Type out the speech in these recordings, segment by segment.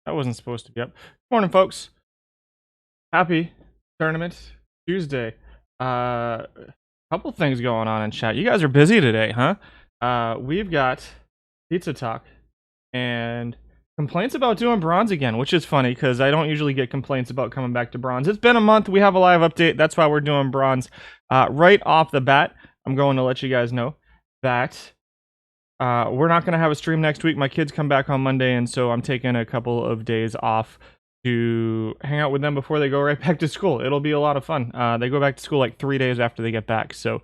That wasn't supposed to be up. Morning, folks. Happy Tournament Tuesday. Couple things going on in chat. You guys are busy today, huh? We've got pizza talk and complaints about doing bronze again, which is funny because I don't usually get complaints about coming back to bronze. It's been a month. We have a live update. That's why we're doing bronze. Right off the bat, I'm going to let you guys know that we're not going to have a stream next week. My kids come back on Monday, and so I'm taking a couple of days off to hang out with them before they go right back to school. It'll be a lot of fun. They go back to school like 3 days after they get back. So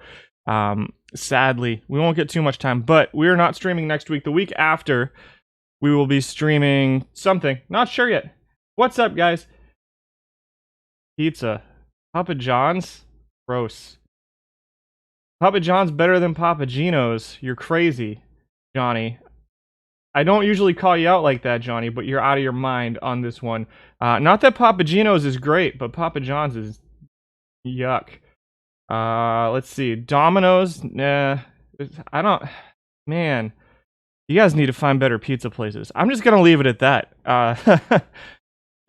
sadly, we won't get too much time, but we're not streaming next week. The week after, we will be streaming something. Not sure yet. What's up, guys? Pizza. Papa John's? Gross. Papa John's better than Papa Gino's. You're crazy, Johnny. I don't usually call you out like that, Johnny, but you're out of your mind on this one. Not that Papa Gino's is great, but Papa John's is yuck. Let's see. Domino's? Nah. I don't... Man. You guys need to find better pizza places. I'm just gonna leave it at that.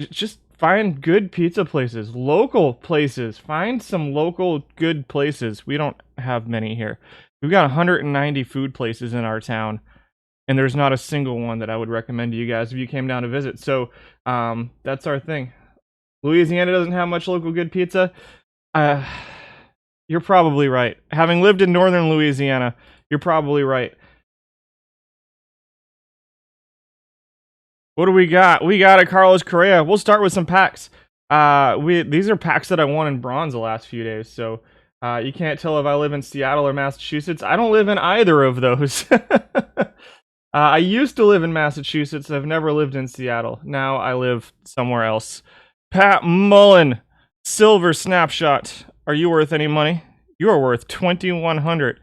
Just find good pizza places. Local places. Find some local good places. We don't have many here. We've got 190 food places in our town, and there's not a single one that I would recommend to you guys if you came down to visit. So that's our thing. Louisiana doesn't have much local good pizza. You're probably right. Having lived in northern Louisiana, you're probably right. What do we got? We got a Carlos Correa. We'll start with some packs. These are packs that I won in bronze the last few days, so you can't tell if I live in Seattle or Massachusetts. I don't live in either of those. I used to live in Massachusetts. I've never lived in Seattle. Now I live somewhere else. Pat Mullen, silver snapshot. Are you worth any money? You are worth 2,100.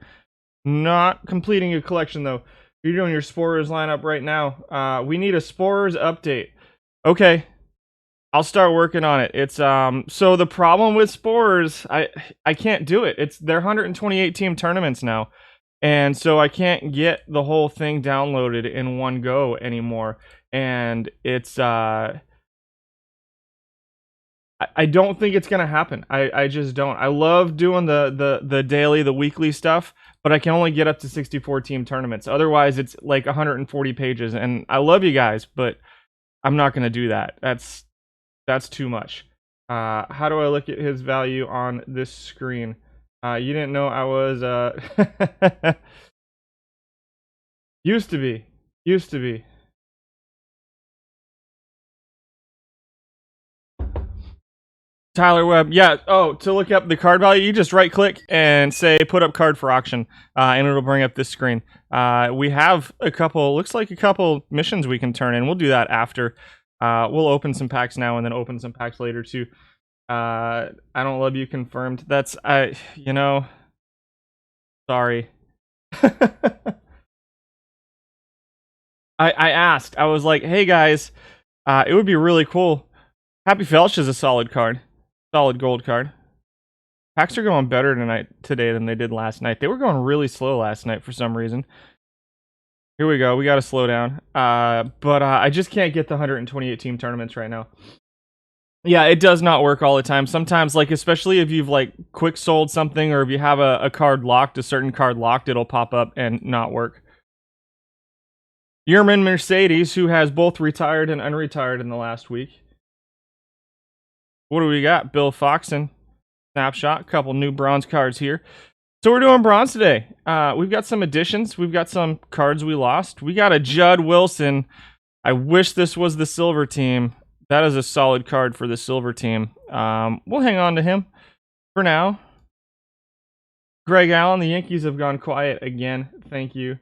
Not completing a collection though. You're doing your Sporers lineup right now. We need a Sporers update. Okay. I'll start working on it. It's so the problem with Sporers, I can't do it. They're 128 team tournaments now. And so I can't get the whole thing downloaded in one go anymore. And it's I don't think it's gonna happen. I just don't. I love doing the daily, the weekly stuff, but I can only get up to 64 team tournaments. Otherwise, it's like 140 pages. And I love you guys, but I'm not gonna do that. That's too much. How do I look at his value on this screen? You didn't know I was used to be. Tyler Webb, yeah. Oh, to look up the card value, you just right click and say put up card for auction, and it'll bring up this screen. We have a couple missions we can turn in. We'll do that after. We'll open some packs now and then open some packs later too. I don't love you confirmed. That's sorry. I asked. I was like, hey guys, it would be really cool. Happy Felch is a solid card. Solid gold card. Packs are going better today than they did last night. They were going really slow last night for some reason. Here we go. We got to slow down. But I just can't get the 128 team tournaments right now. Yeah, it does not work all the time. Sometimes, like, especially if you've, like, quick sold something or if you have a card locked, a certain card locked, it'll pop up and not work. Yerman Mercedes, who has both retired and unretired in the last week. What do we got? Bill Foxon. Snapshot. Couple new bronze cards here. So we're doing bronze today. We've got some additions. We've got some cards we lost. We got a Judd Wilson. I wish this was the silver team. That is a solid card for the silver team. We'll hang on to him for now. Greg Allen, the Yankees have gone quiet again. Thank you.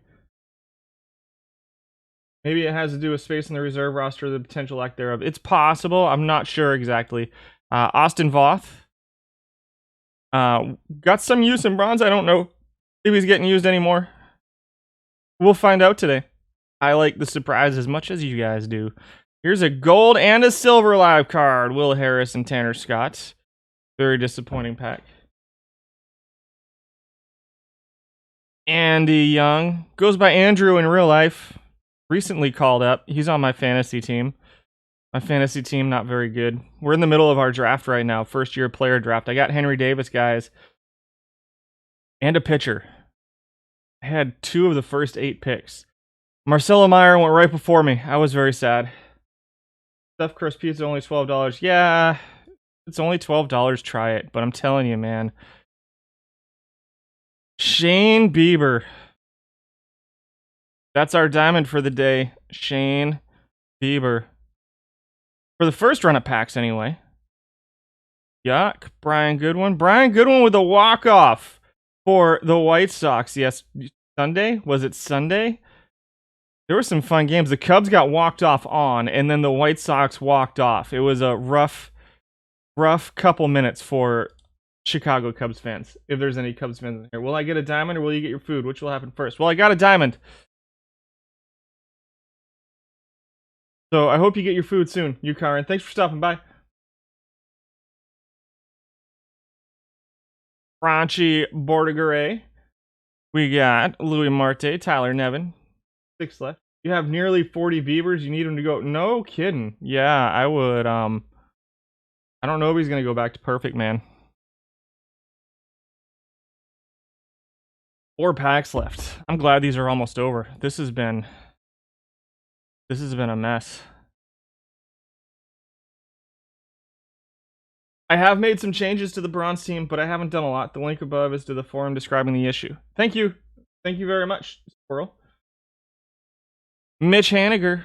Maybe it has to do with space in the reserve roster, the potential lack thereof. It's possible. I'm not sure exactly. Austin Voth. Got some use in bronze. I don't know if he's getting used anymore. We'll find out today. I like the surprise as much as you guys do. Here's a gold and a silver live card. Will Harris and Tanner Scott. Very disappointing pack. Andy Young. Goes by Andrew in real life. Recently called up. He's on my fantasy team. My fantasy team, not very good. We're in the middle of our draft right now. First year player draft. I got Henry Davis, guys. And a pitcher. I had 2 of the first 8 picks. Marcelo Meyer went right before me. I was very sad. Stuffed crust pizza, only $12. Yeah, it's only $12. Try it. But I'm telling you, man. Shane Bieber. That's our diamond for the day. Shane Bieber. For the first run of packs, anyway. Yuck. Brian Goodwin. Brian Goodwin with a walk-off for the White Sox. Yes, Sunday? Was it Sunday? There were some fun games. The Cubs got walked off on, and then the White Sox walked off. It was a rough couple minutes for Chicago Cubs fans, if there's any Cubs fans in here. Will I get a diamond, or will you get your food? Which will happen first? Well, I got a diamond. So I hope you get your food soon, you Karen. Thanks for stopping by. Franchi Bordigare. We got Louis Marte, Tyler Nevin. 6 left. You have nearly 40 Beavers. You need him to go. No kidding. Yeah, I would. I don't know if he's gonna go back to perfect, man. 4 packs left. I'm glad these are almost over. This has been a mess. I have made some changes to the bronze team, but I haven't done a lot. The link above is to the forum describing the issue. Thank you. Thank you very much, Squirrel. Mitch Haniger.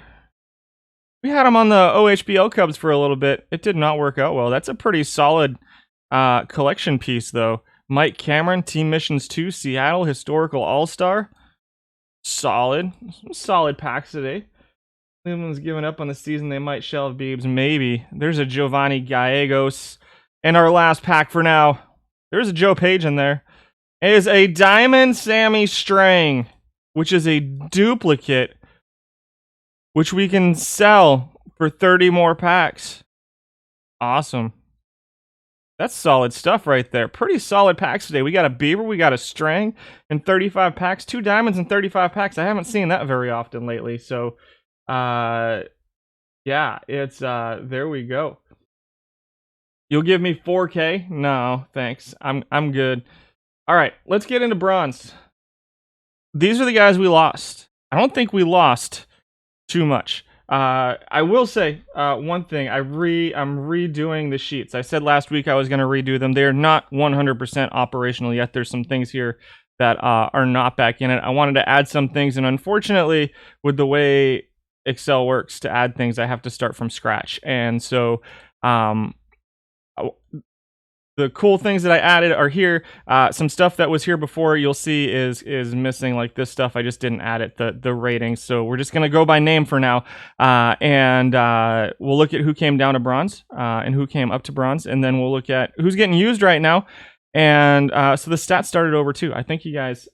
We had him on the OHBL Cubs for a little bit. It did not work out well. That's a pretty solid collection piece, though. Mike Cameron, Team Missions 2, Seattle, Historical All-Star. Solid. Some solid packs today. Cleveland's given up on the season. They might shelve Beebs. Maybe. There's a Giovanni Gallegos. And our last pack for now. There's a Joe Page in there. It is a Diamond Sammy Strang, which is a duplicate, which we can sell for 30 more packs. Awesome. That's solid stuff right there. Pretty solid packs today. We got a Bieber, we got a Strang, and 35 packs. 2 diamonds and 35 packs. I haven't seen that very often lately. So, yeah, it's, there we go. You'll give me 4K? No, thanks. I'm good. All right, let's get into bronze. These are the guys we lost. I don't think we lost too much. I will say one thing. I'm redoing the sheets. I said last week I was going to redo them. They're not 100% operational yet. There's some things here that are not back in it. I wanted to add some things, and unfortunately, with the way Excel works, to add things, I have to start from scratch. And so, the cool things that I added are here. Some stuff that was here before, you'll see is missing, like this stuff. I just didn't add it, the ratings. So we're just gonna go by name for now, and we'll look at who came down to bronze and who came up to bronze, and then we'll look at who's getting used right now. And so the stats started over too. I think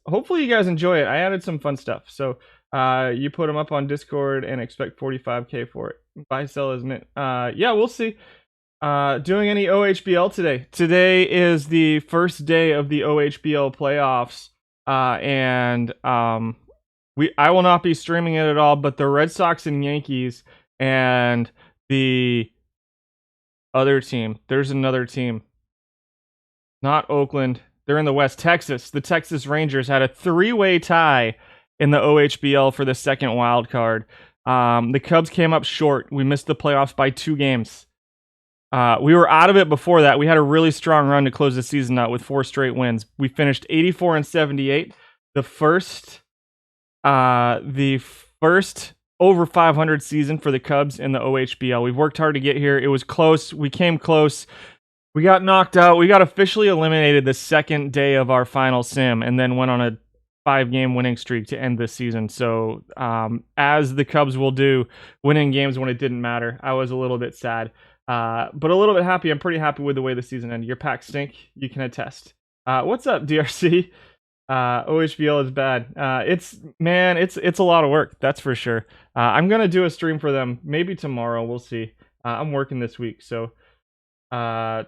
hopefully you guys enjoy it. I added some fun stuff. So you put them up on Discord and expect 45K for it. Buy, sell as mint. Yeah, we'll see. Doing any OHBL today? Today is the first day of the OHBL playoffs, and I will not be streaming it at all. But the Red Sox and Yankees and the other team, there's another team, not Oakland. They're in the West. Texas. The Texas Rangers had a 3-way tie in the OHBL for the second wild card. The Cubs came up short. We missed the playoffs by 2 games. We were out of it before that. We had a really strong run to close the season out with 4 straight wins. We finished 84-78. The first over 500 season for the Cubs in the OHBL. We've worked hard to get here. It was close. We came close. We got knocked out. We got officially eliminated the second day of our final sim, and then went on a 5-game winning streak to end this season. So, as the Cubs will do, winning games when it didn't matter. I was a little bit sad. But a little bit happy. I'm pretty happy with the way the season ended. Your packs stink. You can attest. What's up, DRC? OHBL is bad. It's a lot of work. That's for sure. I'm going to do a stream for them. Maybe tomorrow. We'll see. I'm working this week. So, go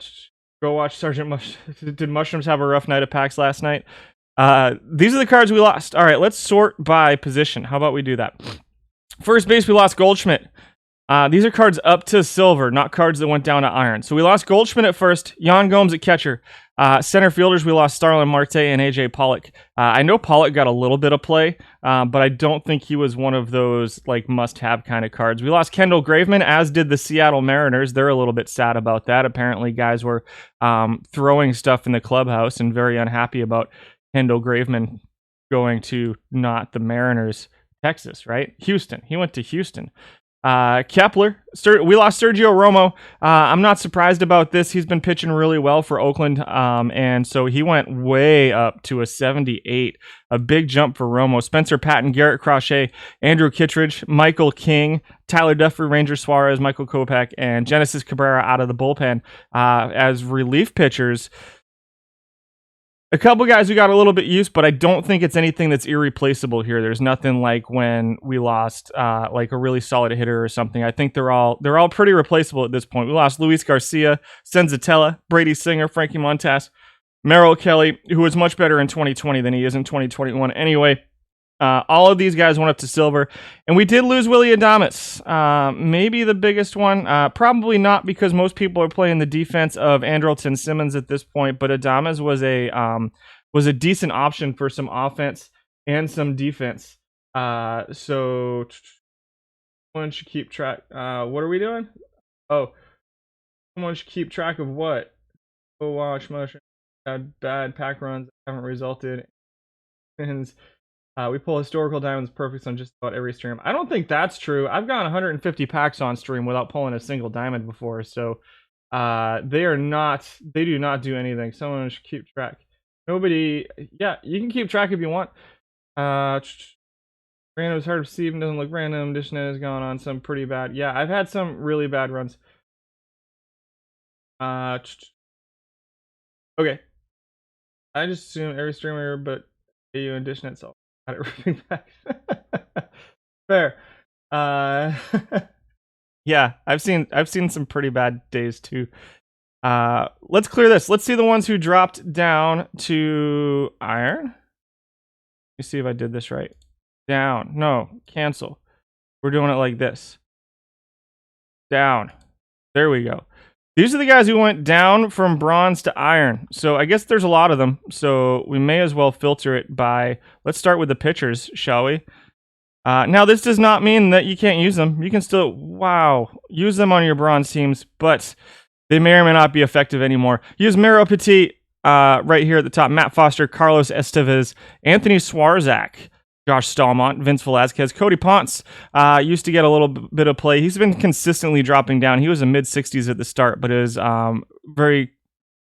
watch Sergeant Mush. Did Mushrooms have a rough night of packs last night? These are the cards we lost. All right, let's sort by position. How about we do that? First base, we lost Goldschmidt. These are cards up to silver, not cards that went down to iron. So we lost Goldschmidt at first, Jan Gomes at catcher. Center fielders, we lost Starlin Marte and AJ Pollock. I know Pollock got a little bit of play, but I don't think he was one of those like must-have kind of cards. We lost Kendall Graveman, as did the Seattle Mariners. They're a little bit sad about that. Apparently, guys were throwing stuff in the clubhouse and very unhappy about Kendall Graveman going to not the Mariners, Texas, right? Houston. He went to Houston. Kepler, we lost Sergio Romo. I'm not surprised about this. He's been pitching really well for Oakland, and so he went way up to a 78, a big jump for Romo. Spencer Patton, Garrett Crochet, Andrew Kittredge, Michael King, Tyler Duffy, Ranger Suarez, Michael Kopech, and Genesis Cabrera out of the bullpen as relief pitchers. A couple guys who got a little bit used, but I don't think it's anything that's irreplaceable here. There's nothing like when we lost like a really solid hitter or something. I think they're all pretty replaceable at this point. We lost Luis Garcia, Senzatella, Brady Singer, Frankie Montas, Merrill Kelly, who was much better in 2020 than he is in 2021. Anyway, all of these guys went up to silver, and we did lose Willy Adames. Maybe the biggest one, probably not, because most people are playing the defense of Andrewton Simmons at this point. But Adames was a decent option for some offense and some defense. So someone should keep track. What are we doing? Oh, someone should keep track of what? Oh, watch motion. Bad pack runs haven't resulted in. We pull historical diamonds perfect on just about every stream. I don't think that's true. I've gotten 150 packs on stream without pulling a single diamond before, so they do not do anything. Someone should keep track. Nobody, yeah, you can keep track if you want. Random is hard to receive and doesn't look random. Dishnet has gone on some pretty bad. Yeah, I've had some really bad runs. Okay. I just assume every streamer, but you and Dishnet so got it ripping back. Fair. Yeah, I've seen some pretty bad days too. Let's clear this. Let's see the ones who dropped down to iron. Let me see if I did this right. Down. No, cancel. We're doing it like this. Down. There we go. These are the guys who went down from bronze to iron. So I guess there's a lot of them. So we may as well filter it by, let's start with the pitchers, shall we? Now, this does not mean that you can't use them. You can still, use them on your bronze teams, but they may or may not be effective anymore. Use Miro Petit right here at the top. Matt Foster, Carlos Estevez, Anthony Swarzak, Josh Stallmont, Vince Velasquez, Cody Ponce used to get a little bit of play. He's been consistently dropping down. He was in mid-60s at the start, but is very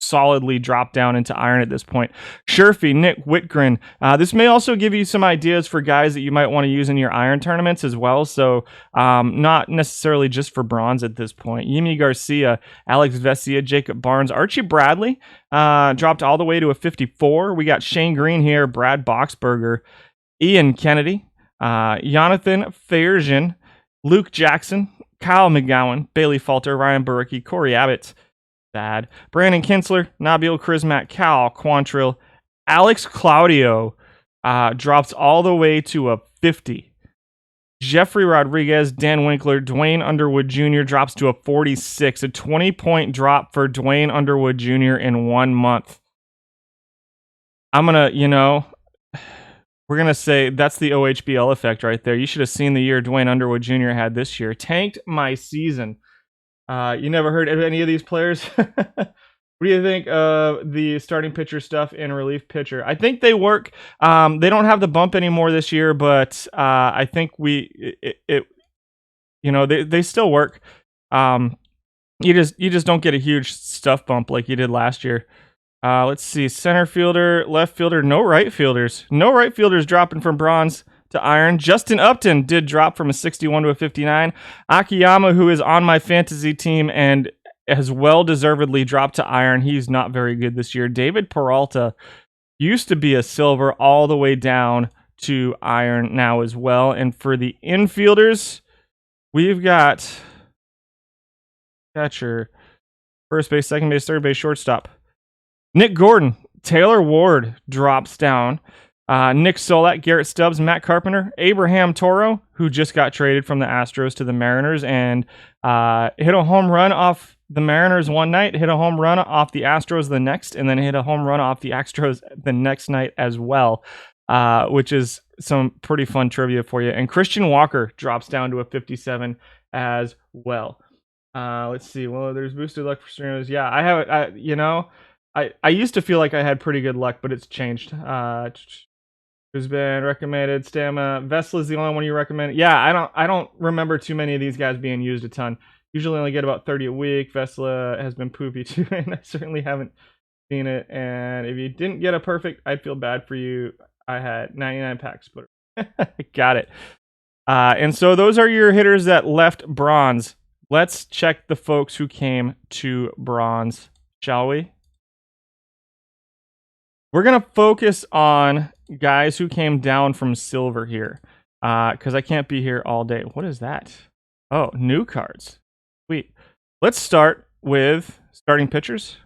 solidly dropped down into iron at this point. Sherfy, Nick Whitgren. This may also give you some ideas for guys that you might want to use in your iron tournaments as well. So not necessarily just for bronze at this point. Yimi Garcia, Alex Vesia, Jacob Barnes, Archie Bradley dropped all the way to a 54. We got Shane Green here, Brad Boxberger, Ian Kennedy, Jonathan Fairjian, Luke Jackson, Kyle McGowan, Bailey Falter, Ryan Buricki, Corey Abbott, bad, Brandon Kinsler, Nabil Krismat, Cal Quantrill, Alex Claudio drops all the way to a 50. Jeffrey Rodriguez, Dan Winkler, Dwayne Underwood Jr. drops to a 46, a 20-point drop for Dwayne Underwood Jr. in 1 month. I'm going to, we're going to say that's the OHBL effect right there. You should have seen the year Dwayne Underwood Jr. had this year. Tanked my season. You never heard of any of these players? What do you think of the starting pitcher stuff and relief pitcher? I think they work. They don't have the bump anymore this year, but I think they still work. You just don't get a huge stuff bump like you did last year. Let's see, center fielder, left fielder, no right fielders. No right fielders dropping from bronze to iron. Justin Upton did drop from a 61 to a 59. Akiyama, who is on my fantasy team and has well-deservedly dropped to iron. He's not very good this year. David Peralta used to be a silver all the way down to iron now as well. And for the infielders, we've got catcher, first base, second base, third base, shortstop. Nick Gordon, Taylor Ward drops down. Nick Solak, Garrett Stubbs, Matt Carpenter, Abraham Toro, who just got traded from the Astros to the Mariners and hit a home run off the Mariners one night, hit a home run off the Astros the next, and then hit a home run off the Astros the next night as well, which is some pretty fun trivia for you. And Christian Walker drops down to a 57 as well. Let's see. Well, there's boosted luck for streamers. Yeah, I have it. I used to feel like I had pretty good luck, but it's changed. Who's been recommended? Stamma. Vesla's the only one you recommend. Yeah, I don't remember too many of these guys being used a ton. Usually only get about 30 a week. Vesla has been poopy too, and I certainly haven't seen it. And if you didn't get a perfect, I'd feel bad for you. I had 99 packs, but got it. And so those are your hitters that left bronze. Let's check the folks who came to bronze, shall we? We're going to focus on guys who came down from silver here, because I can't be here all day. What is that? Oh, new cards. Sweet. Let's start with starting pitchers.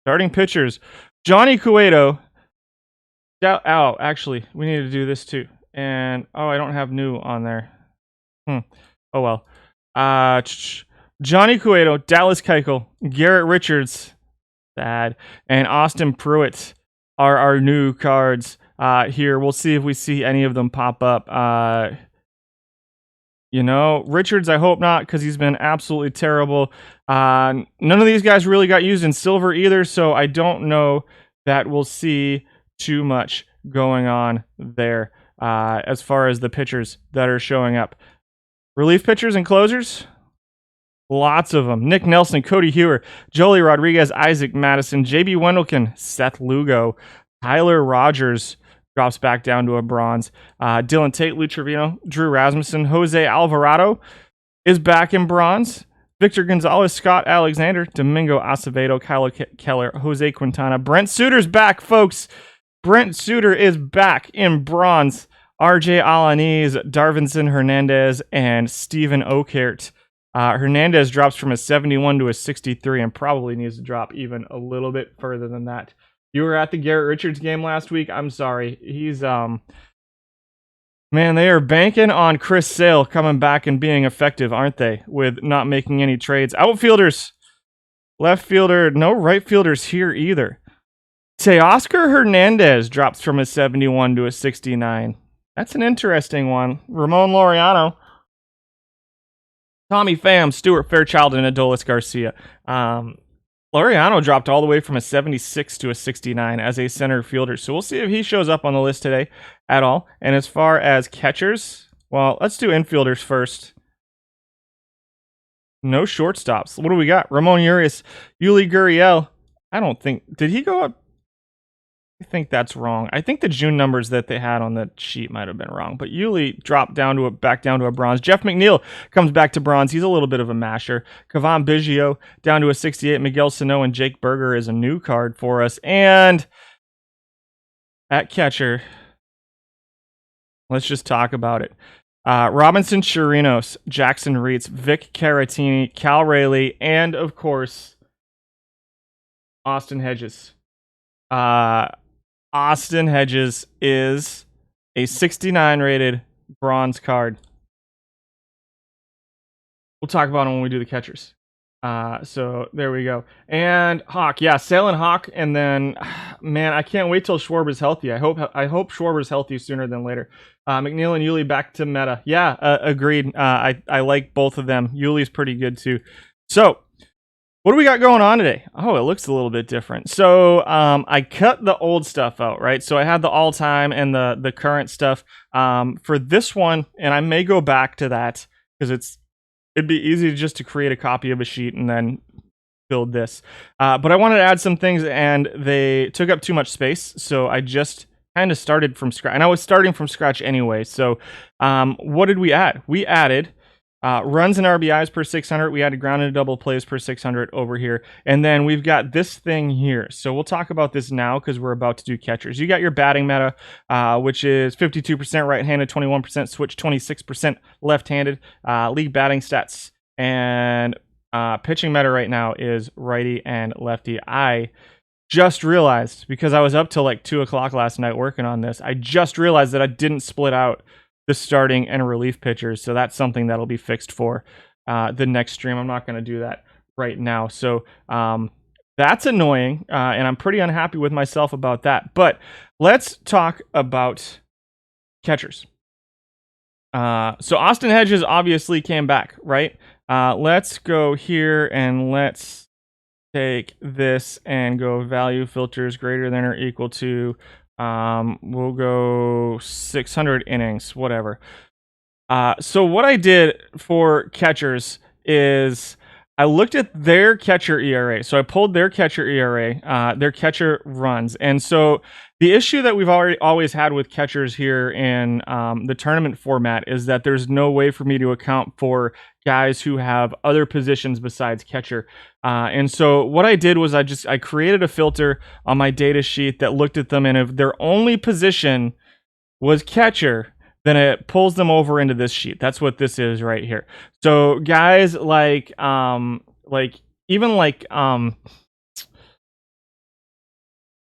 Starting pitchers. Johnny Cueto. Oh, actually, we need to do this too. And, oh, I don't have new on there. Oh, well. Johnny Cueto, Dallas Keuchel, Garrett Richards, sad, and Austin Pruitt are our new cards here. We'll see if we see any of them pop up. Richards, I hope not, because he's been absolutely terrible. None of these guys really got used in silver either, so I don't know that we'll see too much going on there as far as the pitchers that are showing up. Relief pitchers and closers, lots of them. Nick Nelson, Cody Hewer, Jolie Rodriguez, Isaac Madison, JB Wendelken, Seth Lugo, Tyler Rogers drops back down to a bronze. Dylan Tate, Lou Trevino, Drew Rasmussen, Jose Alvarado is back in bronze. Victor Gonzalez, Scott Alexander, Domingo Acevedo, Kyle Keller, Jose Quintana. Brent Suter's back, folks. Brent Suter is back in bronze. RJ Alanis, Darvinson Hernandez, and Steven Okert. Hernandez drops from a 71 to a 63 and probably needs to drop even a little bit further than that. You were at the Garrett Richards game last week. I'm sorry. He's, man, they are banking on Chris Sale coming back and being effective, aren't they? With not making any trades. Outfielders, left fielder, no right fielders here either. Say Oscar Hernandez drops from a 71 to a 69. That's an interesting one. Ramon Loriano, Tommy Pham, Stuart Fairchild, and Adolis Garcia. Loriano dropped all the way from a 76 to a 69 as a center fielder. So we'll see if he shows up on the list today at all. And as far as catchers, well, let's do infielders first. No shortstops. What do we got? Ramon Urias, Yuli Gurriel. I don't think... Did he go up? I think that's wrong. I think the June numbers that they had on the sheet might have been wrong. But Yuli dropped back down to a bronze. Jeff McNeil comes back to bronze. He's a little bit of a masher. Kavan Biggio down to a 68. Miguel Sano and Jake Berger is a new card for us. And at catcher, let's just talk about it. Robinson Chirinos, Jackson Reitz, Vic Caratini, Cal Rayleigh, and of course, Austin Hedges. Austin Hedges is a 69 rated bronze card. We'll talk about him when we do the catchers. So there we go. And Hawk, yeah, Sale and Hawk, and then man, I can't wait till Schwarber's healthy. I hope Schwarber's healthy sooner than later. McNeil and Yuli back to meta. Yeah, agreed. I like both of them. Yuli's pretty good too. So what do we got going on today? Oh, it looks a little bit different. So I cut the old stuff out, right? So I had the all-time and the current stuff for this one, and I may go back to that because it'd be easy just to create a copy of a sheet and then build this. But I wanted to add some things, and they took up too much space, so I just kind of started from scratch. And I was starting from scratch anyway. So what did we add? We added runs and RBIs per 600. We added ground and double plays per 600 over here. And then we've got this thing here. So we'll talk about this now because we're about to do catchers. You got your batting meta, which is 52% right-handed, 21% switch, 26% left-handed. League batting stats. And pitching meta right now is righty and lefty. I just realized, because I was up till like 2 o'clock last night working on this, I just realized that I didn't split out the starting and relief pitchers. So that's something that'll be fixed for the next stream. I'm not going to do that right now. So that's annoying, and I'm pretty unhappy with myself about that. But let's talk about catchers. So Austin Hedges obviously came back, right? Let's go here and let's take this and go value filters greater than or equal to, we'll go 600 innings, whatever. So what I did for catchers is I looked at their catcher ERA. So I pulled their catcher ERA, their catcher runs. And so the issue that we've always had with catchers here in the tournament format is that there's no way for me to account for guys who have other positions besides catcher. And so what I did was I created a filter on my data sheet that looked at them, and if their only position was catcher, then it pulls them over into this sheet. That's what this is right here. So guys like I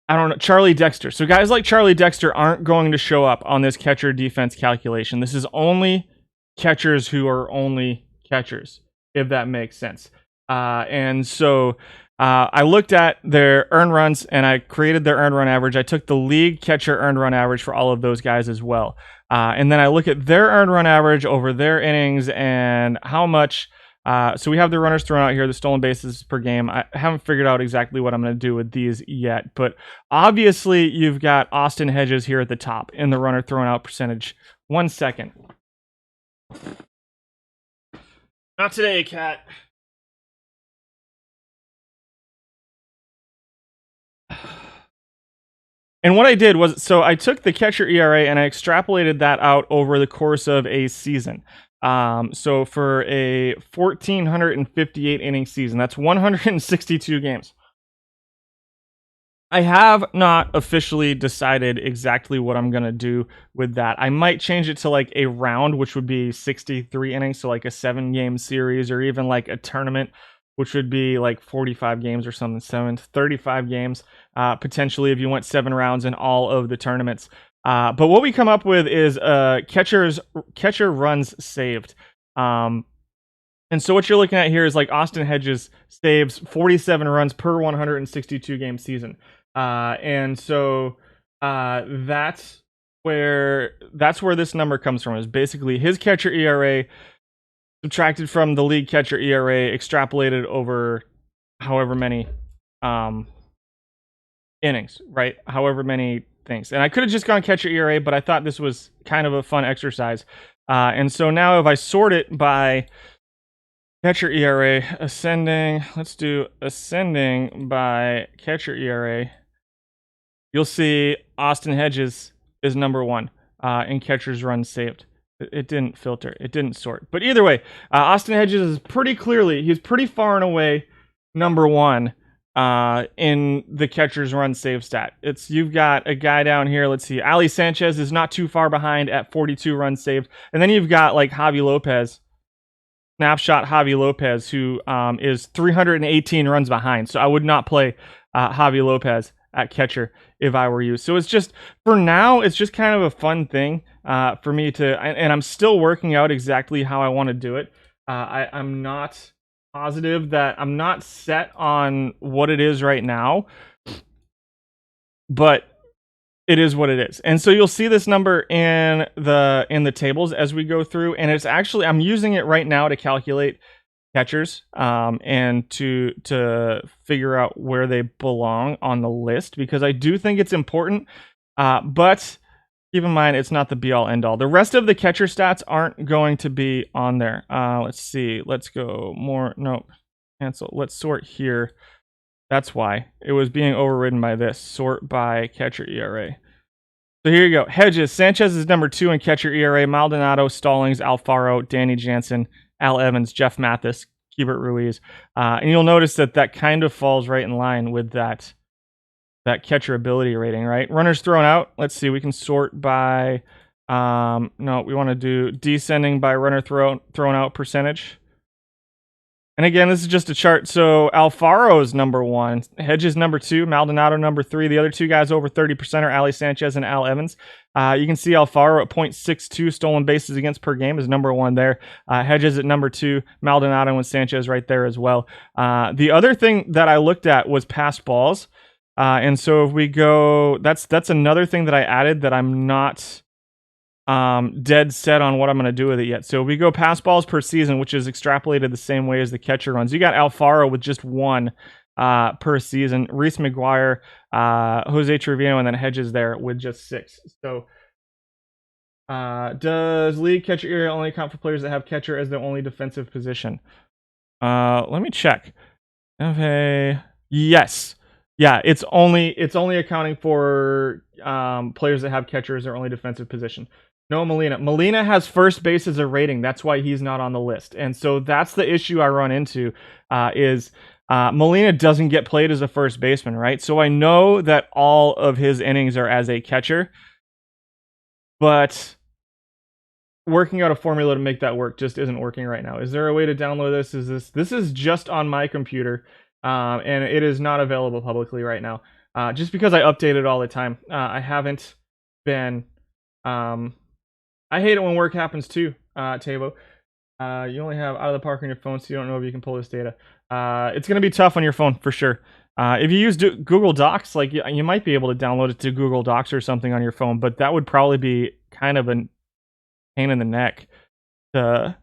don't know, Charlie Dexter. So guys like Charlie Dexter aren't going to show up on this catcher defense calculation. This is only catchers who are only catchers, if that makes sense. And so I looked at their earned runs and I created their earned run average. I took the league catcher earned run average for all of those guys as well. And then I look at their earned run average over their innings and how much. So we have the runners thrown out here, the stolen bases per game. I haven't figured out exactly what I'm going to do with these yet, but obviously you've got Austin Hedges here at the top in the runner thrown out percentage. 1 second. Not today, cat. And what I did was, so I took the catcher ERA and I extrapolated that out over the course of a season. So for a 1,458 inning season, that's 162 games. I have not officially decided exactly what I'm going to do with that. I might change it to like a round, which would be 63 innings, so like a 7-game series, or even like a tournament, which would be like 45 games or something, 35 games, potentially if you went 7 rounds in all of the tournaments. But what we come up with is catcher runs saved. And so what you're looking at here is like Austin Hedges saves 47 runs per 162 game season. And so that's where this number comes from, is basically his catcher ERA subtracted from the league catcher ERA, extrapolated over however many innings, right? However many things. And I could have just gone catcher ERA, but I thought this was kind of a fun exercise. And so now if I sort it by catcher ERA, ascending, let's do ascending by catcher ERA, you'll see Austin Hedges is number 1 in catcher's runs saved. It didn't filter. It didn't sort. But either way, Austin Hedges is he's pretty far and away number 1 in the catcher's run save stat. You've got a guy down here. Let's see. Ali Sanchez is not too far behind at 42 runs saved. And then you've got like Javi Lopez, snapshot Javi Lopez, who is 318 runs behind. So I would not play Javi Lopez at catcher if I were you. So it's just, for now, it's just kind of a fun thing for me to, and I'm still working out exactly how I want to do it. I'm not positive, that I'm not set on what it is right now, but it is what it is. And so you'll see this number in the tables as we go through, and it's actually, I'm using it right now to calculate catchers and to figure out where they belong on the list, because I do think it's important, but keep in mind it's not the be all end all. The rest of the catcher stats aren't going to be on there. Let's see, let's go more, no, cancel, let's sort here. That's why it was being overridden by this, sort by catcher ERA. So here you go. Hedges, Sanchez is number 2 in catcher ERA, Maldonado, Stallings, Alfaro, Danny Jansen, Al Evans, Jeff Mathis, Keibert Ruiz. And you'll notice that kind of falls right in line with that catcher ability rating, right? Runners thrown out. Let's see, we can sort by, no, we want to do descending by runner thrown out percentage. And again, this is just a chart. So Alfaro's number 1, Hedges number 2, Maldonado number 3. The other two guys over 30% are Ali Sanchez and Al Evans. You can see Alfaro at 0.62 stolen bases against per game is number 1 there. Hedges at number 2, Maldonado and Sanchez right there as well. The other thing that I looked at was pass balls. And so if we go, that's another thing that I added that I'm not dead set on what I'm going to do with it yet. So we go pass balls per season, which is extrapolated the same way as the catcher runs. You got Alfaro with just 1 per season, Reese McGuire, Jose Trevino, and then Hedges there with just 6. So does league catcher area only account for players that have catcher as their only defensive position? Let me check. Okay. Yes. Yeah, it's only accounting for players that have catcher as their only defensive position. No, Molina. Molina has first base as a rating. That's why he's not on the list. And so that's the issue I run into is Molina doesn't get played as a first baseman, right? So I know that all of his innings are as a catcher, but working out a formula to make that work just isn't working right now. Is there a way to download this? This is just on my computer, and it is not available publicly right now. Just because I update it all the time. I haven't been... I hate it when work happens too, Tavo. You only have out of the park on your phone, so you don't know if you can pull this data. It's going to be tough on your phone for sure. If you use Google Docs, like you might be able to download it to Google Docs or something on your phone, but that would probably be kind of a pain in the neck to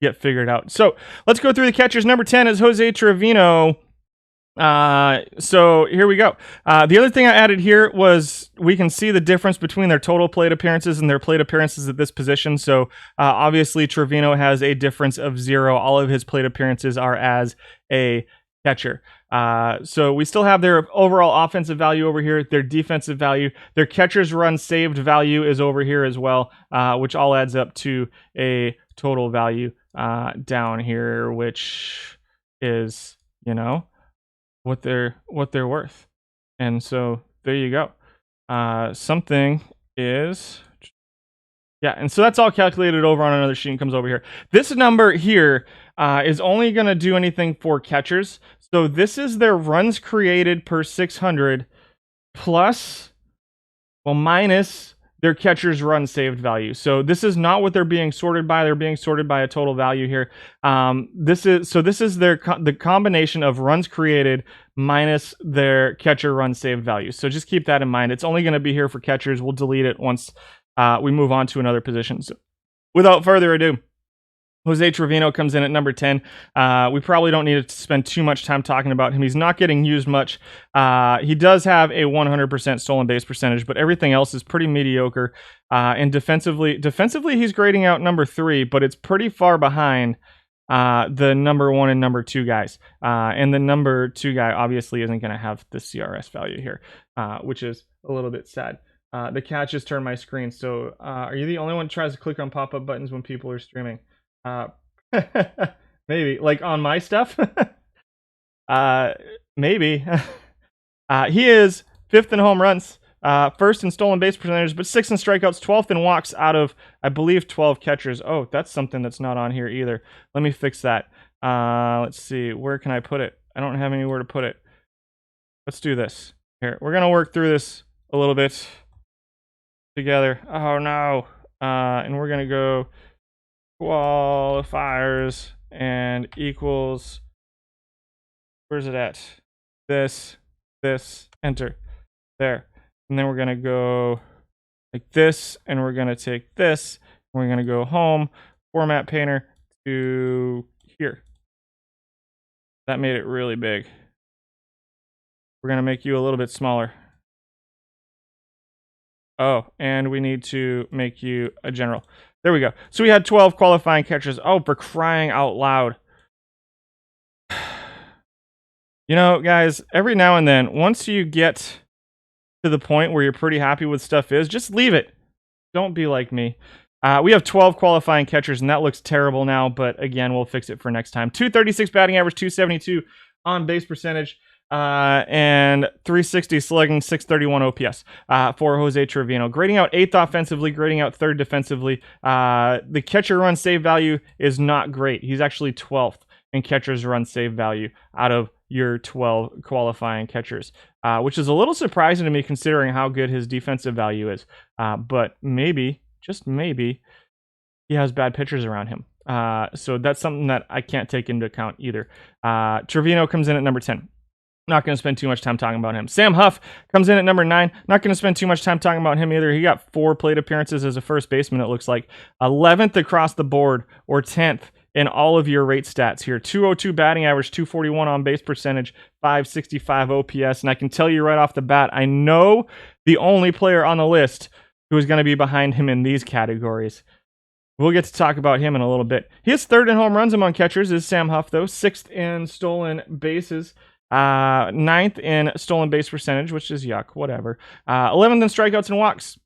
get figured out. So let's go through the catchers. Number 10 is Jose Trevino. So here we go. The other thing I added here was we can see the difference between their total plate appearances and their plate appearances at this position. So obviously Trevino has a difference of 0. All of his plate appearances are as a catcher. So we still have their overall offensive value over here, their defensive value, their catcher's run saved value is over here as well, which all adds up to a total value down here, which is, you know, what they're worth. And so there you go. Something is, yeah, and so that's all calculated over on another sheet and comes over here. This number here is only going to do anything for catchers. So this is their runs created per 600 plus, well, minus their catcher's run saved value. So this is not what they're being sorted by. They're being sorted by a total value here. This is the combination of runs created minus their catcher run saved value. So just keep that in mind. It's only going to be here for catchers. We'll delete it once we move on to another position. So without further ado, Jose Trevino comes in at number 10. We probably don't need to spend too much time talking about him. He's not getting used much. He does have a 100% stolen base percentage, but everything else is pretty mediocre. And defensively, he's grading out number 3, but it's pretty far behind the number 1 and number 2 guys. And the number 2 guy obviously isn't going to have the CRS value here, which is a little bit sad. The cat just turned my screen. So are you the only one who tries to click on pop-up buttons when people are streaming? Maybe like on my stuff. Maybe. He is 5th in home runs, 1st in stolen base percentage, but 6th in strikeouts, 12th in walks out of, I believe, 12 catchers. Oh, that's something that's not on here either. Let me fix that. Let's see, where can I put it? I don't have anywhere to put it. Let's do this. Here, we're gonna work through this a little bit together. Oh no. And we're gonna go qualifiers and equals, where's it at? This, enter, there. And then we're going to go like this, and we're going to take this, and we're going to go home, format painter to here. That made it really big. We're going to make you a little bit smaller. Oh, and we need to make you a general. There we go. So we had 12 qualifying catchers. Oh, for crying out loud. You know, guys, every now and then, once you get to the point where you're pretty happy with stuff just leave it. Don't be like me. We have 12 qualifying catchers, and that looks terrible now, but again, we'll fix it for next time. 236 batting average, 272 on base percentage. And 360 slugging, 631 OPS for Jose Trevino. Grading out 8th offensively, grading out 3rd defensively. The catcher run save value is not great. He's actually 12th. in catcher's run save value out of your 12 qualifying catchers, which is a little surprising to me considering how good his defensive value is. But maybe, just maybe, he has bad pitchers around him. So that's something that I can't take into account either. Trevino comes in at number 10. Not going to spend too much time talking about him. Sam Huff comes in at number 9. Not going to spend too much time talking about him either. He got 4 plate appearances as a first baseman, it looks like. 11th across the board, or 10th in all of your rate stats here. 202 batting average, 241 on base percentage, 565 OPS. And I can tell you right off the bat, I know the only player on the list who is going to be behind him in these categories. We'll get to talk about him in a little bit. He is 3rd in home runs among catchers, is Sam Huff, though. 6th in stolen bases. 9th in stolen base percentage, which is yuck, whatever. 11th in strikeouts and walks.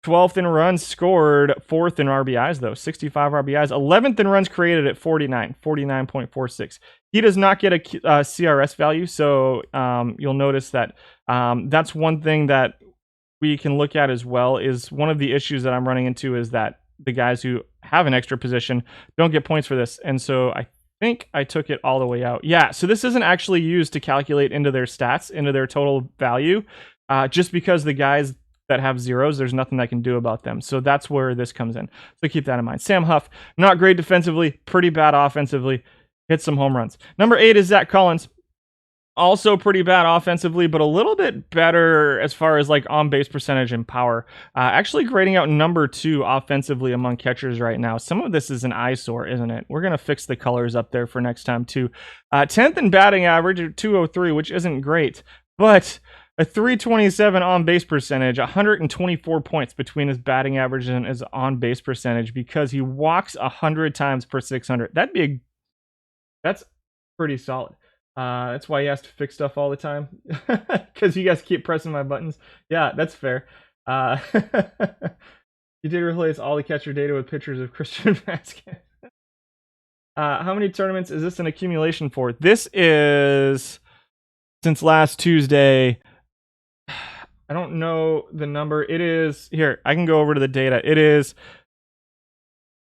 12th in runs scored. 4th in RBIs, though. 65 RBIs. 11th in runs created at 49.46. He does not get a CRS value, so you'll notice that that's one thing that we can look at as well. Is one of the issues that I'm running into is that the guys who have an extra position don't get points for this, and so I think I took it all the way out. Yeah, so this isn't actually used to calculate into their stats, into their total value, just because the guys that have zeros, there's nothing I can do about them. So that's where this comes in. So keep that in mind. Sam Huff, not great defensively, pretty bad offensively, hit some home runs. Number 8 is Zach Collins. Also pretty bad offensively, but a little bit better as far as like on-base percentage and power. Actually grading out number 2 offensively among catchers right now. Some of this is an eyesore, isn't it? We're going to fix the colors up there for next time too. 10th in batting average, 203, which isn't great, but a 327 on-base percentage, 124 points between his batting average and his on-base percentage because he walks 100 times per 600. That's pretty solid. That's why he has to fix stuff all the time, because you guys keep pressing my buttons. Yeah, that's fair. He did replace all the catcher data with pictures of Christian Vasquez. How many tournaments is this an accumulation for? This is since last Tuesday. I don't know the number. It is here. I can go over to the data. It is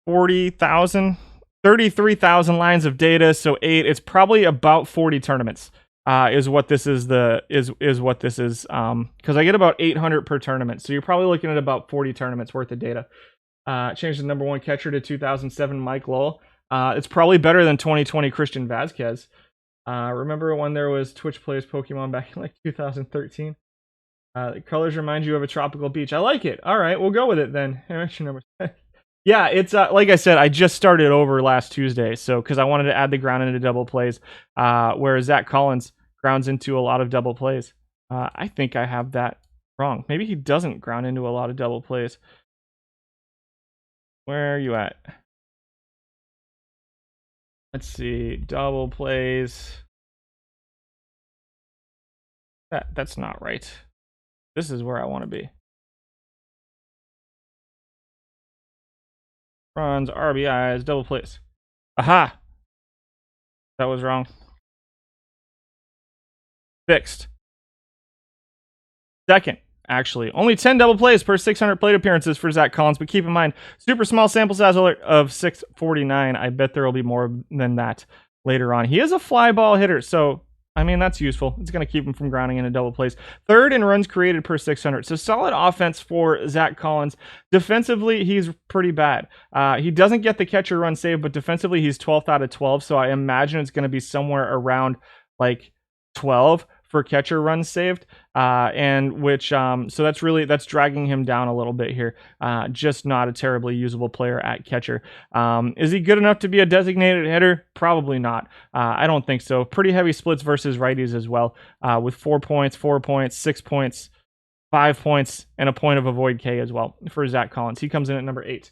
40,000. 33,000 lines of data, so 8. It's probably about 40 tournaments. Is what this is what this is. Because I get about 800 per tournament, so you're probably looking at about 40 tournaments worth of data. Changed the number 1 catcher to 2007 Mike Lowell. It's probably better than 2020 Christian Vasquez. Remember when there was Twitch Plays Pokemon back in like 2013? The colors remind you of a tropical beach. I like it. All right, we'll go with it then. Number 6. Yeah, it's like I said, I just started over last Tuesday, so because I wanted to add the ground into double plays, whereas Zach Collins grounds into a lot of double plays. I think I have that wrong. Maybe he doesn't ground into a lot of double plays. Where are you at? Let's see, double plays. That's not right. This is where I want to be. Runs, RBIs, double plays. Aha! That was wrong. Fixed. Second, actually. Only 10 double plays per 600 plate appearances for Zach Collins, but keep in mind, super small sample size alert of 649. I bet there will be more than that later on. He is a fly ball hitter, so I mean, that's useful. It's going to keep him from grounding into double plays. 3rd in runs created per 600. So solid offense for Zach Collins. Defensively, he's pretty bad. He doesn't get the catcher run save, but defensively, he's 12th out of 12. So I imagine it's going to be somewhere around like 12 for catcher runs saved. And which, so that's dragging him down a little bit here. Just not a terribly usable player at catcher. Is he good enough to be a designated hitter? Probably not. I don't think so. Pretty heavy splits versus righties as well, with 4 points, 4 points, 6 points, 5 points, and a point of avoid K as well for Zach Collins. He comes in at number 8.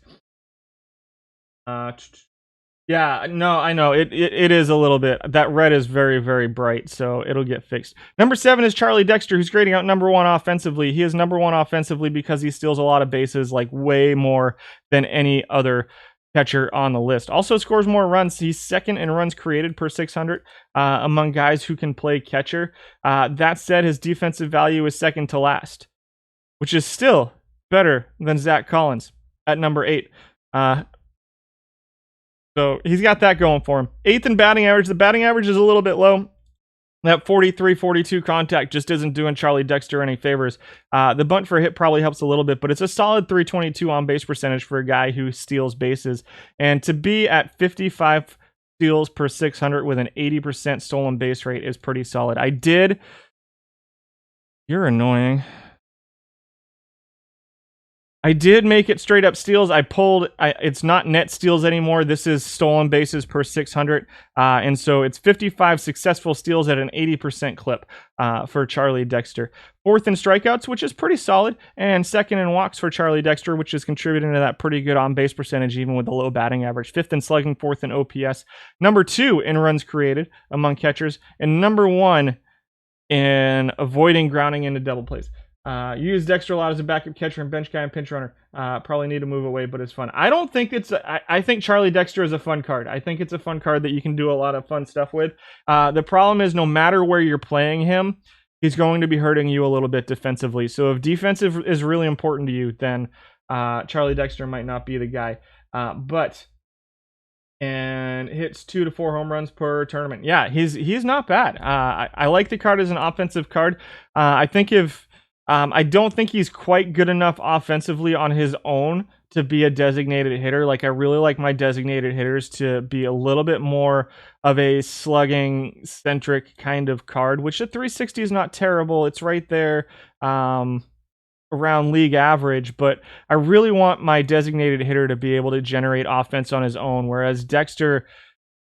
Yeah, no, I know. It is a little bit. That red is very, very bright, so it'll get fixed. Number 7 is Charlie Dexter, who's grading out number 1 offensively. He is number 1 offensively because he steals a lot of bases, like way more than any other catcher on the list. Also scores more runs. He's 2nd in runs created per 600 among guys who can play catcher. That said, his defensive value is 2nd to last, which is still better than Zach Collins at number 8. So he's got that going for him. 8th in batting average. The batting average is a little bit low. That 43-42 contact just isn't doing Charlie Dexter any favors. The bunt for a hit probably helps a little bit, but it's a solid 322 on base percentage for a guy who steals bases. And to be at 55 steals per 600 with an 80% stolen base rate is pretty solid. You're annoying. I did make it straight up steals. It's not net steals anymore. This is stolen bases per 600. And so it's 55 successful steals at an 80% clip for Charlie Dexter. 4th in strikeouts, which is pretty solid. And 2nd in walks for Charlie Dexter, which is contributing to that pretty good on base percentage, even with a low batting average. 5th in slugging, 4th in OPS. Number 2 in runs created among catchers. And number 1 in avoiding grounding into double plays. Use Dexter a lot as a backup catcher and bench guy and pinch runner. Probably need to move away, but it's fun. I think Charlie Dexter is a fun card. I think it's a fun card that you can do a lot of fun stuff with. The problem is no matter where you're playing him, he's going to be hurting you a little bit defensively. So if defensive is really important to you, then Charlie Dexter might not be the guy. And hits 2 to 4 home runs per tournament. Yeah, he's not bad. I like the card as an offensive card. I don't think he's quite good enough offensively on his own to be a designated hitter. Like, I really like my designated hitters to be a little bit more of a slugging centric kind of card, which at 360 is not terrible. It's right there around league average, but I really want my designated hitter to be able to generate offense on his own, whereas Dexter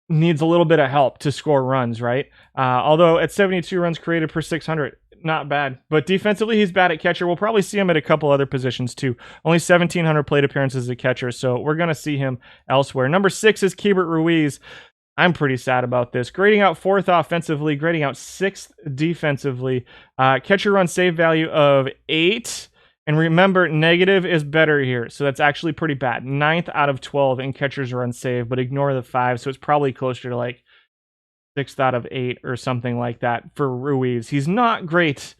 needs a little bit of help to score runs, right? Although at 72 runs created per 600, not bad. But defensively, he's bad at catcher. We'll probably see him at a couple other positions too. Only 1,700 plate appearances as a catcher, so we're going to see him elsewhere. Number 6 is Keibert Ruiz. I'm pretty sad about this. Grading out 4th offensively, grading out 6th defensively. Catcher run save value of 8. And remember, negative is better here. So that's actually pretty bad. 9th out of 12 in catcher's run save, but ignore the 5. So it's probably closer to like 6th out of 8 or something like that for Ruiz. He's not great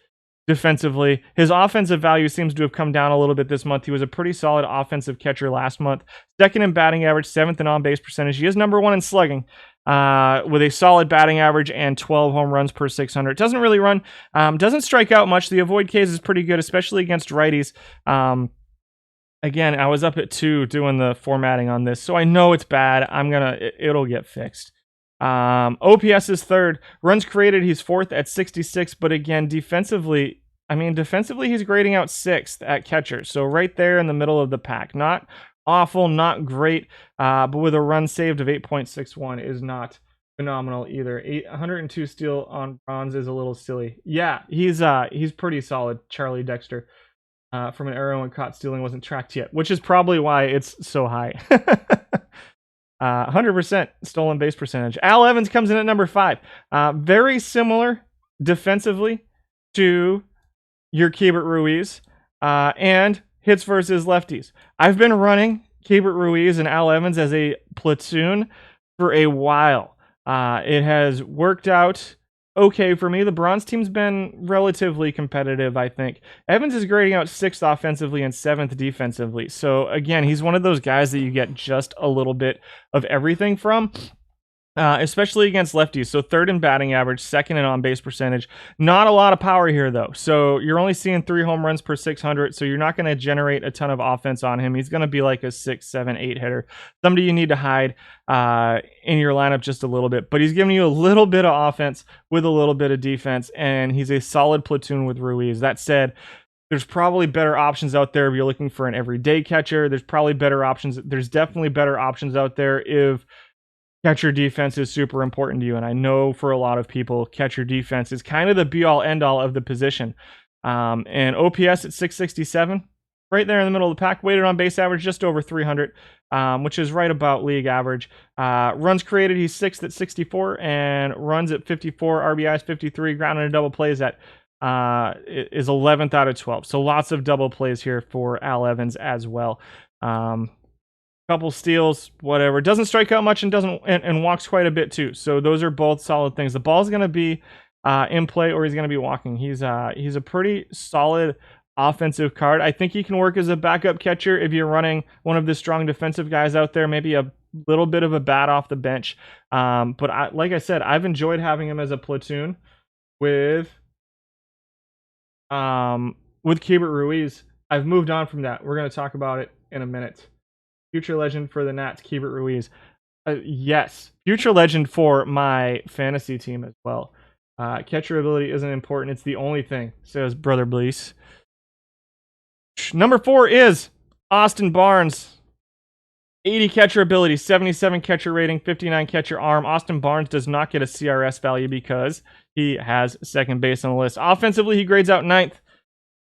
defensively. His offensive value seems to have come down a little bit this month. He was a pretty solid offensive catcher last month. 2nd in batting average, 7th in on-base percentage. He is number 1 in slugging with a solid batting average and 12 home runs per 600. Doesn't really run. Doesn't strike out much. The avoid case is pretty good, especially against righties. Again, I was up at 2 doing the formatting on this, so I know it's bad. It'll get fixed. OPS is 3rd. Runs created, he's 4th at 66, but again, defensively, he's grading out 6th at catcher. So right there in the middle of the pack. Not awful, not great, but with a run saved of 8.61 is not phenomenal either. 102 steal on bronze is a little silly. Yeah, he's pretty solid, Charlie Dexter. From an arrow and caught stealing wasn't tracked yet, which is probably why it's so high. 100% stolen base percentage. Al Evans comes in at number 5. Very similar defensively to your Keibert Ruiz, and hits versus lefties. I've been running Keibert Ruiz and Al Evans as a platoon for a while. It has worked out okay for me. The bronze team's been relatively competitive, I think. Evans is grading out 6th offensively and 7th defensively. So again, he's one of those guys that you get just a little bit of everything from. Especially against lefties. So 3rd in batting average, 2nd in on-base percentage. Not a lot of power here, though. So you're only seeing 3 home runs per 600, so you're not going to generate a ton of offense on him. He's going to be like a 6, 7, 8 hitter. Somebody you need to hide in your lineup just a little bit. But he's giving you a little bit of offense with a little bit of defense, and he's a solid platoon with Ruiz. That said, there's probably better options out there if you're looking for an everyday catcher. There's probably better options. There's definitely better options out there if catcher defense is super important to you. And I know for a lot of people, catcher defense is kind of the be-all, end-all of the position. And OPS at 667, right there in the middle of the pack. Weighted on base average, just over 300, which is right about league average. Runs created, he's 6th at 64, and runs at 54, RBIs 53, ground and double plays at is 11th out of 12. So lots of double plays here for Al Evans as well. Couple steals, whatever. Doesn't strike out much and walks quite a bit too. So those are both solid things. The ball's going to be in play or he's going to be walking. He's a pretty solid offensive card. I think he can work as a backup catcher if you're running one of the strong defensive guys out there, maybe a little bit of a bat off the bench. But like I said, I've enjoyed having him as a platoon with Keibert Ruiz. I've moved on from that. We're going to talk about it in a minute. Future legend for the Nats, Keibert Ruiz. Yes, future legend for my fantasy team as well. Catcher ability isn't important. It's the only thing, says Brother Blease. Number 4 is Austin Barnes. 80 catcher ability, 77 catcher rating, 59 catcher arm. Austin Barnes does not get a CRS value because he has second base on the list. Offensively, he grades out 9th.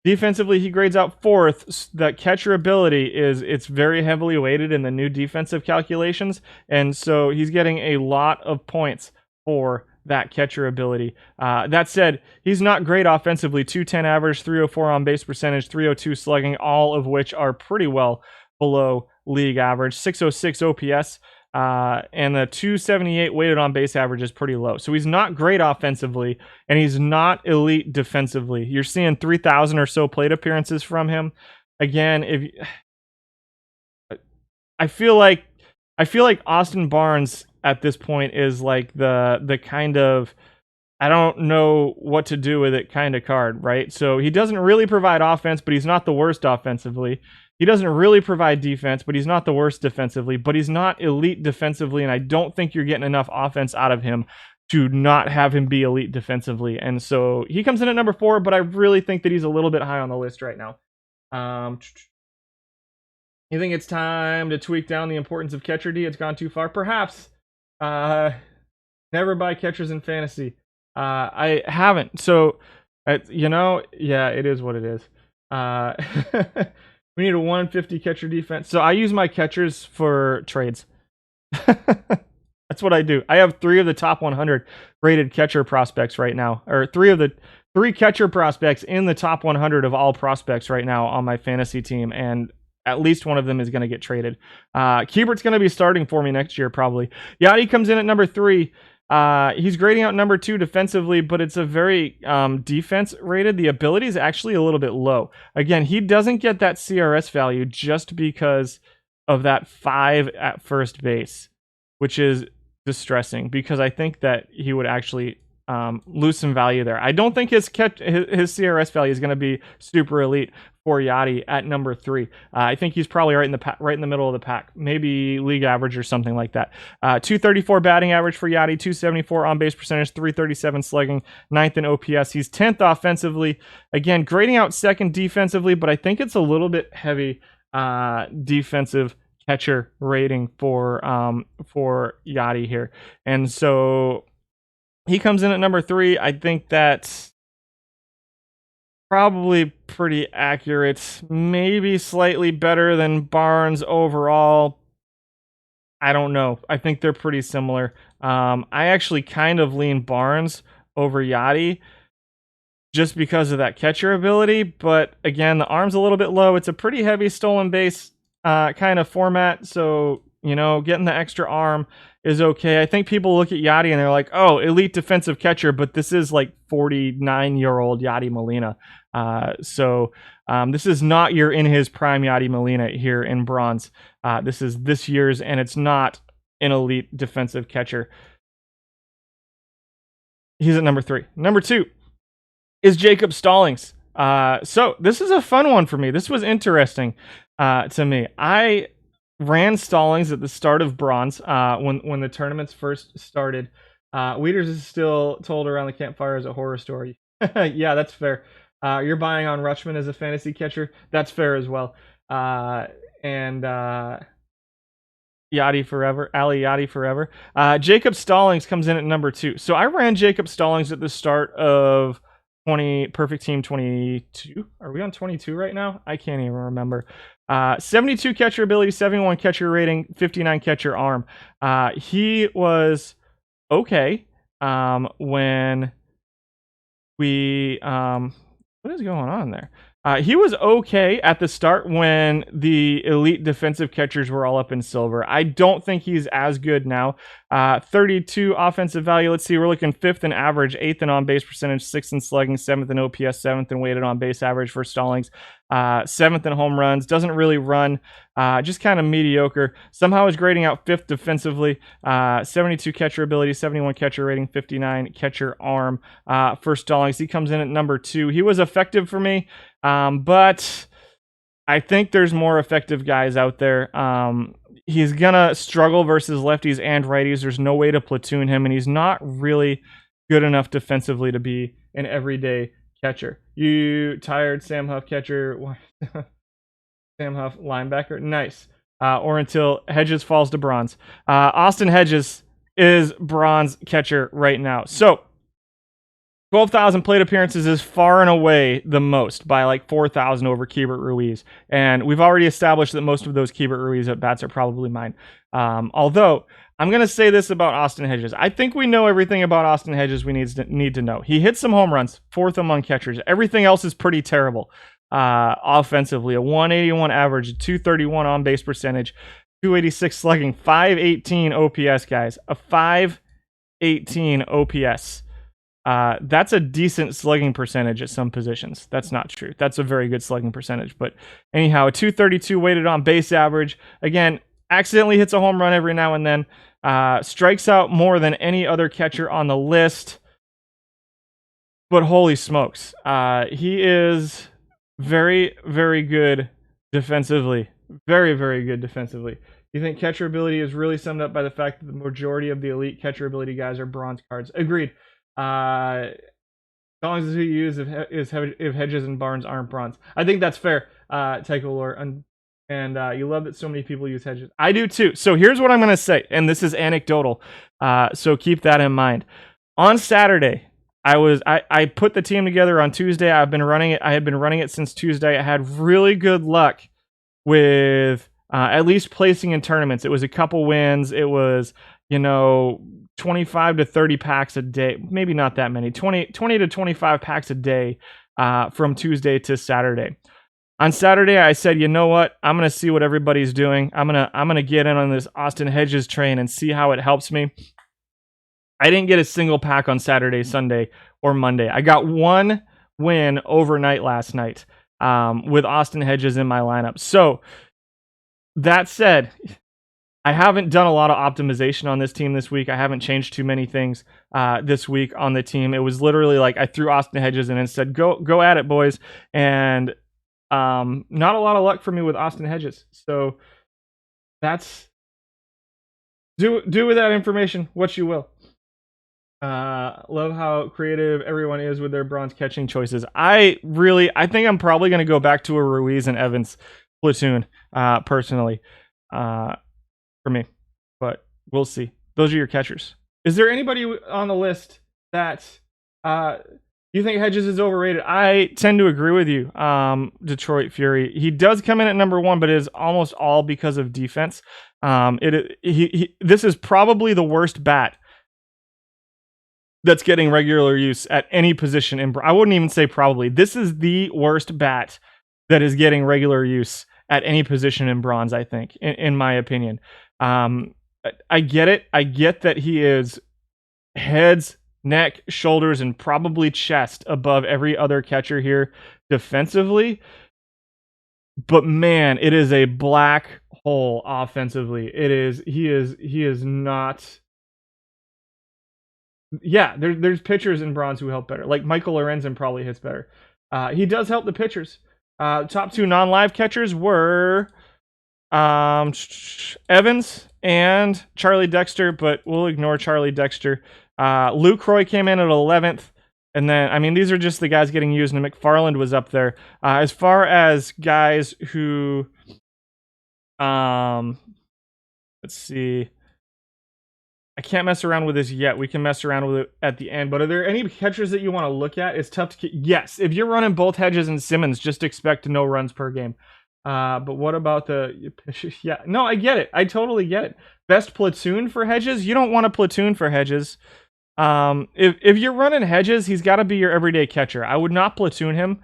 Defensively, he grades out 4th. That catcher ability it's very heavily weighted in the new defensive calculations, and so he's getting a lot of points for that catcher ability. That said, he's not great offensively. 210 average, 304 on base percentage, 302 slugging, all of which are pretty well below league average. 606 OPS, and the 278 weighted on base average is pretty low. So he's not great offensively, and he's not elite defensively. You're seeing 3,000 or so plate appearances from him. Again, I feel like Austin Barnes at this point is like the kind of I don't know what to do with it kind of card, right? So he doesn't really provide offense, but he's not the worst offensively. He doesn't really provide defense, but he's not the worst defensively. But he's not elite defensively, and I don't think you're getting enough offense out of him to not have him be elite defensively. And so he comes in at number 4, but I really think that he's a little bit high on the list right now. You think it's time to tweak down the importance of catcher D? It's gone too far? Perhaps. Never buy catchers in fantasy. I haven't. So, yeah, it is what it is. We need a 150 catcher defense. So I use my catchers for trades. That's what I do. I have 3 of the top 100 rated catcher prospects right now, or 3 catcher prospects in the top 100 of all prospects right now on my fantasy team, and at least one of them is going to get traded. Keibert's going to be starting for me next year, probably. Yachty comes in at number 3. He's grading out number 2 defensively, but it's a very defense rated. The ability is actually a little bit low. Again, he doesn't get that CRS value just because of that 5 at first base, which is distressing because I think that he would actually lose some value there. I don't think his CRS value is going to be super elite for Yachty at number 3. I think he's probably right in the middle of the pack, maybe league average or something like that. 234 batting average for Yachty, 274 on base percentage, 337 slugging, 9th in OPS. He's 10th offensively. Again, grading out 2nd defensively, but I think it's a little bit heavy defensive catcher rating for Yachty here, and so he comes in at number 3. I think that's probably pretty accurate. Maybe slightly better than Barnes overall. I don't know. I think they're pretty similar. I actually kind of lean Barnes over Yachty just because of that catcher ability. But again, the arm's a little bit low. It's a pretty heavy stolen base kind of format. So, getting the extra arm is okay. I think people look at Yachty and they're like, oh, elite defensive catcher, but this is like 49-year-old Yachty Molina. So this is not your in his prime Yachty Molina here in bronze. This is this year's, and it's not an elite defensive catcher. He's at number 3. Number 2 is Jacob Stallings. So this is a fun one for me. This was interesting to me. I ran Stallings at the start of bronze when the tournaments first started. Weeders is still told around the campfire as a horror story. Yeah, that's fair. You're buying on Rutschman as a fantasy catcher. That's fair as well. And Yachty forever. Ali Yachty forever. Jacob Stallings comes in at number 2. So I ran Jacob Stallings at the start of Perfect Team 22. Are we on 22 right now? I can't even remember. 72 catcher ability, 71 catcher rating, 59 catcher arm. He was okay when we... what is going on there? He was okay at the start when the elite defensive catchers were all up in silver. I don't think he's as good now. 32 offensive value. Let's see, we're looking 5th in average, 8th in on-base percentage, 6th in slugging, 7th in OPS, 7th in weighted on-base average for Stallings, 7th in home runs. Doesn't really run, just kind of mediocre. Somehow is grading out 5th defensively. 72 catcher ability, 71 catcher rating, 59 catcher arm for Stallings. He comes in at number 2. He was effective for me. But I think there's more effective guys out there. He's going to struggle versus lefties and righties. There's no way to platoon him, and he's not really good enough defensively to be an everyday catcher. You tired Sam Huff catcher? Sam Huff linebacker? Nice. Or until Hedges falls to bronze. Austin Hedges is bronze catcher right now. So 12,000 plate appearances is far and away the most, by like 4,000 over Keibert Ruiz. And we've already established that most of those Keibert Ruiz at-bats are probably mine. Although, I'm going to say this about Austin Hedges. I think we know everything about Austin Hedges we need to know. He hits some home runs, 4th among catchers. Everything else is pretty terrible offensively. A 181 average, a 231 on-base percentage, 286 slugging, 518 OPS, guys. A 518 OPS. That's a decent slugging percentage at some positions. That's not true. That's a very good slugging percentage. But anyhow, a 232 weighted on base average. Again, accidentally hits a home run every now and then. Strikes out more than any other catcher on the list. But holy smokes. He is very, very good defensively. Very, very good defensively. You think catcher ability is really summed up by the fact that the majority of the elite catcher ability guys are bronze cards. Agreed. Stallings is who you use if Hedges and Barnes aren't bronze. I think that's fair, Tycho Lore, and you love that so many people use Hedges. I do too. So here's what I'm going to say, and this is anecdotal, so keep that in mind. On Saturday, I put the team together on Tuesday. I had been running it since Tuesday. I had really good luck with at least placing in tournaments. It was a couple wins. It was, 25 to 30 packs a day, maybe not that many, 20 to 25 packs a day from Tuesday to Saturday. On Saturday, I said, you know what? I'm going to see what everybody's doing. I'm going to get in on this Austin Hedges train and see how it helps me. I didn't get a single pack on Saturday, Sunday, or Monday. I got one win overnight last night with Austin Hedges in my lineup. So that said, I haven't done a lot of optimization on this team this week. I haven't changed too many things this week on the team. It was literally like I threw Austin Hedges in and said, go at it, boys. And not a lot of luck for me with Austin Hedges. So that's do with that information what you will. Love how creative everyone is with their bronze catching choices. I think I'm probably going to go back to a Ruiz and Evans platoon personally. For me, but we'll see. Those are your catchers. Is there anybody on the list that you think Hedges is overrated? I tend to agree with you, Detroit Fury. He does come in at number 1, but it is almost all because of defense. This is probably the worst bat that's getting regular use at any position. I wouldn't even say probably. This is the worst bat that is getting regular use at any position in bronze, I think, in my opinion. I get it. I get that he is heads, neck, shoulders, and probably chest above every other catcher here defensively. But man, it is a black hole offensively. He is not. Yeah, there's pitchers in bronze who help better. Like Michael Lorenzen probably hits better. He does help the pitchers. Top 2 non-live catchers were Evans and Charlie Dexter, but we'll ignore Charlie Dexter. Luke Roy came in at 11th. And then, these are just the guys getting used, and McFarland was up there. As far as guys who, let's see. I can't mess around with this yet. We can mess around with it at the end. But are there any catchers that you want to look at? It's tough to... Yes, if you're running both Hedges and Simmons, just expect no runs per game. But what about the... Yeah, no, I get it. I totally get it. Best platoon for Hedges? You don't want a platoon for Hedges. If you're running Hedges, he's got to be your everyday catcher. I would not platoon him.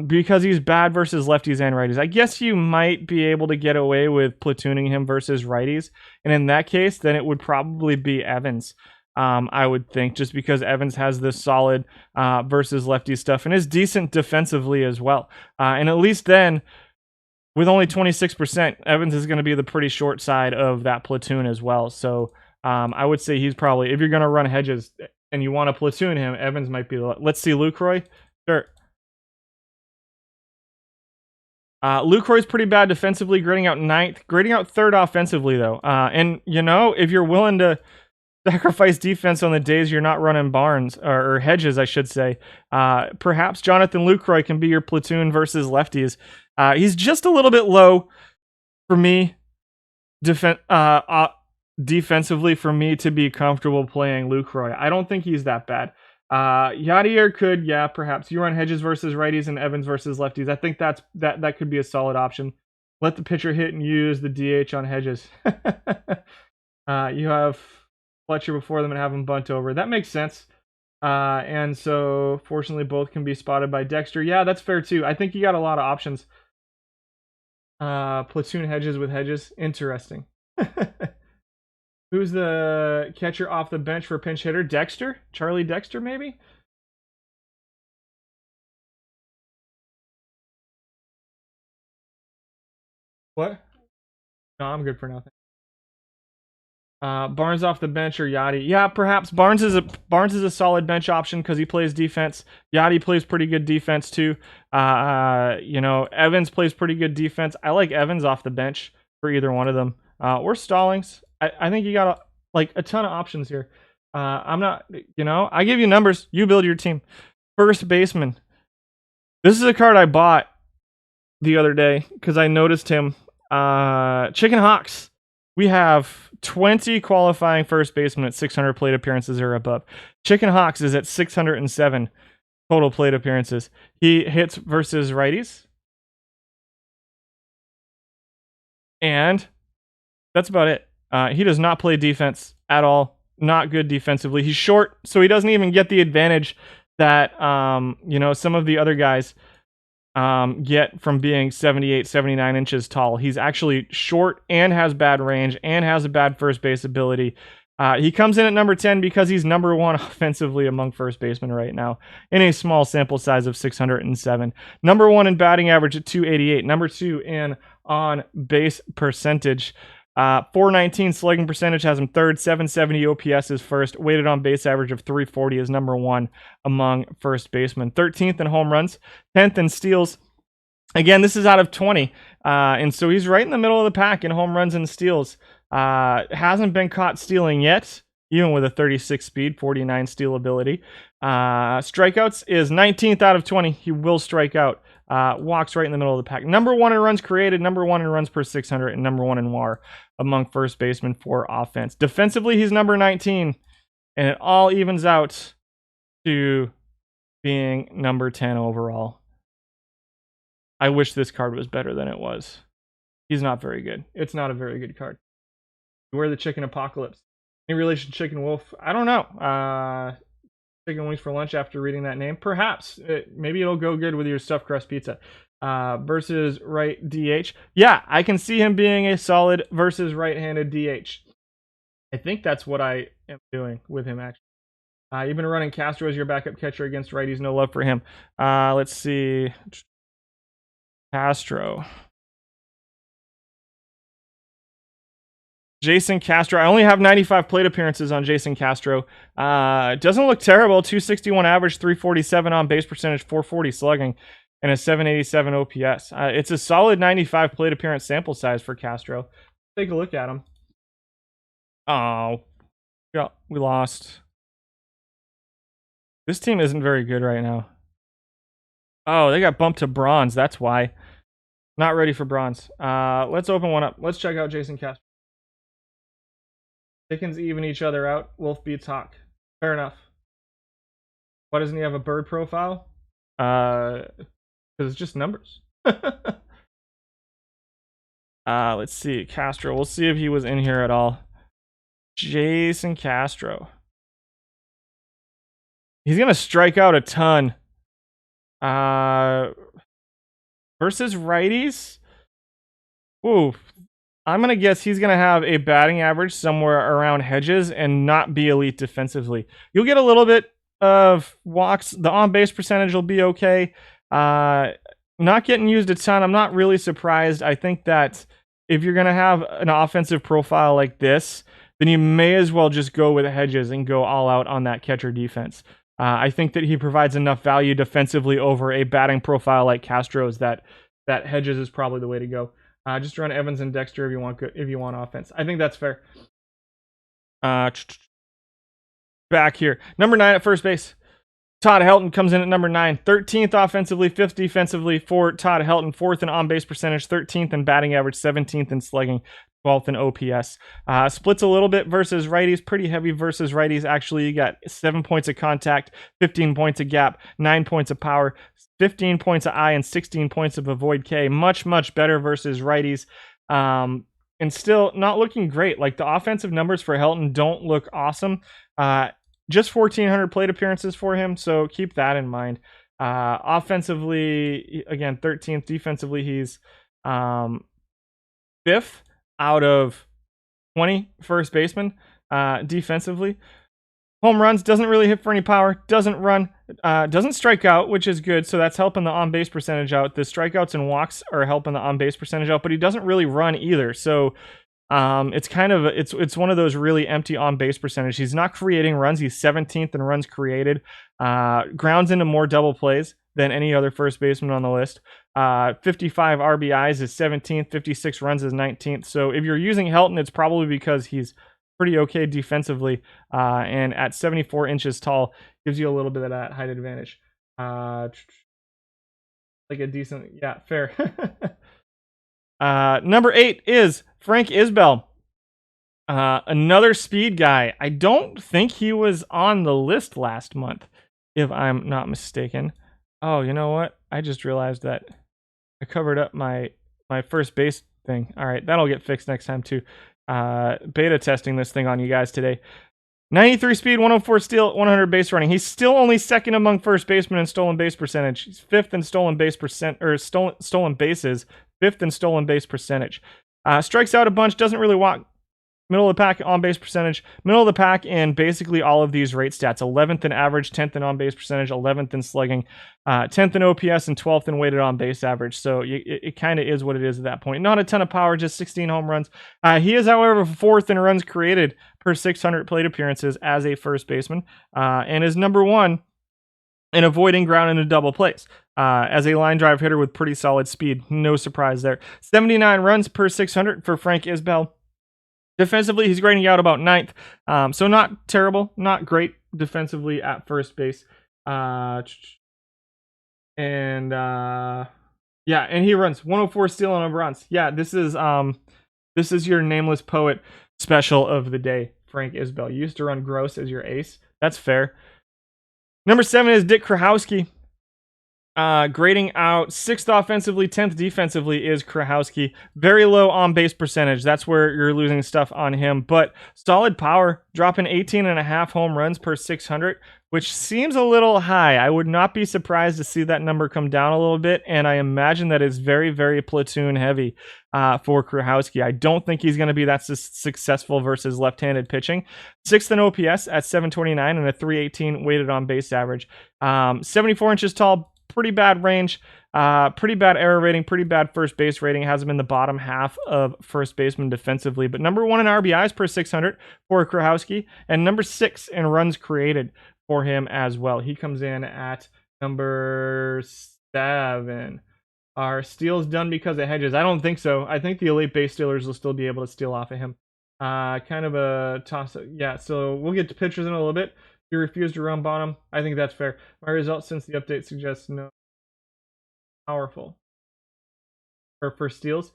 because he's bad versus lefties and righties. I guess you might be able to get away with platooning him versus righties, and in that case, then it would probably be Evans. I would think, just because Evans has this solid versus lefty stuff and is decent defensively as well. And at least then, with only 26%, Evans is going to be the pretty short side of that platoon as well. So I would say he's probably, if you're going to run Hedges and you want to platoon him, Evans might be the, let's see Lucroy. Sure. Lucroy's pretty bad defensively, grading out 9th, grading out 3rd offensively, though. And, you know, if you're willing to sacrifice defense on the days you're not running Barnes, or Hedges, I should say, perhaps Jonathan Lucroy can be your platoon versus lefties. He's just a little bit low for me, defensively, for me to be comfortable playing Lucroy. I don't think he's that bad. Yadier could, yeah, perhaps. You run Hedges versus righties and Evans versus lefties. I think that could be a solid option. Let the pitcher hit and use the DH on Hedges. You have Fletcher before them and have him bunt over. That makes sense. And so, fortunately, both can be spotted by Dexter. Yeah, that's fair too. I think you got a lot of options. Platoon Hedges with Hedges. Interesting. Who's the catcher off the bench for pinch hitter? Dexter? Charlie Dexter, maybe? What? No, I'm good for nothing. Barnes off the bench or Yachty? Yeah, perhaps Barnes is a solid bench option because he plays defense. Yachty plays pretty good defense too. You know, Evans plays pretty good defense. I like Evans off the bench for either one of them. Or Stallings. I think you got a ton of options here. I'm not, you know, I give you numbers. You build your team. First baseman. This is a card I bought the other day because I noticed him. Chicken Hawks. We have 20 qualifying first basemen at 600 plate appearances or above. Chicken Hawks is at 607 total plate appearances. He hits versus righties. And that's about it. He does not play defense at all. Not good defensively. He's short, so he doesn't even get the advantage that you know, some of the other guys get from being 78, 79 inches tall. He's actually short and has bad range and has a bad first base ability. He comes in at number 10 because he's number 1 offensively among first basemen right now in a small sample size of 607. Number 1 in batting average at 288. Number 2 in on base percentage. 419 slugging percentage has him 3rd. 770 OPS is 1st. Weighted on base average of 340 is number 1 among first basemen. 13th in home runs. 10th in steals. Again, this is out of 20. And so he's right in the middle of the pack in home runs and steals. Hasn't been caught stealing yet, even with a 36 speed, 49 steal ability. Strikeouts is 19th out of 20. He will strike out. Walks right in the middle of the pack. Number 1 in runs created, number 1 in runs per 600, and number 1 in WAR among first basemen for offense. Defensively, he's number 19, and it all evens out to being number 10 overall. I wish this card was better than it was. He's not very good. It's not a very good card. Where the Chicken Apocalypse? Any relation to Chicken Wolf? I don't know. Chicken wings for lunch after reading that name? Perhaps. Maybe it'll go good with your stuffed crust pizza. Versus right DH. Yeah, I can see him being a solid versus right-handed DH. I think that's what I am doing with him, actually. You've been running Castro as your backup catcher against righties. No love for him. Let's see. Castro. Jason Castro. I only have 95 plate appearances on Jason Castro. Doesn't look terrible. 261 average, 347 on base percentage, 440 slugging, and a 787 OPS. It's a solid 95 plate appearance sample size for Castro. Take a look at him. Oh, yeah, we lost. This team isn't very good right now. Oh, they got bumped to bronze. That's why. Not ready for bronze. Let's open one up. Let's check out Jason Castro. Chickens even each other out. Wolf beats Hawk. Fair enough. Why doesn't he have a bird profile? Because it's just numbers. Let's see. Castro. We'll see if he was in here at all. Jason Castro. He's going to strike out a ton. Versus righties, ooh, I'm going to guess he's going to have a batting average somewhere around Hedges and not be elite defensively. You'll get a little bit of walks. The on-base percentage will be okay. Not getting used a ton. I'm not really surprised. I think that if you're going to have an offensive profile like this, then you may as well just go with Hedges and go all out on that catcher defense. I think that he provides enough value defensively over a batting profile like Castro's that Hedges is probably the way to go. Just run Evans and Dexter if you want offense. I think that's fair. Back here, number 9 at first base. Todd Helton comes in at number 9, 13th offensively, 5th defensively for Todd Helton, 4th in on-base percentage, 13th in batting average, 17th in slugging, 12th in OPS. Splits a little bit versus righties, pretty heavy versus righties. Actually, you got 7 points of contact, 15 points of gap, 9 points of power, 15 points of I, and 16 points of avoid K. Much, much better versus righties. And still not looking great. Like, the offensive numbers for Helton don't look awesome. Just 1,400 plate appearances for him, so keep that in mind. Offensively, again, 13th. Defensively, he's 5th out of 20 first basemen defensively. Home runs, doesn't really hit for any power, doesn't run, doesn't strike out, which is good, so that's helping the on-base percentage out. The strikeouts and walks are helping the on-base percentage out, but he doesn't really run either, so it's kind of it's one of those really empty on-base percentage. He's not creating runs. He's 17th in runs created. Grounds into more double plays than any other first baseman on the list. 55 RBIs is 17th. 56 runs is 19th. So if you're using Helton, it's probably because he's pretty okay defensively. And at 74 inches tall, gives you a little bit of that height advantage. Like a decent, yeah, fair. Number 8 is Frank Isbell. Another speed guy. I don't think he was on the list last month, if I'm not mistaken. Oh, you know what? I just realized that I covered up my first base thing. All right, that'll get fixed next time too. Beta testing this thing on you guys today. 93 speed, 104 steal, 100 base running. He's still only second among first basemen in stolen base percentage. He's 5th in stolen base stolen bases, 5th in stolen base percentage. Strikes out a bunch, doesn't really walk. Middle of the pack on base percentage, middle of the pack in basically all of these rate stats. 11th in average, 10th in on base percentage, 11th in slugging, 10th in OPS, and 12th in weighted on base average. So it kind of is what it is at that point. Not a ton of power, just 16 home runs. He is, however, 4th in runs created per 600 plate appearances as a first baseman, and is number 1 in avoiding ground into double plays. As a line drive hitter with pretty solid speed. No surprise there. 79 runs per 600 for Frank Isbell. Defensively, he's grading out about 9th. So not terrible, not great defensively at first base. And he runs 104 steal and runs. Yeah, this is your nameless poet special of the day, Frank Isbell. You used to run gross as your ace. That's fair. Number 7 is Dick Krachowski. Grading out 6th offensively, 10th defensively is Krachowski. Very low on base percentage. That's where you're losing stuff on him. But solid power, dropping 18.5 home runs per 600, which seems a little high. I would not be surprised to see that number come down a little bit. And I imagine that it's very, very platoon heavy for Krachowski. I don't think he's going to be that successful versus left-handed pitching. 6th in OPS at 729 and a 318 weighted on base average. 74 inches tall. Pretty bad range, pretty bad error rating, pretty bad first base rating. Has him in the bottom half of first baseman defensively, but number 1 in RBIs per 600 for Krachowski, and number 6 in runs created for him as well. He comes in at number 7. Are steals done because of Hedges? I don't think so. I think the elite base stealers will still be able to steal off of him. Kind of a toss. Yeah, so we'll get to pitchers in a little bit. He refused to run bottom. I think that's fair. My results since the update suggests no. Powerful. For steals,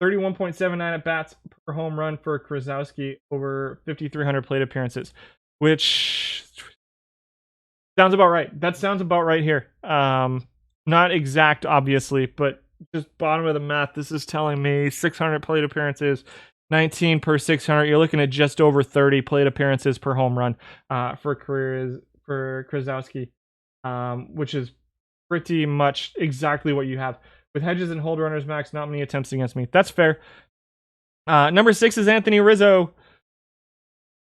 31.79 at bats per home run for Krachowski over 5,300 plate appearances, which sounds about right. That sounds about right here. Not exact, obviously, but just bottom of the math. This is telling me 600 plate appearances. 19 per 600. You're looking at just over 30 plate appearances per home run for Krachowski, which is pretty much exactly what you have. With Hedges and hold runners max, not many attempts against me. That's fair. Number 6 is Anthony Rizzo.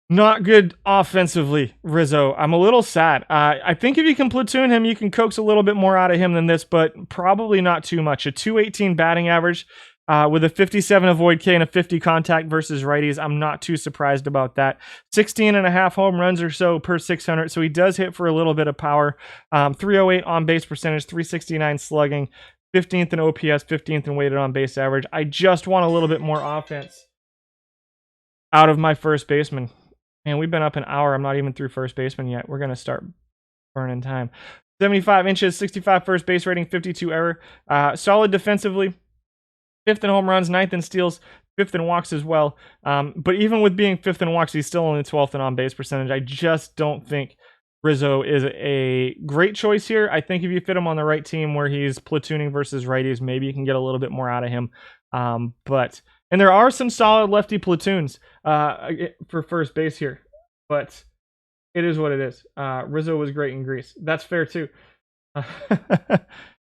Not good offensively, Rizzo. I'm a little sad. I think if you can platoon him, you can coax a little bit more out of him than this, but probably not too much. A 218 batting average with a 57 avoid K and a 50 contact versus righties. I'm not too surprised about that. 16 and a half home runs or so per 600, so he does hit for a little bit of power. 308 on base percentage, 369 slugging, 15th in OPS, 15th in weighted on base average. I just want a little bit more offense out of my first baseman. Man, we've been up an hour. I'm not even through first baseman yet. We're going to start burning time. 75 inches, 65 first base rating, 52 error. Solid defensively. 5th in home runs, 9th in steals, 5th in walks as well. But even with being 5th in walks, he's still only 12th in on base percentage. I just don't think Rizzo is a great choice here. I think if you fit him on the right team where he's platooning versus righties, maybe you can get a little bit more out of him. And there are some solid lefty platoons for first base here, but it is what it is. Rizzo was great in Greece. That's fair too.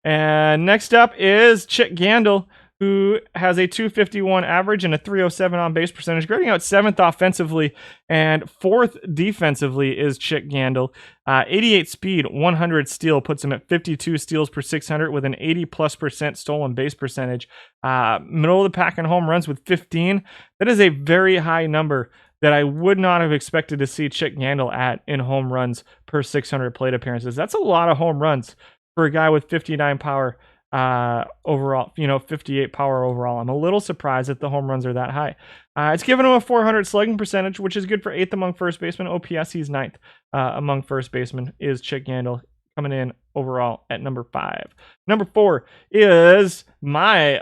And next up is Chick Gandil, who has a 251 average and a 307 on base percentage, grading out 7th offensively and 4th defensively is Chick Gandil. 88 speed, 100 steal puts him at 52 steals per 600 with an 80+% stolen base percentage. Middle of the pack in home runs with 15. That is a very high number that I would not have expected to see Chick Gandil at in home runs per 600 plate appearances. That's a lot of home runs for a guy with 59 power. Overall, 58 power overall. I'm a little surprised that the home runs are that high. It's given him a 400 slugging percentage, which is good for 8th among first basemen. OPS, he's 9th among first basemen, is Chick Gandil, coming in overall at number 5. Number 4 is my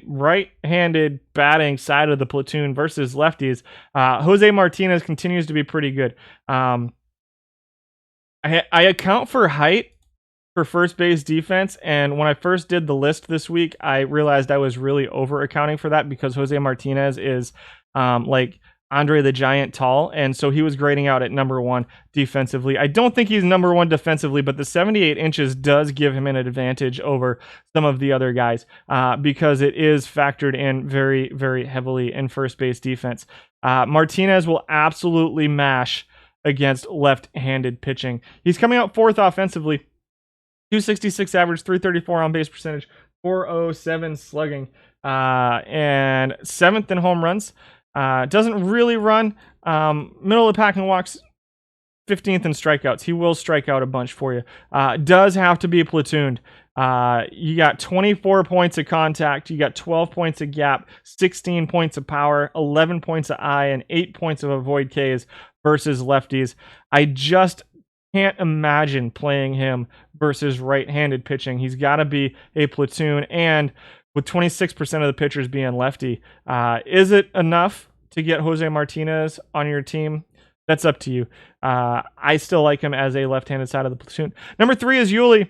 right-handed batting side of the platoon versus lefties. Jose Martinez continues to be pretty good. I account for height for first base defense, and when I first did the list this week, I realized I was really over accounting for that because Jose Martinez is like Andre the Giant tall, and so he was grading out at number 1 defensively. I don't think he's number 1 defensively, but the 78 inches does give him an advantage over some of the other guys because it is factored in very, very heavily in first base defense. Martinez will absolutely mash against left-handed pitching. He's coming out 4th offensively. 266 average, 334 on base percentage, 407 slugging, and 7th in home runs. Doesn't really run. Middle of the pack in walks, 15th in strikeouts. He will strike out a bunch for you. Does have to be platooned. You got 24 points of contact. You got 12 points of gap, 16 points of power, 11 points of eye, and 8 points of avoid Ks versus lefties. I just can't imagine playing him versus right-handed pitching. He's got to be a platoon, and with 26% of the pitchers being lefty, is it enough to get Jose Martinez on your team? That's up to you. I still like him as a left-handed side of the platoon. Number 3 is Yuli.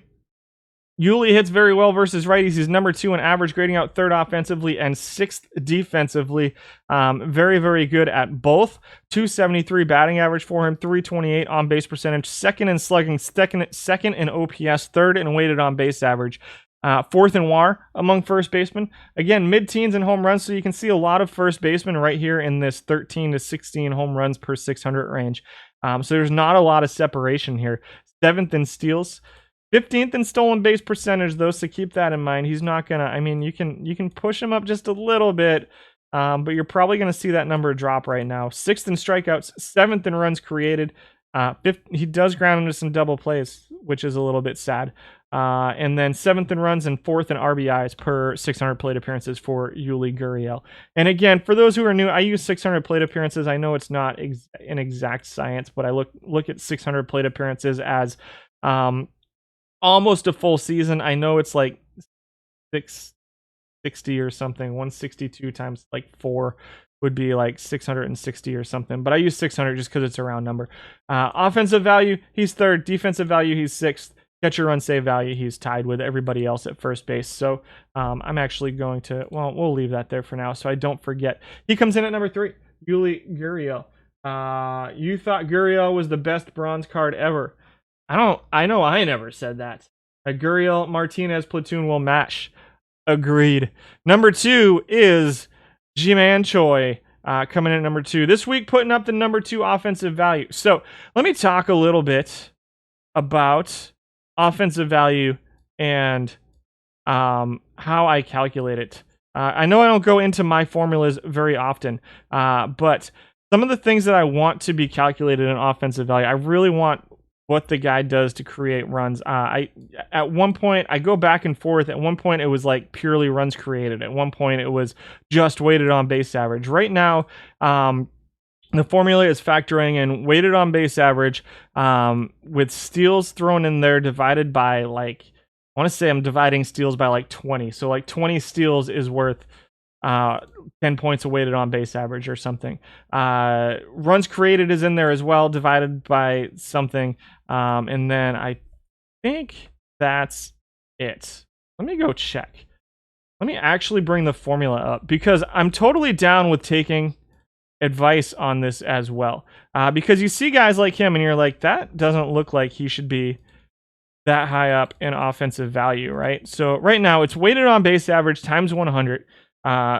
Yuli hits very well versus righties. He's number 2 in average, grading out 3rd offensively and 6th defensively. Very, very good at both. 273 batting average for him, 328 on base percentage, 2nd in slugging, 2nd in OPS, 3rd in weighted on base average. 4th in WAR among first basemen. Again, mid-teens in home runs, so you can see a lot of first basemen right here in this 13 to 16 home runs per 600 range. So there's not a lot of separation here. 7th in steals. 15th in stolen base percentage, though, so keep that in mind. He's not going to, you can push him up just a little bit, but you're probably going to see that number drop right now. 6th in strikeouts, 7th in runs created. He does ground into some double plays, which is a little bit sad. And then 7th in runs and 4th in RBIs per 600 plate appearances for Yuli Gurriel. And again, for those who are new, I use 600 plate appearances. I know it's not an exact science, but I look at 600 plate appearances as almost a full season. I know it's like 660 or something. 162 times like 4 would be like 660 or something. But I use 600 just because it's a round number. Offensive value, he's 3rd. Defensive value, he's 6th. Catcher run save value, he's tied with everybody else at first base. So I'm actually going to, we'll leave that there for now so I don't forget. He comes in at number 3, Yuli Gurriel. You thought Gurriel was the best bronze card ever. I know I never said that. A Gurriel Martinez platoon will mash. Agreed. Number 2 is Jimin Choi. Coming in at number 2 this week, putting up the number 2 offensive value. So let me talk a little bit about offensive value and how I calculate it. I know I don't go into my formulas very often, but some of the things that I want to be calculated in offensive value, I really want what the guy does to create runs. At one point, I go back and forth. At one point, it was like purely runs created. At one point, it was just weighted on base average. Right now, the formula is factoring in weighted on base average with steals thrown in there divided by like, I want to say I'm dividing steals by like 20. So like 20 steals is worth 10 points of weighted on base average or something. Runs created is in there as well, divided by something. And then I think that's it. Let me go check. Let me actually bring the formula up because I'm totally down with taking advice on this as well. Because you see guys like him and you're like, that doesn't look like he should be that high up in offensive value, right? So right now it's weighted on base average times 100.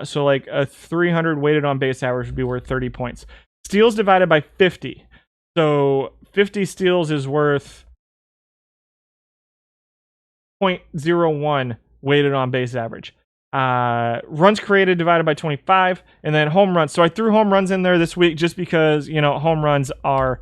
So like a 300 weighted on base average would be worth 30 points. Steals divided by 50. So 50 steals is worth 0.01 weighted on base average. Runs created divided by 25, and then home runs. So I threw home runs in there this week just because, you know, home runs are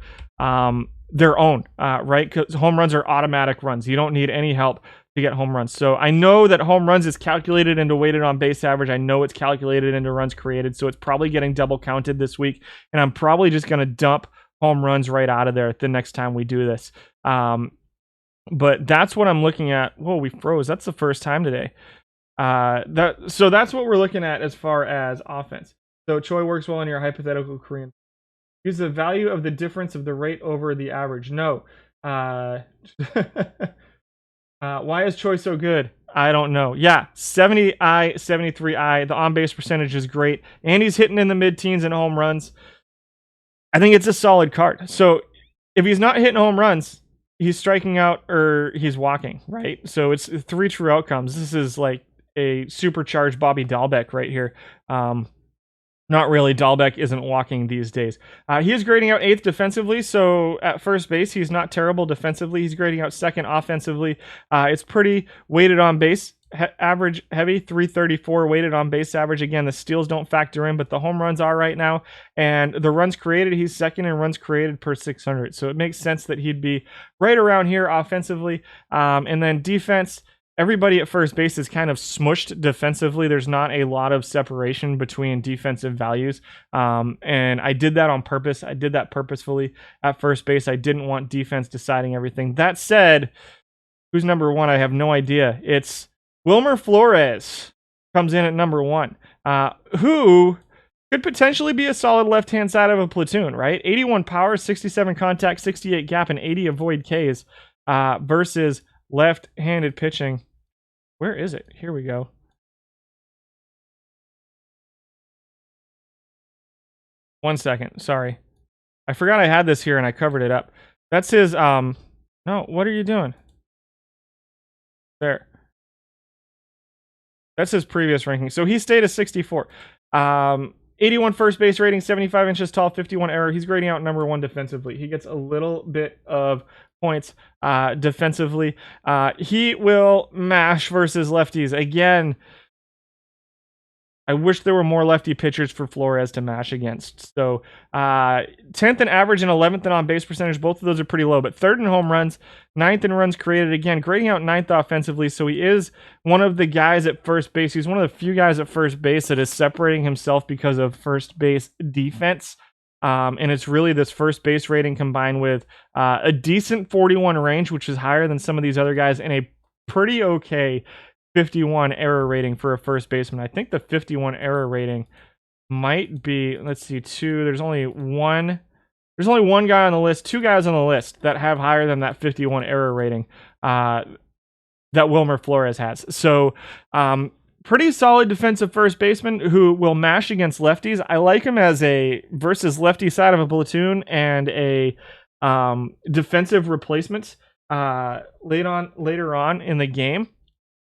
their own, right? Because home runs are automatic runs. You don't need any help to get home runs. So I know that home runs is calculated into weighted on base average. I know it's calculated into runs created, so it's probably getting double counted this week, and I'm probably just going to dump home runs right out of there the next time we do this. But that's what I'm looking at. Whoa, we froze. That's the first time today. So that's what we're looking at as far as offense. So Choi works well in your hypothetical Korean. Use the value of the difference of the rate over the average. No. Why is Choi so good? I don't know. Yeah, 70I, 73I. The on-base percentage is great. And he's hitting in the mid-teens and home runs. I think it's a solid card. So if he's not hitting home runs, he's striking out or he's walking, right? So it's 3 true outcomes. This is like a supercharged Bobby Dahlbeck right here. Not really. Dahlbeck isn't walking these days. He is grading out 8th defensively, so at first base, he's not terrible defensively. He's grading out 2nd offensively. It's pretty weighted on base. Average heavy, 334 weighted on base average. Again, the steals don't factor in, but the home runs are right now. And the runs created, he's 2nd in runs created per 600. So it makes sense that he'd be right around here offensively. And then defense, everybody at first base is kind of smushed defensively. There's not a lot of separation between defensive values. And I did that on purpose. I did that purposefully at first base. I didn't want defense deciding everything. That said, who's number 1? I have no idea. It's Wilmer Flores comes in at number 1, who could potentially be a solid left-hand side of a platoon, right? 81 power, 67 contact, 68 gap, and 80 avoid Ks versus left-handed pitching. Where is it? Here we go. One second. Sorry. I forgot I had this here and I covered it up. That's his, no, what are you doing? There. That's his previous ranking. So he stayed at 64. 81 first base rating, 75 inches tall, 51 error. He's grading out number 1 defensively. He gets a little bit of points defensively. He will mash versus lefties. Again, I wish there were more lefty pitchers for Flores to mash against. So 10th in average and 11th in on-base percentage. Both of those are pretty low, but 3rd in home runs, 9th in runs created. Again, grading out 9th offensively. So he is one of the guys at first base. He's one of the few guys at first base that is separating himself because of first base defense. And it's really this first base rating combined with a decent 41 range, which is higher than some of these other guys, and a pretty okay 51 error rating for a first baseman. I think the 51 error rating might be, let's see, 2. There's only one guy on the list, 2 guys on the list that have higher than that 51 error rating that Wilmer Flores has. So pretty solid defensive first baseman who will mash against lefties. I like him as a versus lefty side of a platoon and a defensive replacement. later on in the game.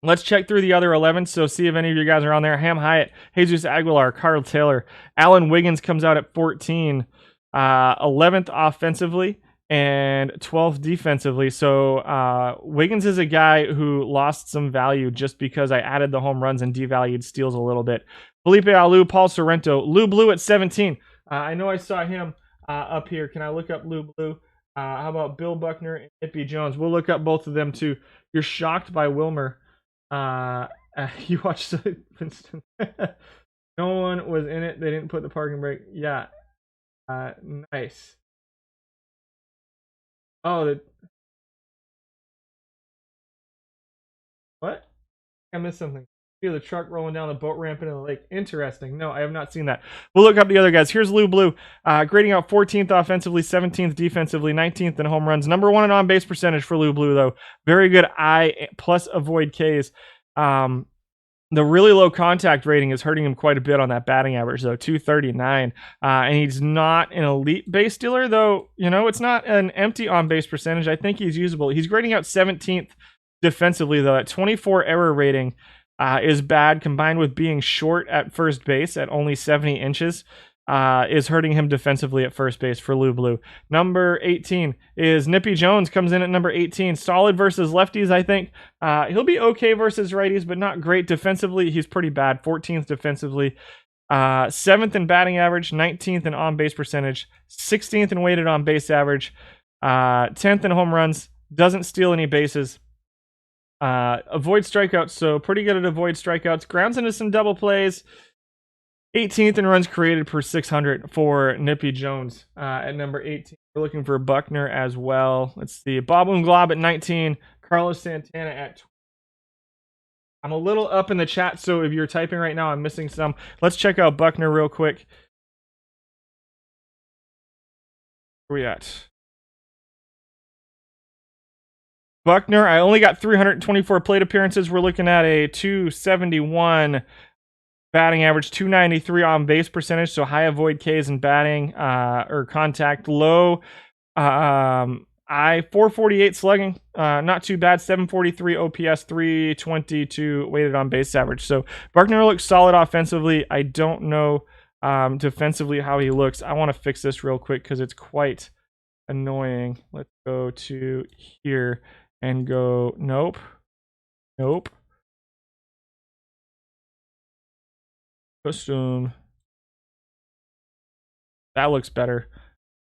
Let's check through the other 11, so see if any of you guys are on there. Ham Hyatt, Jesus Aguilar, Carl Taylor. Alan Wiggins comes out at 14. 11th offensively and 12th defensively. So Wiggins is a guy who lost some value just because I added the home runs and devalued steals a little bit. Felipe Allu, Paul Sorrento. Lou Blue at 17. I know I saw him up here. Can I look up Lou Blue? How about Bill Buckner and Nippy Jones? We'll look up both of them too. You're shocked by Wilmer. You watched Winston. No one was in it. They didn't put the parking brake. Yeah. Nice. Oh, what? I missed something. Feel the truck rolling down the boat ramp into the lake. Interesting. No, I have not seen that. We'll look up the other guys. Here's Lou Blue, grading out 14th offensively, 17th defensively, 19th in home runs. Number 1 in on-base percentage for Lou Blue, though. Very good I plus avoid Ks. The really low contact rating is hurting him quite a bit on that batting average, though, 239. And he's not an elite base stealer, though, it's not an empty on-base percentage. I think he's usable. He's grading out 17th defensively, though. At 24 error rating is bad, combined with being short at first base at only 70 inches. Is hurting him defensively at first base for Lou Blue. Number 18 is Nippy Jones, comes in at number 18. Solid versus lefties, I think. He'll be okay versus righties, but not great defensively. He's pretty bad. 14th defensively. 7th in batting average, 19th in on-base percentage, 16th in weighted on-base average, 10th in home runs, doesn't steal any bases. Avoid strikeouts, so pretty good at avoid strikeouts. Grounds into some double plays. 18th in runs created per 600 for Nippy Jones at number 18. We're looking for Buckner as well. Let's see. Bob Unglob at 19. Carlos Santana at 20. I'm a little up in the chat, so if you're typing right now, I'm missing some. Let's check out Buckner real quick. Where we at? Buckner, I only got 324 plate appearances. We're looking at a 271 batting average, 293 on base percentage, so high avoid Ks in batting or contact, low 448 slugging, not too bad, 743 OPS, 322 weighted on base average. So Buckner looks solid offensively. I don't know defensively how he looks. I want to fix this real quick because it's quite annoying. Let's go to here and go, nope. Custom. That looks better.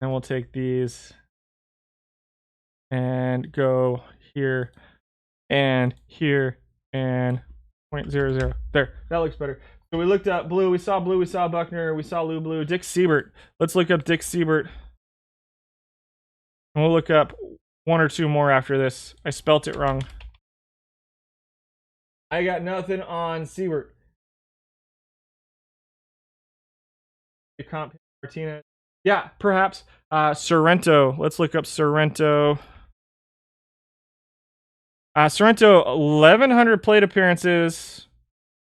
And we'll take these and go here and 0.00. There, that looks better. So we looked up Blue, we saw Buckner, we saw Lou Blue, Dick Siebert. Let's look up Dick Siebert. And we'll look up one or two more after this. I spelt it wrong. I got nothing on Siebert. Comp Martinez. Yeah, perhaps. Sorrento. Let's look up Sorrento. Sorrento, 1,100 plate appearances.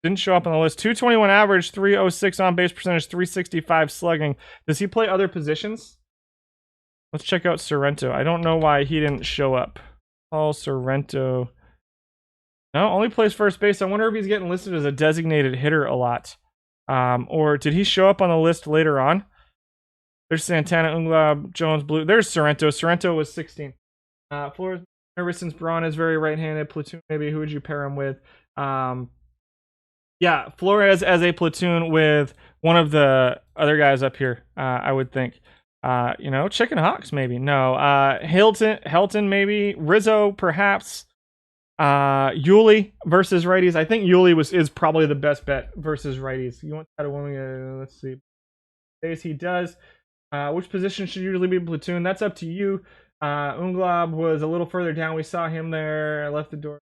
Didn't show up on the list. 221 average, 306 on base percentage, 365 slugging. Does he play other positions? Let's check out Sorrento. I don't know why he didn't show up. Paul Sorrento. No, only plays first base. I wonder if he's getting listed as a designated hitter a lot. Or did he show up on the list later on? There's Santana, Unglob, Jones, Blue. There's Sorrento. Sorrento was 16. Flores, nervous since Braun is very right-handed. Platoon, maybe. Who would you pair him with? Yeah, Flores as a platoon with one of the other guys up here, I would think. Chicken Hawks, maybe. No. Helton, maybe. Rizzo, perhaps. Yuli versus righties. I think Yuli is probably the best bet versus righties. You want that a woman? Let's see. Base he does. Which position should usually be platoon? That's up to you. Unglob was a little further down. We saw him there. I left the door.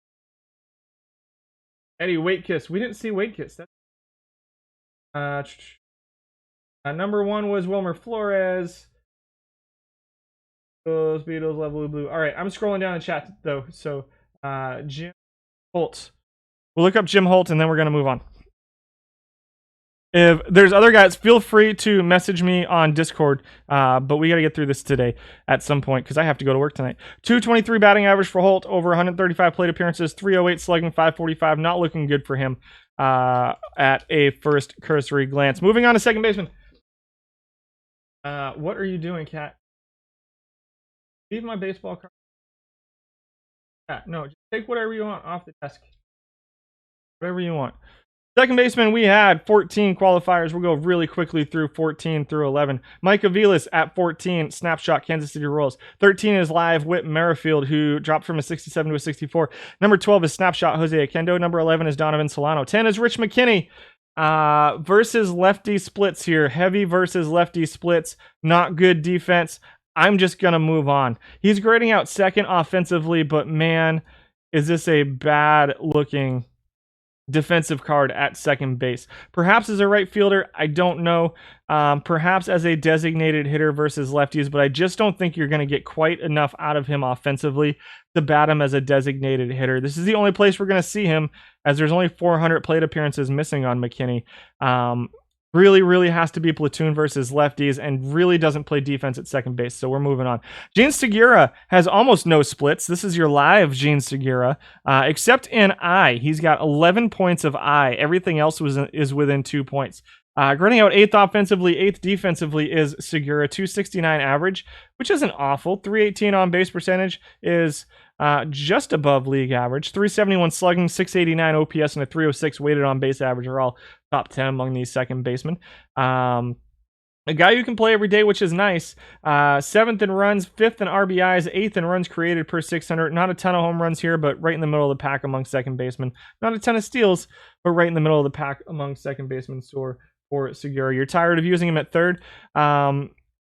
Eddie Waitkiss. We didn't see Waitkiss. Number 1 was Wilmer Flores. Those Beatles love Blue. All right, I'm scrolling down the chat though. So Jim Holt. We'll look up Jim Holt and then we're gonna move on. If there's other guys, feel free to message me on Discord. But we got to get through this today at some point because I have to go to work tonight. 223 batting average for Holt, over 135 plate appearances, 308 slugging, 545. Not looking good for him at a first cursory glance. Moving on to second baseman. What are you doing, Cat? Leave my baseball card. Yeah, no, just take whatever you want off the desk. Whatever you want. Second baseman, we had 14 qualifiers. We'll go really quickly through 14 through 11. Mike Aviles at 14, snapshot, Kansas City Royals. 13 is live Whit Merrifield, who dropped from a 67 to a 64. Number 12 is snapshot, Jose Akendo. Number 11 is Donovan Solano. 10 is Rich McKinney. Versus lefty splits here. Heavy versus lefty splits. Not good defense. I'm just going to move on. He's grading out second offensively, but man, is this a bad looking defensive card at second base. Perhaps as a right fielder, I don't know. Perhaps as a designated hitter versus lefties, but I just don't think you're going to get quite enough out of him offensively to bat him as a designated hitter. This is the only place we're going to see him, as there's only 400 plate appearances missing on McKinney. Really has to be platoon versus lefties and really doesn't play defense at second base. So we're moving on. Gene Segura has almost no splits. This is your live Gene Segura, except in I. He's got 11 points of I. Everything else is within 2 points. Grading out 8th offensively, 8th defensively is Segura, 269 average, which isn't awful. 318 on base percentage is just above league average. 371 slugging, 689 OPS, and a 306 weighted on base average are all top 10 among these second basemen. A guy who can play every day, which is nice. 7th in runs, 5th in RBIs, 8th in runs created per 600. Not a ton of home runs here, but right in the middle of the pack among second basemen. Not a ton of steals, but right in the middle of the pack among second basemen for Segura. You're tired of using him at third.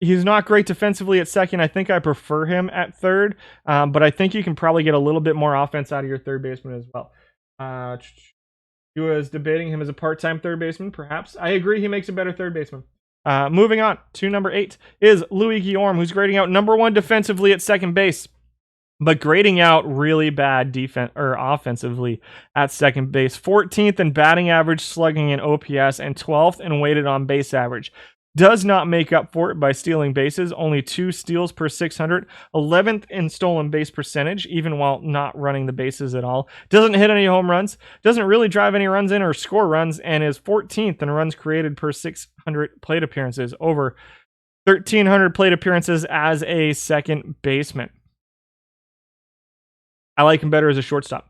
He's not great defensively at second. I think I prefer him at third, but I think you can probably get a little bit more offense out of your third baseman as well. He was debating him as a part-time third baseman, perhaps. I agree he makes a better third baseman. Moving on to number 8 is Luigi Orem, who's grading out number 1 defensively at second base, but grading out really bad defense or offensively at second base. 14th in batting average, slugging, and OPS, and 12th in weighted on base average. Does not make up for it by stealing bases, only 2 steals per 600. 11th in stolen base percentage, even while not running the bases at all. Doesn't hit any home runs, doesn't really drive any runs in or score runs, and is 14th in runs created per 600 plate appearances, over 1,300 plate appearances as a second baseman. I like him better as a shortstop.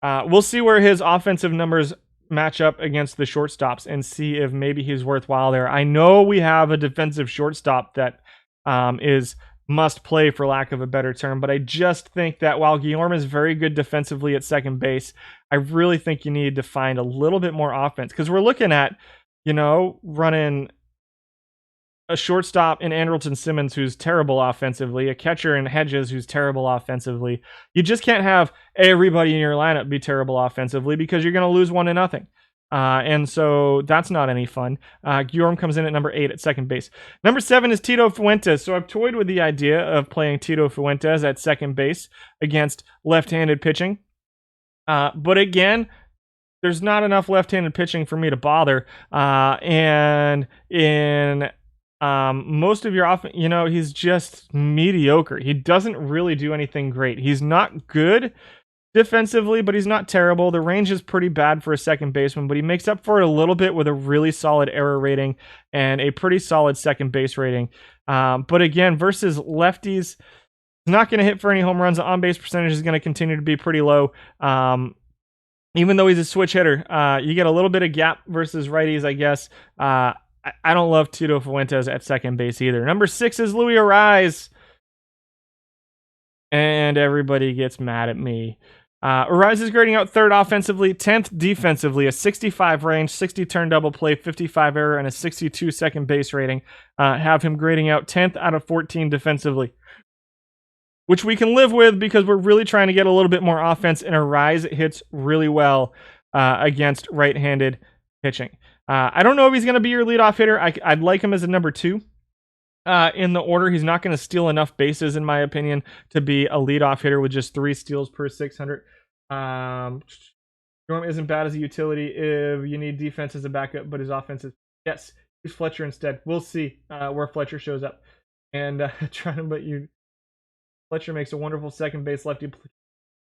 We'll see where his offensive numbers match up against the shortstops and see if maybe he's worthwhile there. I know we have a defensive shortstop that is must play, for lack of a better term, but I just think that while Guillorme is very good defensively at second base, I really think you need to find a little bit more offense, because we're looking at, running a shortstop in Andrewton Simmons who's terrible offensively, a catcher in Hedges who's terrible offensively. You just can't have everybody in your lineup be terrible offensively, because you're going to lose 1-0. And so that's not any fun. Guillorme comes in at number 8 at second base. Number 7 is Tito Fuentes. So I've toyed with the idea of playing Tito Fuentes at second base against left-handed pitching. But again, there's not enough left-handed pitching for me to bother. And in most of your he's just mediocre. He doesn't really do anything great. He's not good defensively, but he's not terrible. The range is pretty bad for a second baseman, but he makes up for it a little bit with a really solid error rating and a pretty solid second base rating. But again, versus lefties, he's not going to hit for any home runs. The on-base percentage is going to continue to be pretty low. Even though he's a switch hitter, you get a little bit of gap versus righties, I guess. I don't love Tito Fuentes at second base either. Number 6 is Luis Arize. And everybody gets mad at me. Arize is grading out third offensively, 10th defensively, a 65 range, 60 turn double play, 55 error, and a 62 second base rating. Have him grading out 10th out of 14 defensively, which we can live with because we're really trying to get a little bit more offense, and Arize hits really well against right-handed pitching. I don't know if he's going to be your leadoff hitter. I'd like him as a number 2 in the order. He's not going to steal enough bases, in my opinion, to be a leadoff hitter with just 3 steals per 600. Norm isn't bad as a utility if you need defense as a backup, but his offense is Yes, use Fletcher instead. We'll see where Fletcher shows up. And trying to put you, Fletcher makes a wonderful second base lefty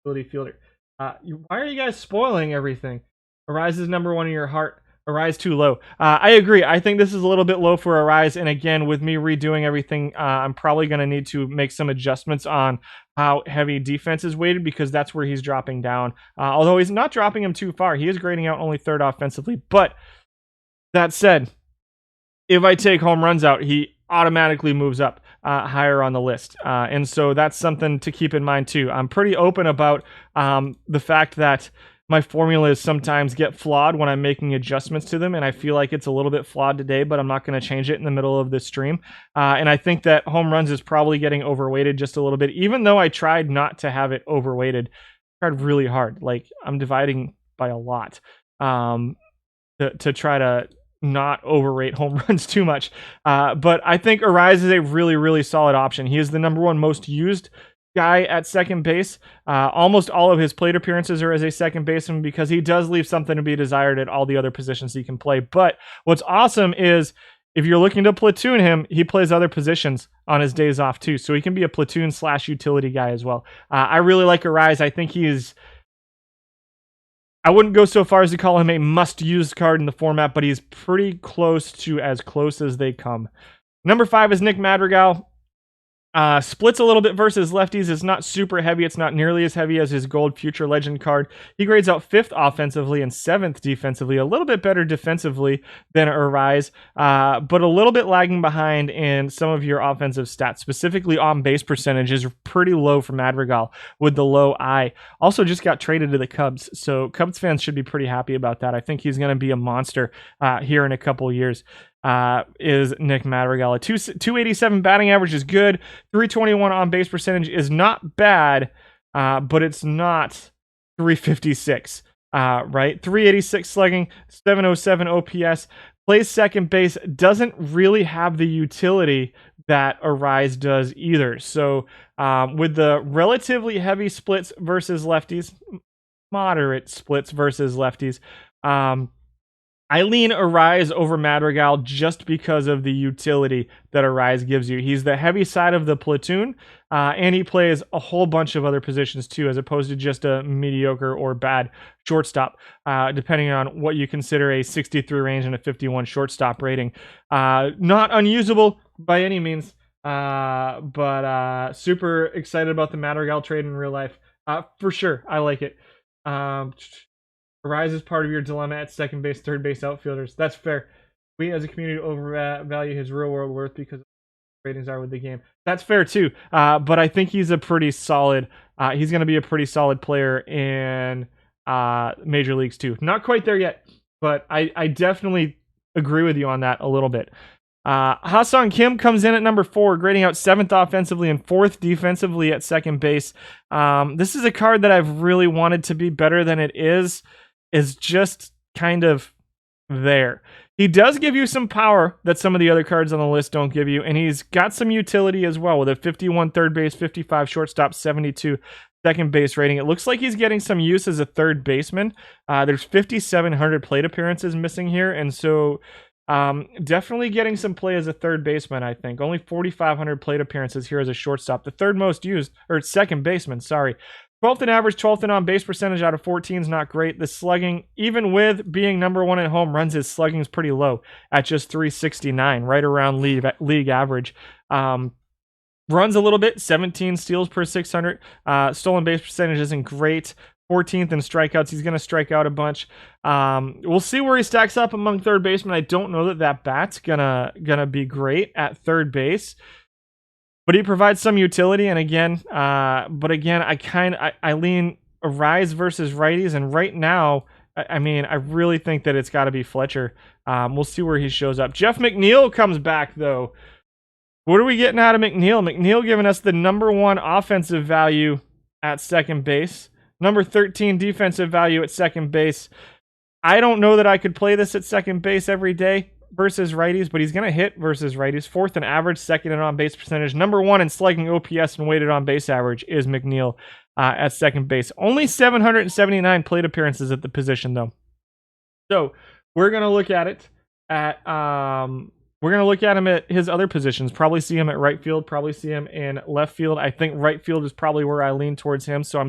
fielder. Why are you guys spoiling everything? Arize is number one in your heart. Arize too low. I agree. I think this is a little bit low for Arize. And again, with me redoing everything, I'm probably going to need to make some adjustments on how heavy defense is weighted because that's where he's dropping down. Although he's not dropping him too far. He is grading out only third offensively. But that said, if I take home runs out, he automatically moves up higher on the list. And so that's something to keep in mind too. I'm pretty open about the fact that my formulas sometimes get flawed when I'm making adjustments to them, and I feel like it's a little bit flawed today, but I'm not going to change it in the middle of this stream. And I think that home runs is probably getting overweighted just a little bit, even though I tried not to have it overweighted. I tried really hard. Like, I'm dividing by a lot to try to not overrate home runs too much. But I think Arize is a really, really solid option. He is the number one most used guy at second base. Almost all of his plate appearances are as a second baseman because he does leave something to be desired at all the other positions he can play. But what's awesome is if you're looking to platoon him, he plays other positions on his days off too. So he can be a platoon / utility guy as well. I really like Arize. I think I wouldn't go so far as to call him a must-use card in the format, but he's pretty close to as close as they come. Number 5 is Nick Madrigal. Splits a little bit versus lefties. It's not super heavy. It's not nearly as heavy as his gold future legend card. He grades out 5th offensively and 7th defensively. A little bit better defensively than Arize, but a little bit lagging behind in some of your offensive stats. Specifically, on base percentage is pretty low for Madrigal with the low I. Also just got traded to the Cubs, so Cubs fans should be pretty happy about that. I think he's going to be a monster here in a couple years. Is Nick Madrigal. A 287 batting average is good. 321 on base percentage is not bad, but it's not 356. Right? 386 slugging, 707 OPS. Plays second base, doesn't really have the utility that Arize does either. So with the relatively heavy splits versus lefties, moderate splits versus lefties, I lean Arize over Madrigal just because of the utility that Arize gives you. He's the heavy side of the platoon, and he plays a whole bunch of other positions too, as opposed to just a mediocre or bad shortstop, depending on what you consider a 63 range and a 51 shortstop rating. Not unusable by any means, but super excited about the Madrigal trade in real life. For sure, I like it. Arize is part of your dilemma at second base, third base outfielders. That's fair. We as a community overvalue his real world worth because of what ratings are with the game. That's fair too. But I think he's a pretty solid. He's going to be a pretty solid player in major leagues too. Not quite there yet, but I definitely agree with you on that a little bit. Hassan Kim comes in at number 4, grading out 7th offensively and 4th defensively at second base. This is a card that I've really wanted to be better than it is just kind of there. He does give you some power that some of the other cards on the list don't give you, and he's got some utility as well with a 51 third base, 55 shortstop, 72 second base rating. It looks like he's getting some use as a third baseman. There's 5,700 plate appearances missing here, and so definitely getting some play as a third baseman, I think. Only 4,500 plate appearances here as a shortstop. The third most used, or second baseman, sorry. 12th in average, 12th in on base percentage out of 14 is not great. The slugging, even with being number 1 in home runs, his slugging is pretty low at just 369, right around league average. Runs a little bit, 17 steals per 600. Stolen base percentage isn't great. 14th in strikeouts. He's going to strike out a bunch. We'll see where he stacks up among third basemen. I don't know that bat's gonna be great at third base, but he provides some utility. And again, I lean Arize versus righties, and right now, I really think that it's got to be Fletcher. We'll see where he shows up. Jeff McNeil comes back though. What are we getting out of McNeil? McNeil giving us the number 1 offensive value at second base. Number 13 defensive value at second base. I don't know that I could play this at second base every day versus righties, but he's going to hit versus righties. 4th in average, 2nd in on-base percentage. Number 1 in slugging, OPS, and weighted on-base average is McNeil at second base. Only 779 plate appearances at the position, though. So we're going to look at it. at we're going to look at him at his other positions. Probably see him at right field, probably see him in left field. I think right field is probably where I lean towards him. So I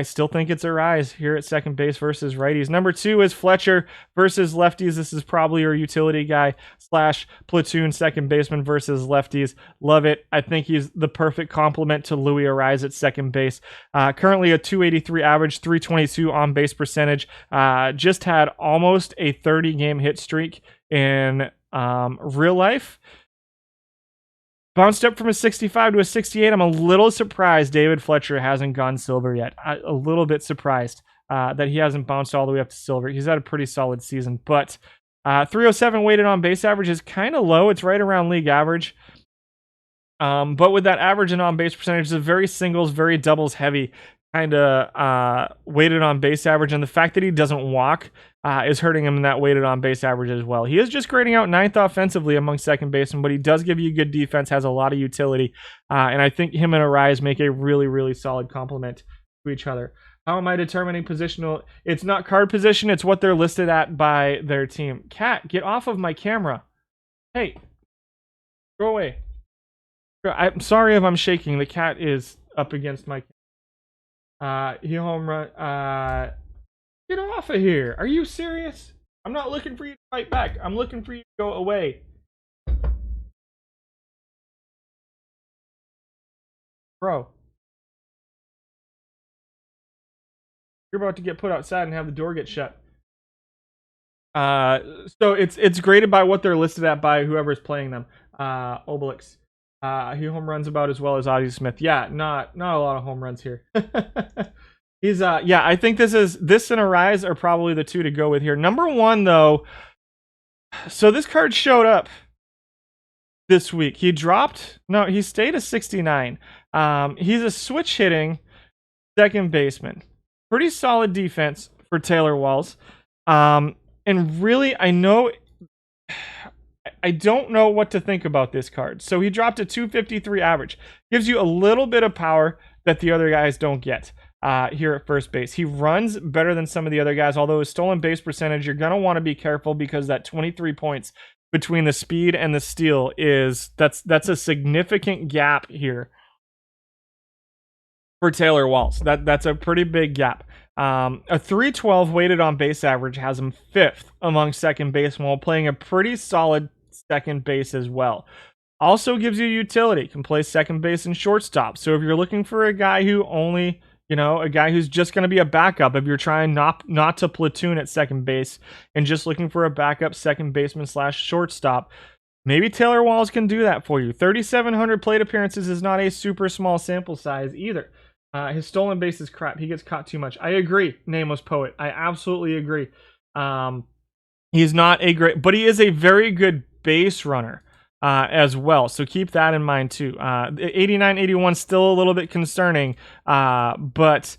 still think it's Arize here at second base versus righties. Number 2 is Fletcher versus lefties. This is probably your utility guy / platoon second baseman versus lefties. Love it. I think he's the perfect complement to Luis Arize at second base. Currently a 283 average, 322 on base percentage. Just had almost a 30-game hit streak in real life. Bounced up from a 65 to a 68. I'm a little surprised David Fletcher hasn't gone silver yet. A little bit surprised that he hasn't bounced all the way up to silver. He's had a pretty solid season, but 307 weighted on base average is kind of low. It's right around league average. But with that average and on base percentage, it's a very singles, very doubles heavy kind of weighted on base average, and the fact that he doesn't walk is hurting him in that weighted on base average as well. He is just grading out 9th offensively among second basemen, but he does give you good defense, has a lot of utility, and I think him and Arize make a really, really solid complement to each other. How am I determining positional? It's not card position, it's what they're listed at by their team. Cat, get off of my camera. Hey, go away. I'm sorry if I'm shaking. The cat is up against my camera. He home run. Get off of here. Are you serious? I'm not looking for you to fight back. I'm looking for you to go away. Bro. You're about to get put outside and have the door get shut. So it's graded by what they're listed at by whoever's playing them. Obelix. He home runs about as well as Ozzie Smith. Yeah, not a lot of home runs here. He's I think this and Arize are probably the two to go with here. Number 1 though. So this card showed up this week. He stayed a 69. He's a switch hitting second baseman. Pretty solid defense for Taylor Walls. And really, I don't know what to think about this card. So he dropped a 253 average. Gives you a little bit of power that the other guys don't get here at first base. He runs better than some of the other guys, although his stolen base percentage, you're going to want to be careful because that 23 points between the speed and the steal that's a significant gap here for Taylor Walls. That's a pretty big gap. A 312 weighted on base average has him 5th among second basemen while playing a pretty solid second base as well. Also gives you utility, can play second base and shortstop. So if you're looking for a guy who only, a guy who's just going to be a backup, if you're trying not to platoon at second base and just looking for a backup second baseman / shortstop, maybe Taylor Walls can do that for you. 3,700 plate appearances is not a super small sample size either. His stolen base is crap. He gets caught too much. I agree, Nameless Poet. I absolutely agree. He's not a great, but he is a very good base runner as well. So keep that in mind too. 89-81 still a little bit concerning, but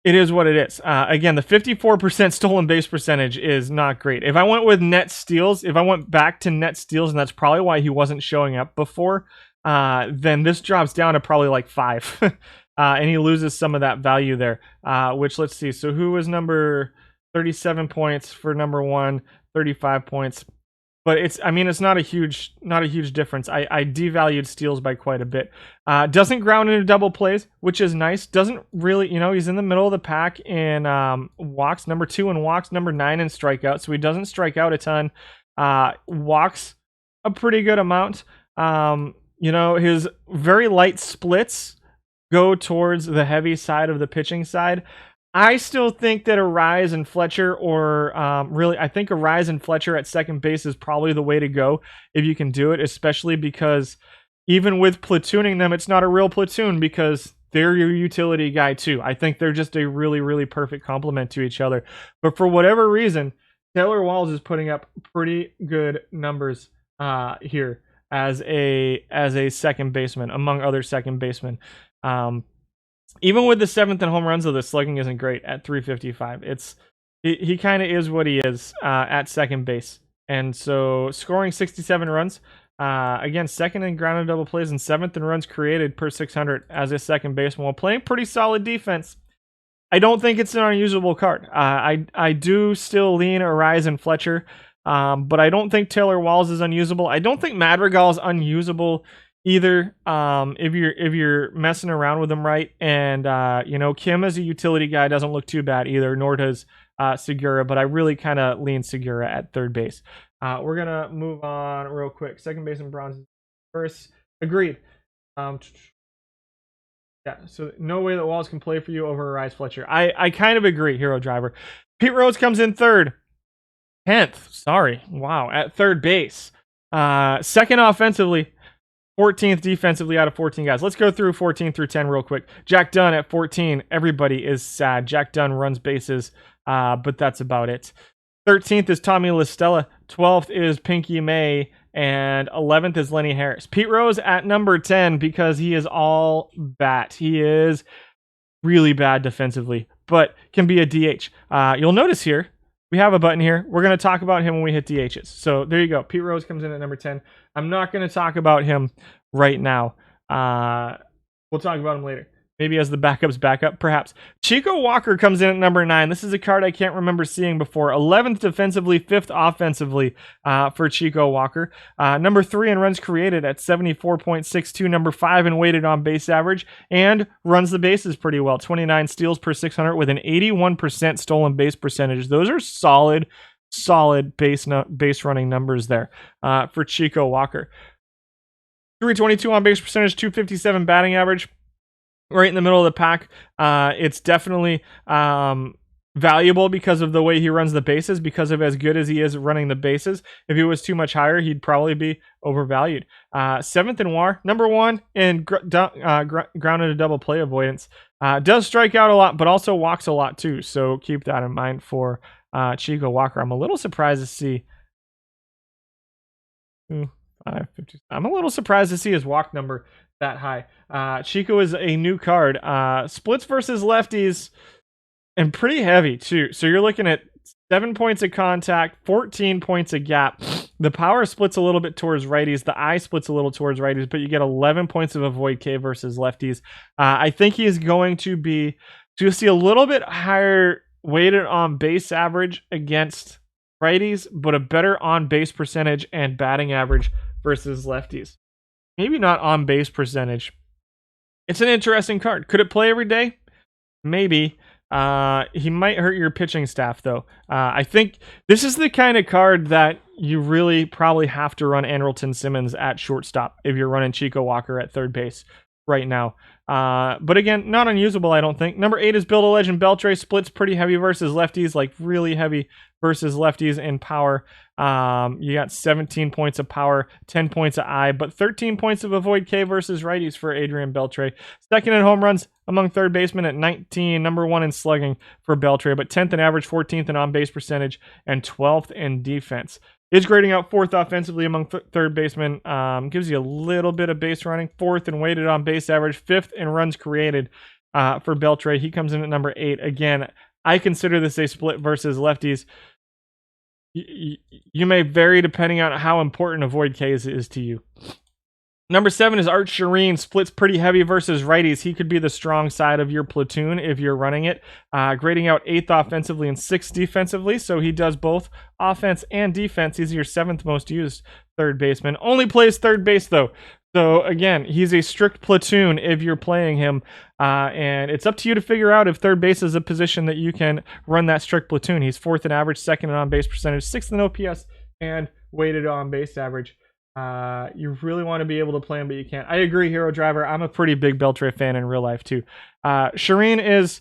it is what it is. Again, the 54% stolen base percentage is not great. If I went with net steals, if I went back to net steals, and that's probably why he wasn't showing up before, then this drops down to probably like 5. And he loses some of that value there, which let's see. So who was number 37 points for number 1, 35 points. But it's not a huge difference. I devalued steals by quite a bit. Doesn't ground into double plays, which is nice. Doesn't really, he's in the middle of the pack in walks, number 2 in walks, number 9 in strikeouts. So he doesn't strike out a ton. Walks a pretty good amount. His very light splits go towards the heavy side of the pitching side. I still think that Arize and Fletcher, I think Arize and Fletcher at second base is probably the way to go if you can do it, especially because even with platooning them, it's not a real platoon because they're your utility guy too. I think they're just a really, really perfect complement to each other. But for whatever reason, Taylor Walls is putting up pretty good numbers here as a second baseman, among other second basemen. Even with the 7th in home runs, though, the slugging isn't great at 355. He kind of is what he is at second base. And so scoring 67 runs, again, 2nd in grounded double plays and 7th in runs created per 600 as a second baseman while playing pretty solid defense I don't think it's an unusable card. I do still lean Arize and Fletcher, but I don't think Taylor Walls is unusable. I don't think Madrigal is unusable either. If you're messing around with him right, and Kim as a utility guy doesn't look too bad either, nor does Segura, but I really kind of lean Segura at third base. We're gonna move on real quick. Second base and bronze first. Agreed. Yeah, so no way that Walls can play for you over Arize Fletcher. I kind of agree, Hero Driver. Pete Rose comes in third. 10th, sorry. Wow, at third base. Second offensively, 14th defensively out of 14 guys. Let's go through 14 through 10 real quick. Jack Dunn at 14. Everybody is sad. Jack Dunn runs bases, but that's about it. 13th is Tommy LaStella. 12th is Pinky May. And 11th is Lenny Harris. Pete Rose at number 10 because he is all bat. He is really bad defensively, but can be a DH. You'll notice here, we have a button here. We're going to talk about him when we hit DHs. So there you go. Pete Rose comes in at number 10. I'm not going to talk about him right now. We'll talk about him later. Maybe as the backup's backup, perhaps. Chico Walker comes in at number 9. This is a card I can't remember seeing before. 11th defensively, 5th offensively for Chico Walker. Number 3 in runs created at 74.62. Number 5 in weighted on base average. And runs the bases pretty well. 29 steals per 600 with an 81% stolen base percentage. Those are solid base running numbers there for Chico Walker. 322 on base percentage, 257 batting average. Right in the middle of the pack. It's definitely valuable because of the way he runs the bases, because of as good as he is running the bases. If he was too much higher, he'd probably be overvalued. 7th in WAR, number 1 in grounded to double play avoidance. Does strike out a lot, but also walks a lot too. So keep that in mind for Chico Walker. I'm a little surprised to see. I'm a little surprised to see his walk number that high. Chico is a new card. Splits versus lefties, and pretty heavy too. So you're looking at 7 points of contact, 14 points of gap. The power splits a little bit towards righties. The eye splits a little towards righties, but you get 11 points of avoid K versus lefties. I think he is going to see a little bit higher weighted on base average against righties, but a better on base percentage and batting average versus lefties. Maybe not on base percentage. It's an interesting card. Could it play every day? Maybe. He might hurt your pitching staff, though. I think this is the kind of card that you really probably have to run Andrewton Simmons at shortstop if you're running Chico Walker at third base right now. But again, not unusable, I don't think. Number 8 is Build a Legend Beltre. Splits pretty heavy versus lefties, like really heavy versus lefties in power. You got 17 points of power, 10 points of eye, but 13 points of avoid K versus righties for Adrian Beltre. Second in home runs among third basemen at 19. Number 1 in slugging for Beltre, but 10th in average, 14th in on-base percentage, and 12th in defense. Is grading out 4th offensively among third basemen. Gives you a little bit of base running. 4th in weighted on base average. 5th in runs created for Beltre. He comes in at number 8. Again, I consider this a split versus lefties. You may vary depending on how important avoid K is to you. Number 7 is Art Shireen. Splits pretty heavy versus righties. He could be the strong side of your platoon if you're running it. Grading out 8th offensively and 6th defensively. So he does both offense and defense. He's your 7th most used third baseman. Only plays third base, though. So again, he's a strict platoon if you're playing him. And it's up to you to figure out if third base is a position that you can run that strict platoon. He's 4th in average, 2nd in on-base percentage, 6th in OPS, and weighted on-base average. You really want to be able to play him, but you can't. I agree, Hero Driver. I'm a pretty big Beltre fan in real life, too. Shireen is,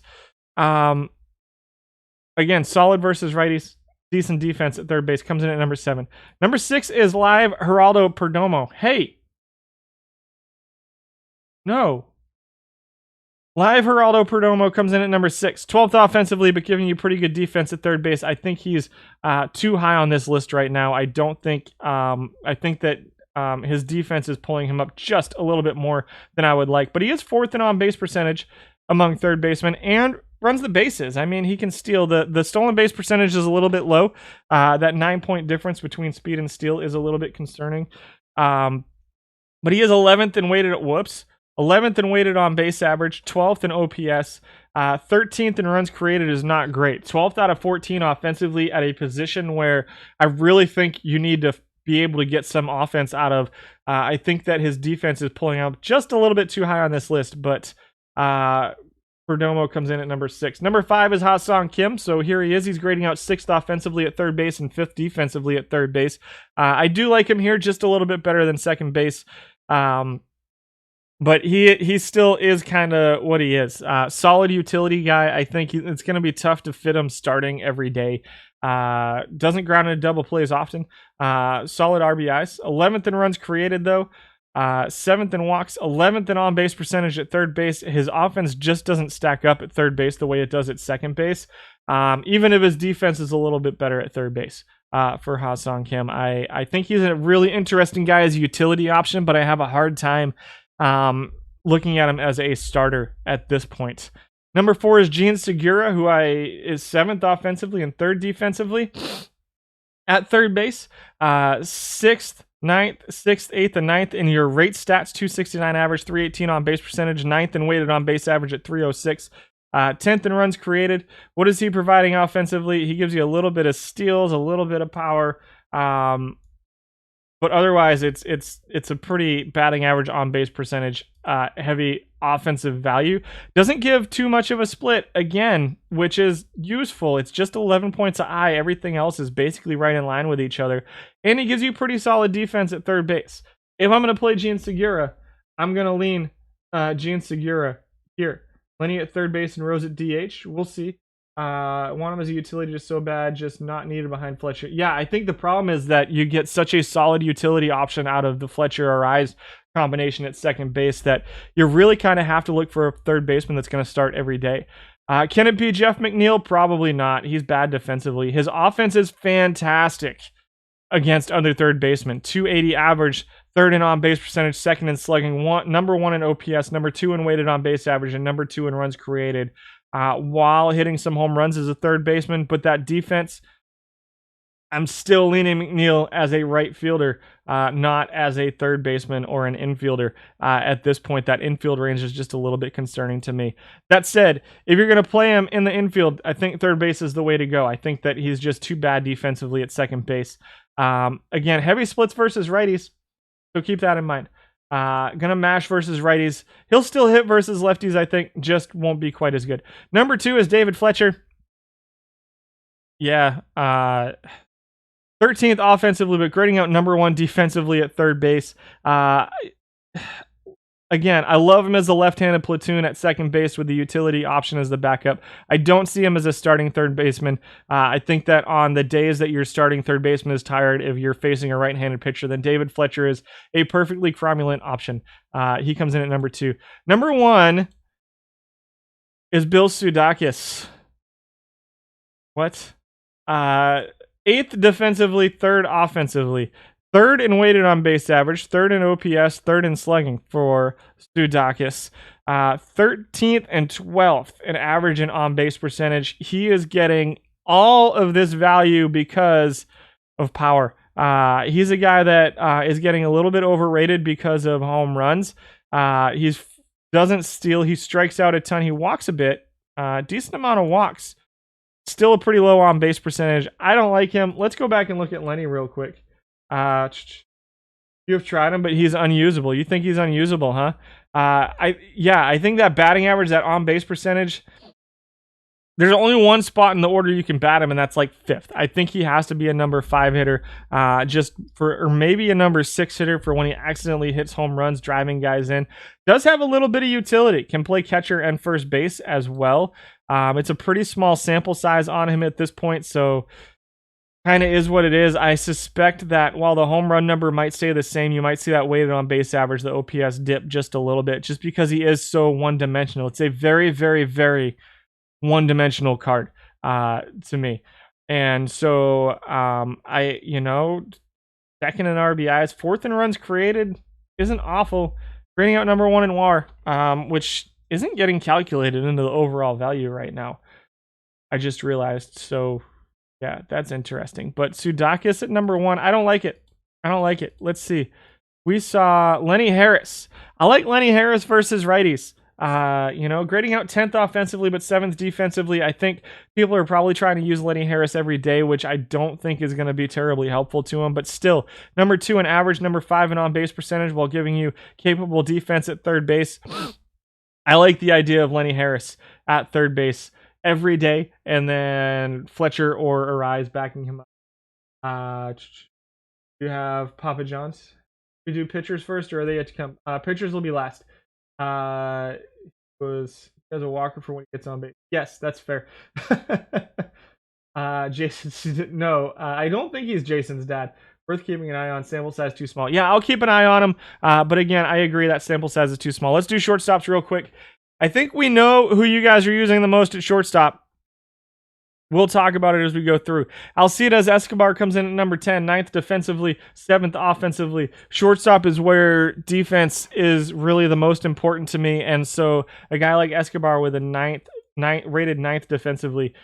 again, solid versus righties. Decent defense at third base. Comes in at number 7. Number 6 is Live Geraldo Perdomo. Hey! No. Live Geraldo Perdomo comes in at number 6. 12th offensively, but giving you pretty good defense at third base. I think he's too high on this list right now. I think that his defense is pulling him up just a little bit more than I would like. But he is 4th in on-base percentage among third basemen and runs the bases. I mean, he can steal. The stolen base percentage is a little bit low. That 9-point difference between speed and steal is a little bit concerning. But he is 11th in weighted. Whoops. 11th in weighted on base average, 12th in OPS, 13th in runs created is not great. 12th out of 14 offensively at a position where I really think you need to be able to get some offense out of. I think that his defense is pulling up just a little bit too high on this list, but Perdomo comes in at number 6. Number 5 is Hassan Kim, so here he is. He's grading out 6th offensively at third base and 5th defensively at third base. I do like him here just a little bit better than second base. But he still is kind of what he is. Solid utility guy. I think it's going to be tough to fit him starting every day. Doesn't ground into double plays often. Solid RBIs. 11th in runs created, though. 7th in walks. 11th in on-base percentage at third base. His offense just doesn't stack up at third base the way it does at second base. Even if his defense is a little bit better at third base. For Hassan Kim. I think he's a really interesting guy as a utility option, but I have a hard time looking at him as a starter at this point. Number 4 is Jimin Segura, who is 7th offensively and 3rd defensively at third base. 6th, 9th, 6th, 8th, and 9th in your rate stats, 269 average, 318 on base percentage, 9th in weighted on base average at 306. 10th in runs created. What is he providing offensively? He gives you a little bit of steals, a little bit of power, but otherwise it's a pretty batting average on base percentage, heavy offensive value. Doesn't give too much of a split again, which is useful. It's just 11 points a eye. Everything else is basically right in line with each other, and he gives you pretty solid defense at third base. If I'm going to play Jimin Segura, I'm going to lean Jimin Segura here. Lenny at third base and Rose at DH. We'll see. Want him as a utility, just so bad, just not needed behind Fletcher. Yeah, I think the problem is that you get such a solid utility option out of the Fletcher Arize combination at second base that you really kind of have to look for a third baseman that's going to start every day. Can it be Jeff McNeil? Probably not. He's bad defensively. His offense is fantastic against other third basemen. 280 average, 3rd in on-base percentage, 2nd in slugging, number 1 in OPS, number 2 in weighted on-base average, and number 2 in runs created, while hitting some home runs as a third baseman. But that defense, I'm still leaning McNeil as a right fielder, not as a third baseman or an infielder. At this point, that infield range is just a little bit concerning to me. That said, if you're going to play him in the infield, I think third base is the way to go. I think that he's just too bad defensively at second base. Again, heavy splits versus righties, so keep that in mind. Gonna mash versus righties. He'll still hit versus lefties, I think, just won't be quite as good. Number 2 is David Fletcher. Yeah, 13th offensively, but grading out number 1 defensively at third base. Again, I love him as a left-handed platoon at second base with the utility option as the backup. I don't see him as a starting third baseman. I think that on the days that your starting third baseman is tired, if you're facing a right-handed pitcher, then David Fletcher is a perfectly cromulent option. He comes in at number 2. Number 1 is Bill Sudakis. What? 8th defensively, 3rd offensively. 3rd in weighted on base average, 3rd in OPS, 3rd in slugging for Sudakis. 13th and 12th in average and on base percentage. He is getting all of this value because of power. He's a guy that is getting a little bit overrated because of home runs. He doesn't steal. He strikes out a ton. He walks a bit. Decent amount of walks. Still a pretty low on base percentage. I don't like him. Let's go back and look at Lenny real quick. You have tried him, but he's unusable. You think he's unusable, huh? I think that batting average, that on base percentage, there's only one spot in the order you can bat him, and that's like 5th. I think he has to be a number 5 hitter, or maybe a number 6 hitter for when he accidentally hits home runs, driving guys in. Does have a little bit of utility. Can play catcher and first base as well. It's a pretty small sample size on him at this point, so kind of is what it is. I suspect that while the home run number might stay the same, you might see that weighted on base average, the OPS dip just a little bit, just because he is so one-dimensional. It's a very, very, very one-dimensional card to me. And so second in RBIs, 4th in runs created isn't awful. Grading out number 1 in WAR, which isn't getting calculated into the overall value right now. I just realized. So yeah, that's interesting. But Sudakis at number 1, I don't like it. Let's see. we saw Lenny Harris. I like Lenny Harris versus righties. Grading out 10th offensively, but 7th defensively. I think people are probably trying to use Lenny Harris every day, which I don't think is going to be terribly helpful to him. But still, number 2 in average, number 5 in on-base percentage, while giving you capable defense at third base. I like the idea of Lenny Harris at third base every day, and then Fletcher or Arize backing him up. You have Papa John's. We do pitchers first, or are they yet to come? Pitchers will be last. Was as a Walker for when he gets on base. Yes, that's fair. Jason, no, I don't think he's Jason's dad. Worth keeping an eye on. Sample size too small. Yeah, I'll keep an eye on him. But again, I agree that sample size is too small. Let's do shortstops real quick. I think we know who you guys are using the most at shortstop. We'll talk about it as we go through. Alcides Escobar comes in at number 10, 9th defensively, 7th offensively. Shortstop is where defense is really the most important to me, and so a guy like Escobar with a rated 9th defensively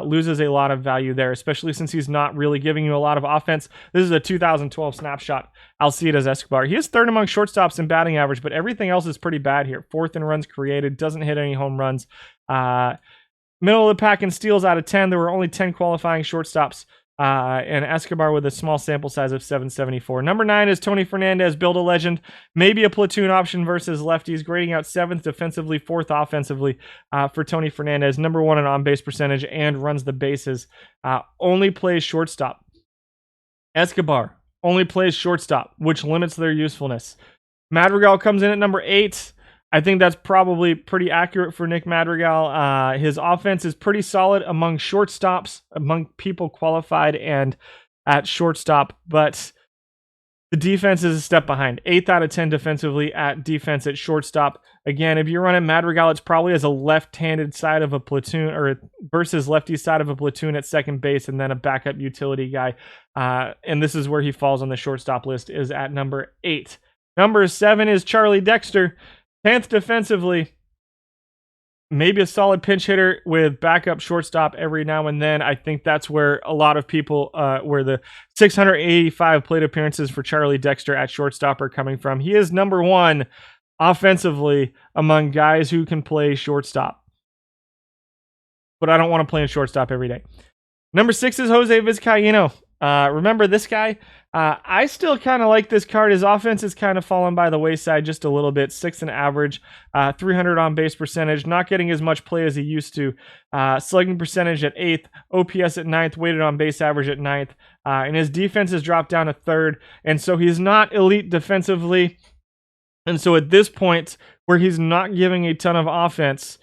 loses a lot of value there, especially since he's not really giving you a lot of offense. This is a 2012 snapshot. Alcides Escobar. He is 3rd among shortstops in batting average, but everything else is pretty bad here. 4th in runs created, doesn't hit any home runs. Middle of the pack in steals out of 10. There were only 10 qualifying shortstops. And Escobar with a small sample size of 774. Number 9 is Tony Fernandez, build a legend. Maybe a platoon option versus lefties. Grading out 7th defensively, 4th offensively for Tony Fernandez. Number 1 in on-base percentage and runs the bases. Only plays shortstop. Escobar only plays shortstop, which limits their usefulness. Madrigal comes in at number 8. I think that's probably pretty accurate for Nick Madrigal. His offense is pretty solid among shortstops, among people qualified and at shortstop, but the defense is a step behind. 8th out of 10 defensively at defense at shortstop. Again, if you're running Madrigal, it's probably as a left-handed side of a platoon or versus lefty side of a platoon at second base and then a backup utility guy. And this is where he falls on the shortstop list, is at number 8. Number 7 is Charlie Dexter. 10th defensively, maybe a solid pinch hitter with backup shortstop every now and then. I think that's where a lot of people, where the 685 plate appearances for Charlie Dexter at shortstop are coming from. He is number 1 offensively among guys who can play shortstop. But I don't want to play in shortstop every day. Number 6 is Jose Vizcaíno. Remember this guy? I still kind of like this card. His offense is kind of fallen by the wayside just a little bit. 6th in average, 300 on base percentage, not getting as much play as he used to. Slugging percentage at 8th, OPS at 9th, weighted on base average at 9th. And his defense has dropped down to 3rd. And so he's not elite defensively. And so at this point, where he's not giving a ton of offense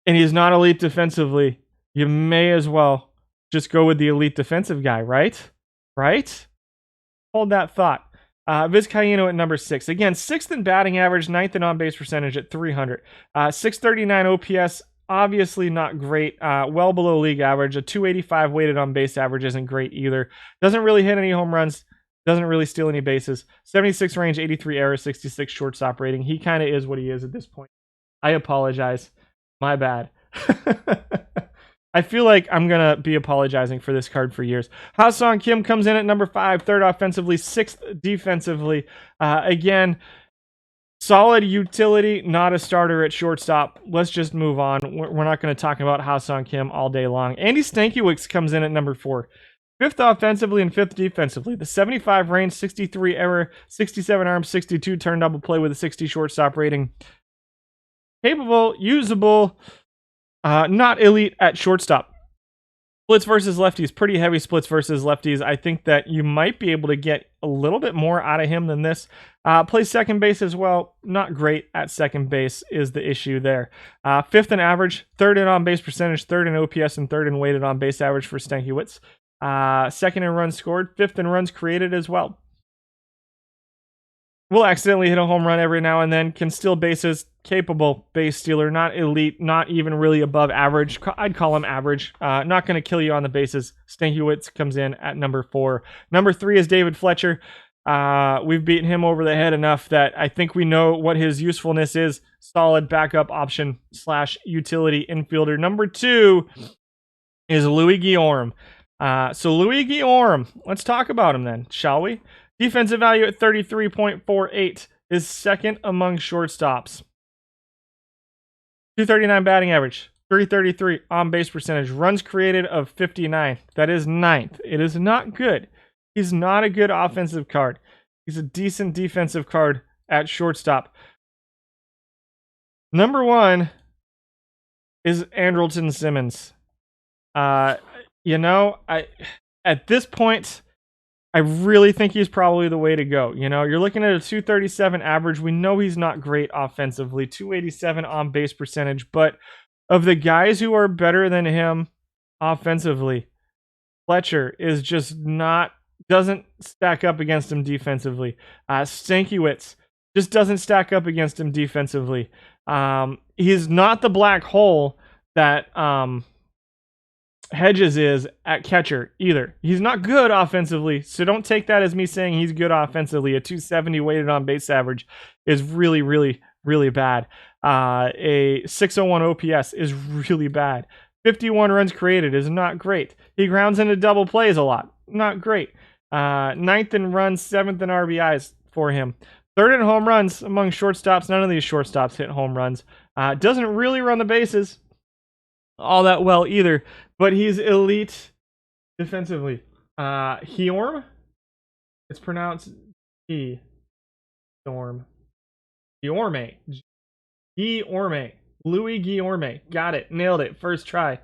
and he's not elite defensively, you may as well just go with the elite defensive guy, right? Right? Hold that thought. Vizcaíno at number 6. Again, 6th in batting average, 9th in on-base percentage at 300. 639 OPS, obviously not great. Well below league average. A 285 weighted on-base average isn't great either. Doesn't really hit any home runs. Doesn't really steal any bases. 76 range, 83 error, 66 shortstop rating. He kind of is what he is at this point. I apologize. My bad. I feel like I'm going to be apologizing for this card for years. Hassan Kim comes in at number 5, 3rd offensively, 6th defensively. Again, solid utility, not a starter at shortstop. Let's just move on. We're not going to talk about Hassan Kim all day long. Andy Stankiewicz comes in at number 4. 5th offensively and 5th defensively. The 75 range, 63 error, 67 arm, 62 turn double play with a 60 shortstop rating. Capable, usable, not elite at shortstop. Splits versus lefties, pretty heavy splits versus lefties. I think that you might be able to get a little bit more out of him than this. Plays second base as well. Not great at second base is the issue there. 5th in average, 3rd in on-base percentage, 3rd in OPS, and 3rd in weighted on-base average for Stankiewicz. 2nd in runs scored, 5th in runs created as well. Will accidentally hit a home run every now and then. Can steal bases. Capable base stealer. Not elite. Not even really above average. I'd call him average. Not going to kill you on the bases. Stankiewicz comes in at number 4. Number 3 is David Fletcher. We've beaten him over the head enough that I think we know what his usefulness is. Solid backup option / utility infielder. Number 2 is Luigi Orem. So Luigi Orem. Let's talk about him then, shall we? Defensive value at 33.48 is second among shortstops. 239 batting average, 333 on base percentage, runs created of 59. That is ninth. It is not good. He's not a good offensive card. He's a decent defensive card at shortstop. Number 1 is Andrewton Simmons. At this point, I really think he's probably the way to go. You're looking at a 237 average. We know he's not great offensively, 287 on base percentage, but of the guys who are better than him offensively, Fletcher is just doesn't stack up against him defensively. Stankiewicz just doesn't stack up against him defensively. He's not the black hole that Hedges is at catcher either. He's not good offensively, so don't take that as me saying he's good offensively. A 270 weighted on base average is really, really, really bad. A 601 OPS is really bad. 51 runs created is not great. He grounds into double plays a lot. Not great. Ninth in runs, seventh in RBIs for him. Third in home runs among shortstops. None of these shortstops hit home runs. Doesn't really run the bases all that well either, but he's elite defensively. Orem? It's pronounced E. Orem. Orme. Orme. Luigi Orem. Got it. Nailed it. First try.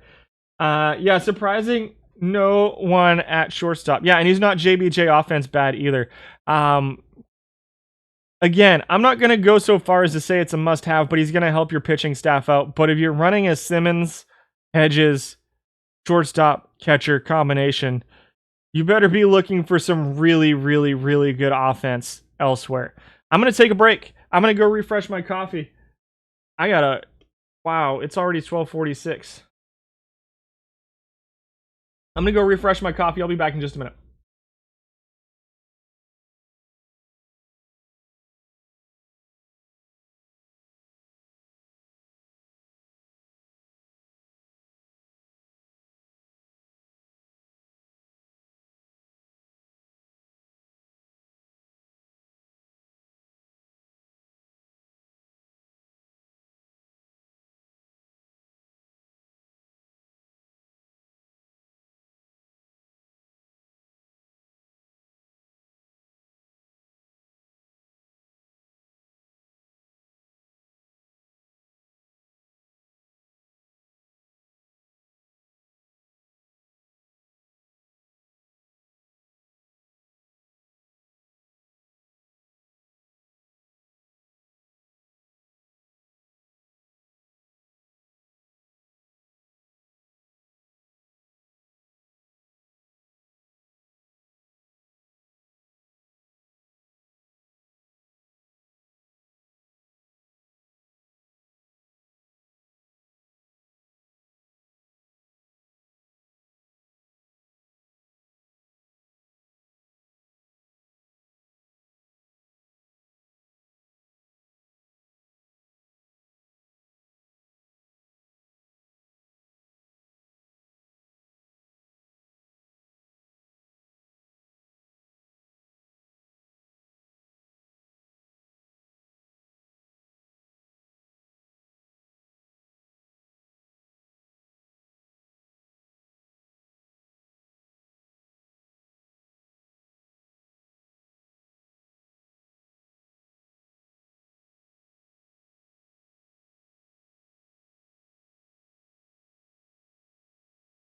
Surprising. No one at shortstop. Yeah, and he's not JBJ offense bad either. Again, I'm not going to go so far as to say it's a must-have, but he's going to help your pitching staff out. But if you're running a Simmons, Hedges, shortstop, catcher combination, you better be looking for some really, really, really good offense elsewhere. I'm going to take a break. I'm going to go refresh my coffee. Wow, it's already 12:46. I'm going to go refresh my coffee. I'll be back in just a minute.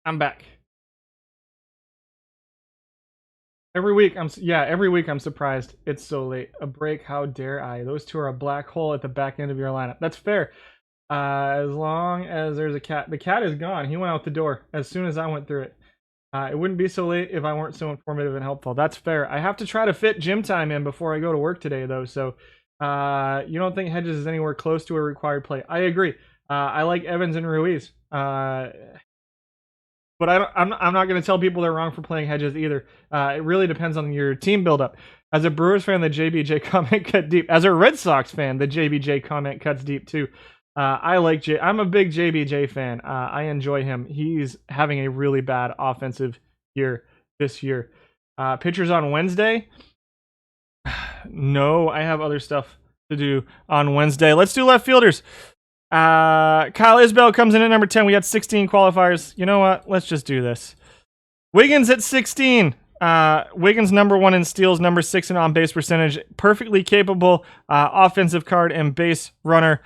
I'm back. Every week I'm surprised it's so late. A break, how dare I? Those two are a black hole at the back end of your lineup. That's fair. As long as there's a cat. The cat is gone. He went out the door as soon as I went through it. It wouldn't be so late if I weren't so informative and helpful. That's fair. I have to try to fit gym time in before I go to work today, though. So you don't think Hedges is anywhere close to a required play? I agree. I like Evans and Ruiz. But I'm not going to tell people they're wrong for playing Hedges either. It really depends on your team buildup. As a Brewers fan, the JBJ comment cut deep. As a Red Sox fan, the JBJ comment cuts deep too. I'm a big JBJ fan. I enjoy him. He's having a really bad offensive year this year. Pitchers on Wednesday. No, I have other stuff to do on Wednesday. Let's do left fielders. Kyle Isbell comes in at number 10. We had 16 qualifiers. You know what? Let's just do this. Wiggins at 16. Wiggins number 1 in steals, number 6 in on-base percentage. Perfectly capable offensive card and base runner.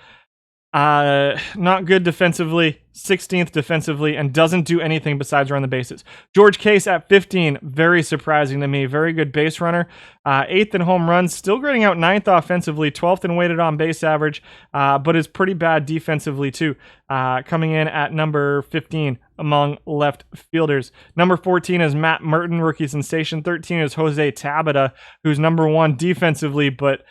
Not good defensively, 16th defensively, and doesn't do anything besides run the bases. George Case at 15, very surprising to me. Very good base runner. 8th in home runs, still grading out 9th offensively, 12th in weighted on base average, but is pretty bad defensively too. Coming in at number 15 among left fielders. Number 14 is Matt Merton, rookie sensation. 13 is Jose Tabata, who's number 1 defensively, but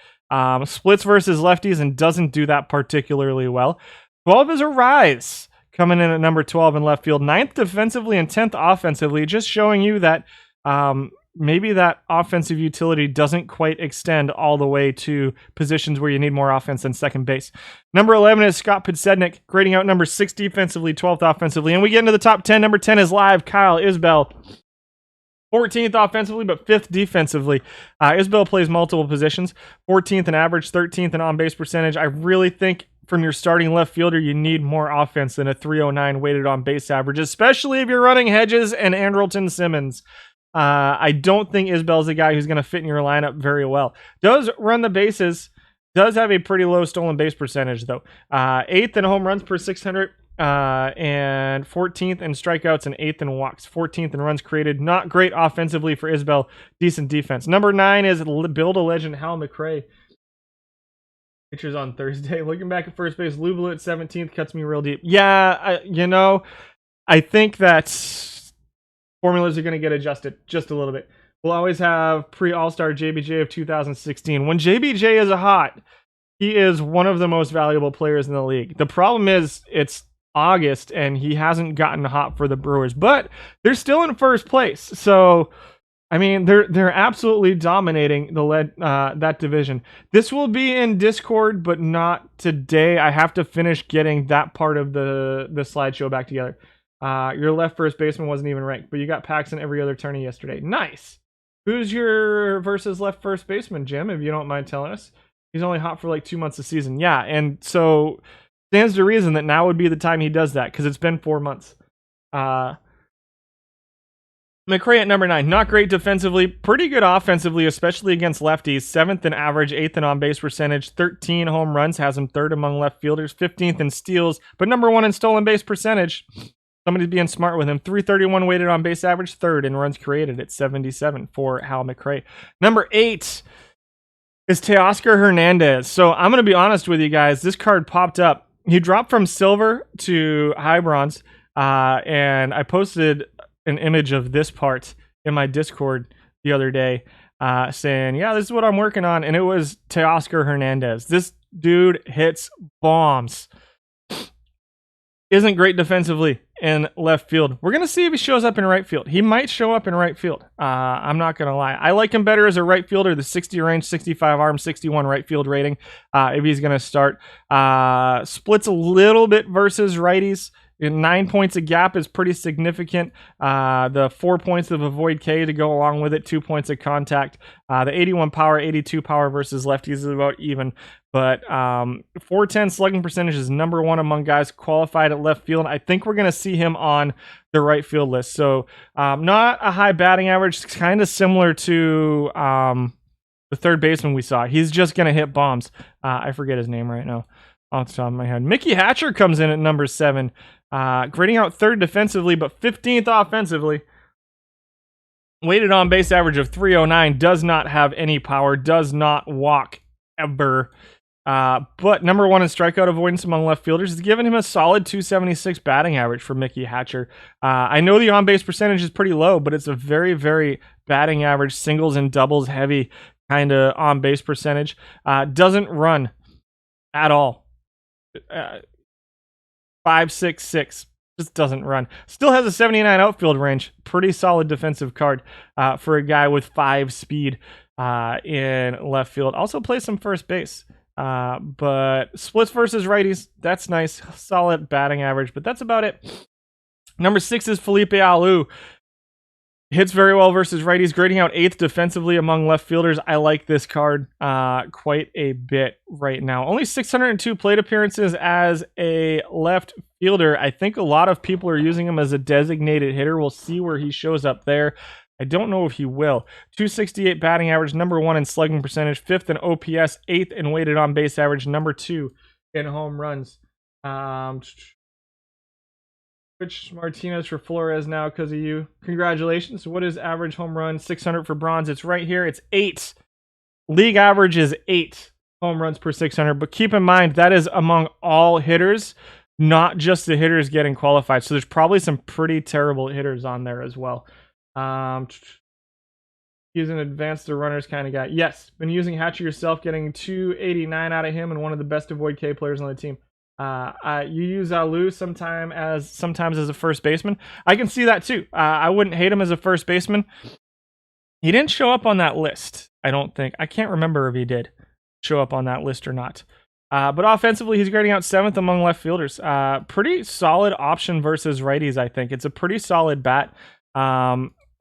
splits versus lefties and doesn't do that particularly well. 12 is Arize, coming in at number 12 in left field. 9th defensively and 10th offensively, just showing you that maybe that offensive utility doesn't quite extend all the way to positions where you need more offense than second base. Number 11 is Scott Podsednik, grading out number 6 defensively, 12th offensively. And we get into the top 10. Number 10 is live Kyle Isbell. 14th offensively, but 5th defensively. Isbell plays multiple positions. 14th in average, 13th in on-base percentage. I really think from your starting left fielder, you need more offense than a 309 weighted on-base average, especially if you're running Hedges and Andrewton Simmons. I don't think Isbell's a guy who's going to fit in your lineup very well. Does run the bases, does have a pretty low stolen base percentage, though. 8th in home runs per 600. And 14th in strikeouts and 8th in walks, 14th in runs created. Not great offensively for Isbell, decent defense. Number 9 is Build a Legend Hal McRae. Pictures on Thursday. Looking back at first base, Lubel at 17th cuts me real deep. Yeah, I think that formulas are going to get adjusted just a little bit. We'll always have pre-All-Star JBJ of 2016. When JBJ is hot, he is one of the most valuable players in the league. The problem is it's August and he hasn't gotten hot for the Brewers, but they're still in first place. So, I mean, they're absolutely dominating that division. This will be in Discord, but not today. I have to finish getting that part of the slideshow back together. Your left first baseman wasn't even ranked, but you got Paxton every other tourney yesterday. Nice. Who's your versus left first baseman, Jim, if you don't mind telling us? He's only hot for like 2 months a season. Yeah, and so stands to reason that now would be the time he does that, because it's been 4 months. McRae at number 9. Not great defensively. Pretty good offensively, especially against lefties. 7th in average, 8th in on-base percentage. 13 home runs, has him 3rd among left fielders. 15th in steals, but number 1 in stolen base percentage. Somebody's being smart with him. 331 weighted on base average. 3rd in runs created at 77 for Hal McRae. Number 8 is Oscar Hernandez. So I'm going to be honest with you guys. This card popped up. He dropped from silver to high bronze. And I posted an image of this part in my Discord the other day saying, yeah, this is what I'm working on. And it was Oscar Hernandez. This dude hits bombs. Isn't great defensively in left field. We're going to see if he shows up in right field. He might show up in right field. I'm not going to lie. I like him better as a right fielder. The 60 range, 65 arm, 61 right field rating if he's going to start. Splits a little bit versus righties. 9 points a gap is pretty significant. The 4 points of avoid K to go along with it, 2 points of contact. The 81 power, 82 power versus lefties is about even. But 410 slugging percentage is number 1 among guys qualified at left field. I think we're going to see him on the right field list. So not a high batting average, kind of similar to the third baseman we saw. He's just going to hit bombs. I forget his name right now off the top of my head. Mickey Hatcher comes in at number 7. Grading out 3rd defensively, but 15th offensively. Weighted on base average of 309. Does not have any power. Does not walk ever. But number 1 in strikeout avoidance among left fielders has given him a solid 276 batting average for Mickey Hatcher. I know the on-base percentage is pretty low, but it's a very, very batting average, singles and doubles heavy kind of on-base percentage. Doesn't run at all. 5.66, just doesn't run. Still has a 79 outfield range. Pretty solid defensive card for a guy with 5 speed in left field. Also plays some first base. But splits versus righties, that's nice. Solid batting average, but that's about it. Number 6 is Felipe Allu. Hits very well versus righties, grading out 8th defensively among left fielders. I like this card quite a bit right now. Only 602 plate appearances as a left fielder. I think a lot of people are using him as a designated hitter. We'll see where he shows up there. I don't know if he will. 268 batting average, number 1 in slugging percentage, 5th in OPS, 8th in weighted on base average, number 2 in home runs. Rich Martinez for Flores now because of you. Congratulations. What is average home run? 600 for bronze. It's right here. It's 8. League average is 8 home runs per 600. But keep in mind, that is among all hitters, not just the hitters getting qualified. So there's probably some pretty terrible hitters on there as well. He's an advanced to runners kind of guy. Yes, been using Hatcher yourself, getting 289 out of him and one of the best avoid K players on the team. You use Allu sometimes as a first baseman. I can see that too. I wouldn't hate him as a first baseman. He didn't show up on that list, I don't think. I can't remember if he did show up on that list or not. But offensively, he's grading out 7th among left fielders. Pretty solid option versus righties, I think. It's a pretty solid bat.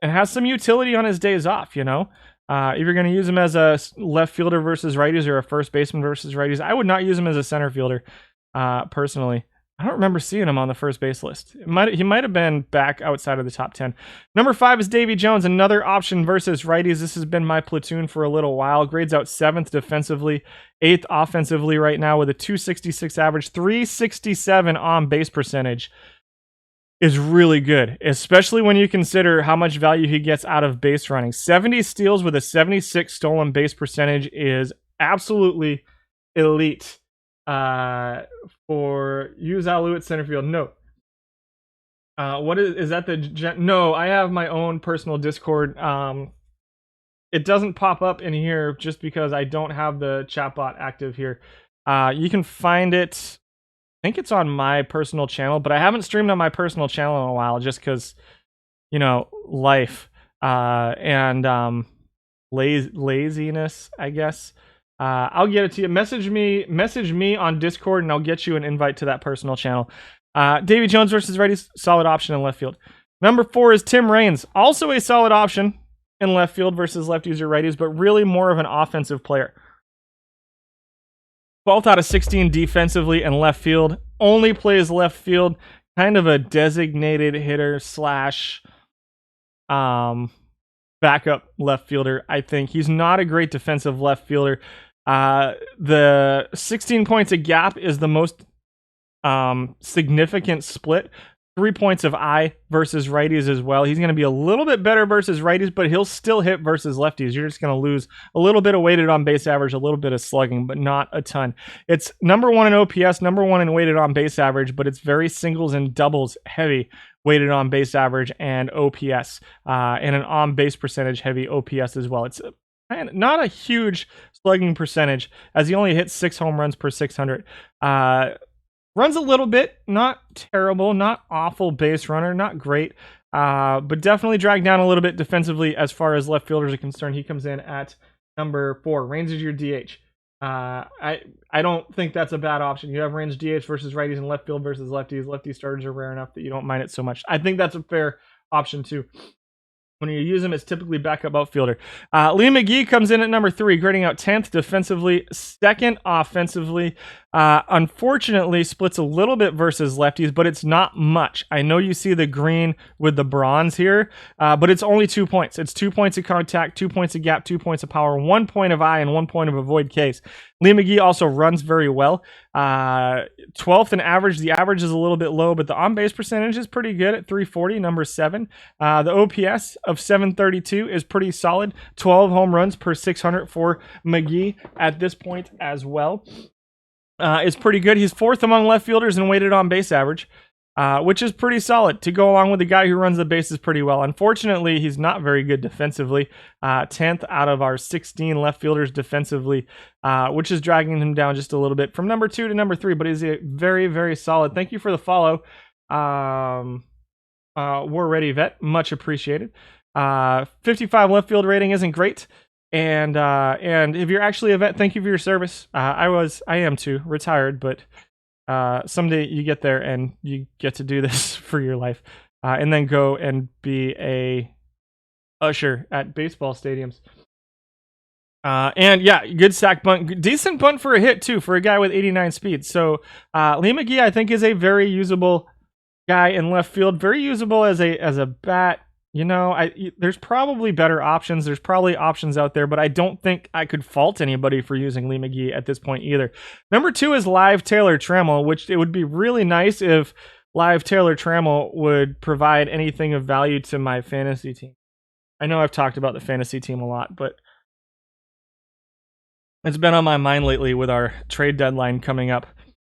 And has some utility on his days off, you know. If you're going to use him as a left fielder versus righties or a first baseman versus righties, I would not use him as a center fielder. Personally, I don't remember seeing him on the first base list. He might have been back outside of the top 10. Number 5 is Davy Jones, another option versus righties. This has been my platoon for a little while. Grades out 7th defensively, 8th offensively right now with a 266 average, 367 on base percentage. Is really good, especially when you consider how much value he gets out of base running. 70 steals with a 76 stolen base percentage is absolutely elite. For use Allu at center field. No. What is that no, I have my own personal Discord. It doesn't pop up in here just because I don't have the chatbot active here. You can find it, I think it's on my personal channel, but I haven't streamed on my personal channel in a while just because, you know, life and laziness, I guess. I'll get it to you. Message me on Discord, and I'll get you an invite to that personal channel. Davy Jones versus righties, solid option in left field. Number 4 is Tim Raines, also a solid option in left field versus lefties or righties, but really more of an offensive player. 12th out of 16 defensively in left field. Only plays left field, kind of a designated hitter slash backup left fielder. I think he's not a great defensive left fielder. The 16 points a gap is the most significant split. 3 points of I versus righties as well. He's going to be a little bit better versus righties, but he'll still hit versus lefties. You're just going to lose a little bit of weighted on base average, a little bit of slugging, but not a ton. It's number 1 in OPS, number 1 in weighted on base average, but it's very singles and doubles heavy weighted on base average and OPS, and an on base percentage heavy OPS as well. It's not a huge slugging percentage as he only hits 6 home runs per 600. Runs a little bit, not terrible, not awful base runner, not great, but definitely dragged down a little bit defensively as far as left fielders are concerned. He comes in at number 4. Raines is your DH. I don't think that's a bad option. You have Raines DH versus righties and left field versus lefties. Lefty starters are rare enough that you don't mind it so much. I think that's a fair option too. When you use him, it's typically backup outfielder. Lee McGee comes in at number 3, grading out 10th defensively, 2nd offensively. Unfortunately, splits a little bit versus lefties, but it's not much. I know you see the green with the bronze here, but it's only 2 points. It's 2 points of contact, 2 points of gap, 2 points of power, 1 point of I, and 1 point of avoid case. Lee McGee also runs very well. 12th in average. The average is a little bit low, but the on-base percentage is pretty good at 340, number 7. The OPS of 732 is pretty solid. 12 home runs per 600 for McGee at this point as well. Is pretty good. He's 4th among left fielders in weighted on base average, which is pretty solid to go along with the guy who runs the bases pretty well. Unfortunately, he's not very good defensively. 10th out of our 16 left fielders defensively, which is dragging him down just a little bit from number 2 to number 3, but he's a very, very solid. Thank you for the follow. War Ready Vet, much appreciated. 55 left field rating isn't great. And if you're actually a vet, thank you for your service. I am too, retired, but someday you get there and you get to do this for your life, and then go and be a usher at baseball stadiums. And yeah, good sack bunt, decent bunt for a hit too for a guy with 89 speed. So Lee McGee, I think, is a very usable guy in left field, very usable as a bat. You know, there's probably better options. There's probably options out there, but I don't think I could fault anybody for using Lee McGee at this point either. Number 2 is Live Taylor Trammell, which it would be really nice if Live Taylor Trammell would provide anything of value to my fantasy team. I know I've talked about the fantasy team a lot, but it's been on my mind lately with our trade deadline coming up.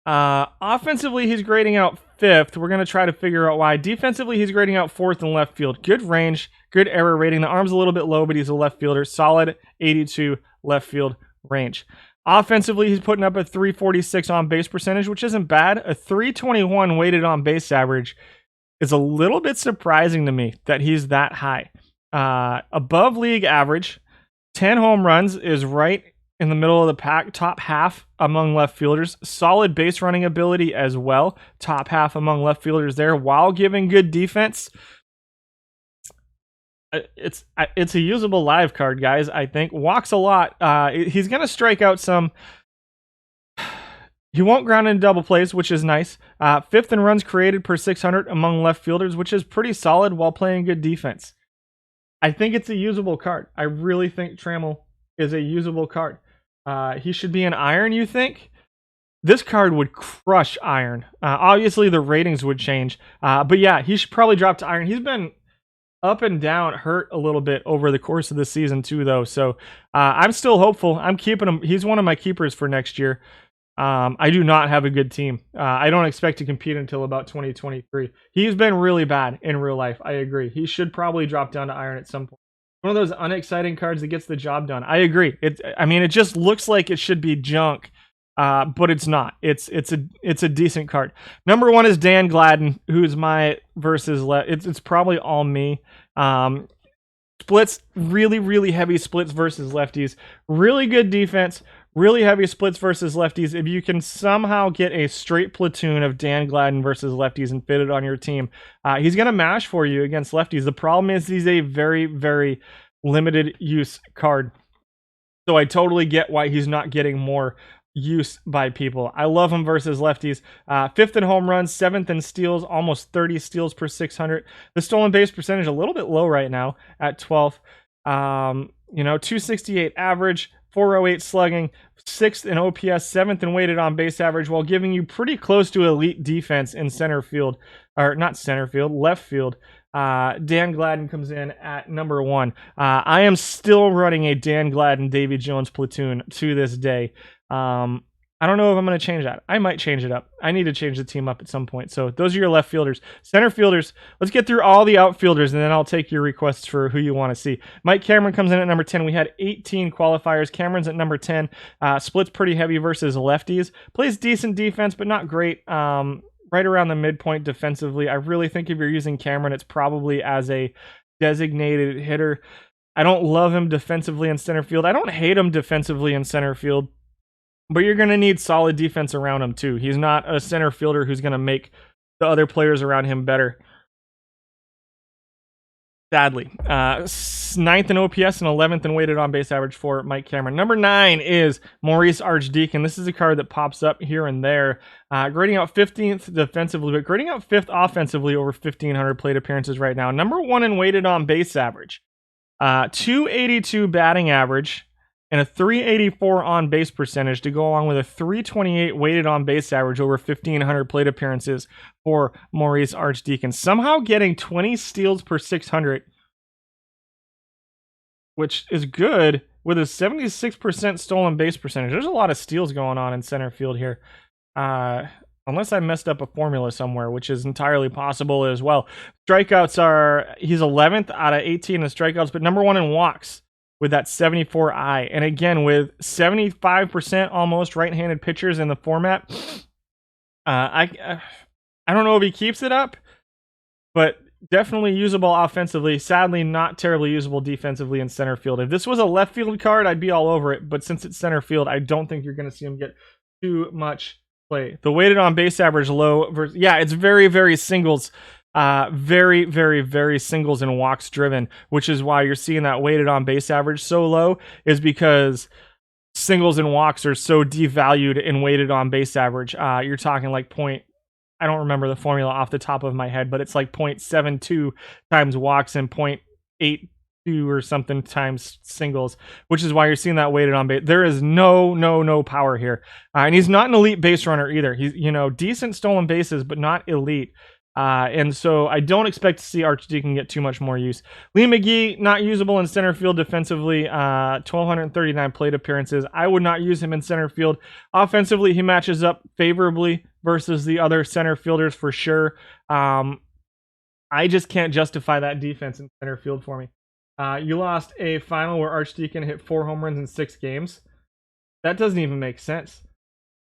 Offensively, he's grading out 5th. We're going to try to figure out why. Defensively, he's grading out 4th in left field. Good range, good error rating. The arm's a little bit low, but he's a left fielder. Solid 82 left field range. Offensively, he's putting up a 346 on base percentage, which isn't bad. A 321 weighted on base average is a little bit surprising to me that he's that high. Above league average. 10 home runs is right in the middle of the pack, top half among left fielders. Solid base running ability as well, top half among left fielders there, while giving good defense. It's a usable live card, guys. I think walks a lot. He's gonna strike out some. He won't ground in double plays, which is nice. 5th in runs created per 600 among left fielders, which is pretty solid while playing good defense. I think it's a usable card. I really think Trammell is a usable card. He should be an iron, you think? This card would crush iron. Obviously, the ratings would change. But yeah, he should probably drop to iron. He's been up and down, hurt a little bit over the course of the season too, though. So I'm still hopeful. I'm keeping him. He's one of my keepers for next year. I do not have a good team. I don't expect to compete until about 2023. He's been really bad in real life. I agree. He should probably drop down to iron at some point. One of those unexciting cards that gets the job done. I agree. It just looks like it should be junk, but it's not. It's a decent card. Number 1 is Dan Gladden, who's my versus left. It's probably all me. Splits, really heavy splits versus lefties. Really good defense. Really heavy splits versus lefties. If you can somehow get a straight platoon of Dan Gladden versus lefties and fit it on your team, he's going to mash for you against lefties. The problem is he's a very limited use card. So I totally get why he's not getting more use by people. I love him versus lefties. 5th in home runs, 7th in steals, almost 30 steals per 600. The stolen base percentage a little bit low right now at 12th. 268 average. 408 slugging, 6th in OPS, 7th in weighted on base average, while giving you pretty close to elite defense in center field, or not center field, left field. Dan Gladden comes in at number 1. I am still running a Dan Gladden, Davy Jones platoon to this day. I don't know if I'm going to change that. I might change it up. I need to change the team up at some point. So those are your left fielders. Center fielders, let's get through all the outfielders, and then I'll take your requests for who you want to see. Mike Cameron comes in at number 10. We had 18 qualifiers. Cameron's at number 10. Splits pretty heavy versus lefties. Plays decent defense, but not great. Right around the midpoint defensively. I really think if you're using Cameron, it's probably as a designated hitter. I don't love him defensively in center field. I don't hate him defensively in center field. But you're going to need solid defense around him, too. He's not a center fielder who's going to make the other players around him better. Sadly. 9th in OPS and 11th in weighted on base average for Mike Cameron. Number 9 is Maurice Archdeacon. This is a card that pops up here and there. Grading out 15th defensively, but grading out 5th offensively over 1,500 plate appearances right now. Number 1 in weighted on base average. 282 batting average. And a 384 on base percentage to go along with a 328 weighted on base average over 1,500 plate appearances for Maurice Archdeacon. Somehow getting 20 steals per 600, which is good with a 76% stolen base percentage. There's a lot of steals going on in center field here. Unless I messed up a formula somewhere, which is entirely possible as well. Strikeouts he's 11th out of 18 in strikeouts, but number 1 in walks. With that 74i, and again with 75% almost right-handed pitchers in the format, I don't know if he keeps it up, but definitely usable offensively. Sadly, not terribly usable defensively in center field. If this was a left field card, I'd be all over it. But since it's center field, I don't think you're going to see him get too much play. The weighted on base average low. It's very singles Very, very, very singles and walks driven, which is why you're seeing that weighted on base average so low, is because singles and walks are so devalued and weighted on base average. You're talking like I don't remember the formula off the top of my head, but it's like 0.72 times walks and 0.82 or something times singles, which is why you're seeing that weighted on base. There is no power here. And he's not an elite base runner either. He's, decent stolen bases, but not elite. And so I don't expect to see Archdeacon get too much more use. Lee McGee, not usable in center field defensively, 1,239 plate appearances. I would not use him in center field. Offensively, he matches up favorably versus the other center fielders for sure. I just can't justify that defense in center field for me. You lost a final where Archdeacon hit 4 home runs in 6 games. That doesn't even make sense.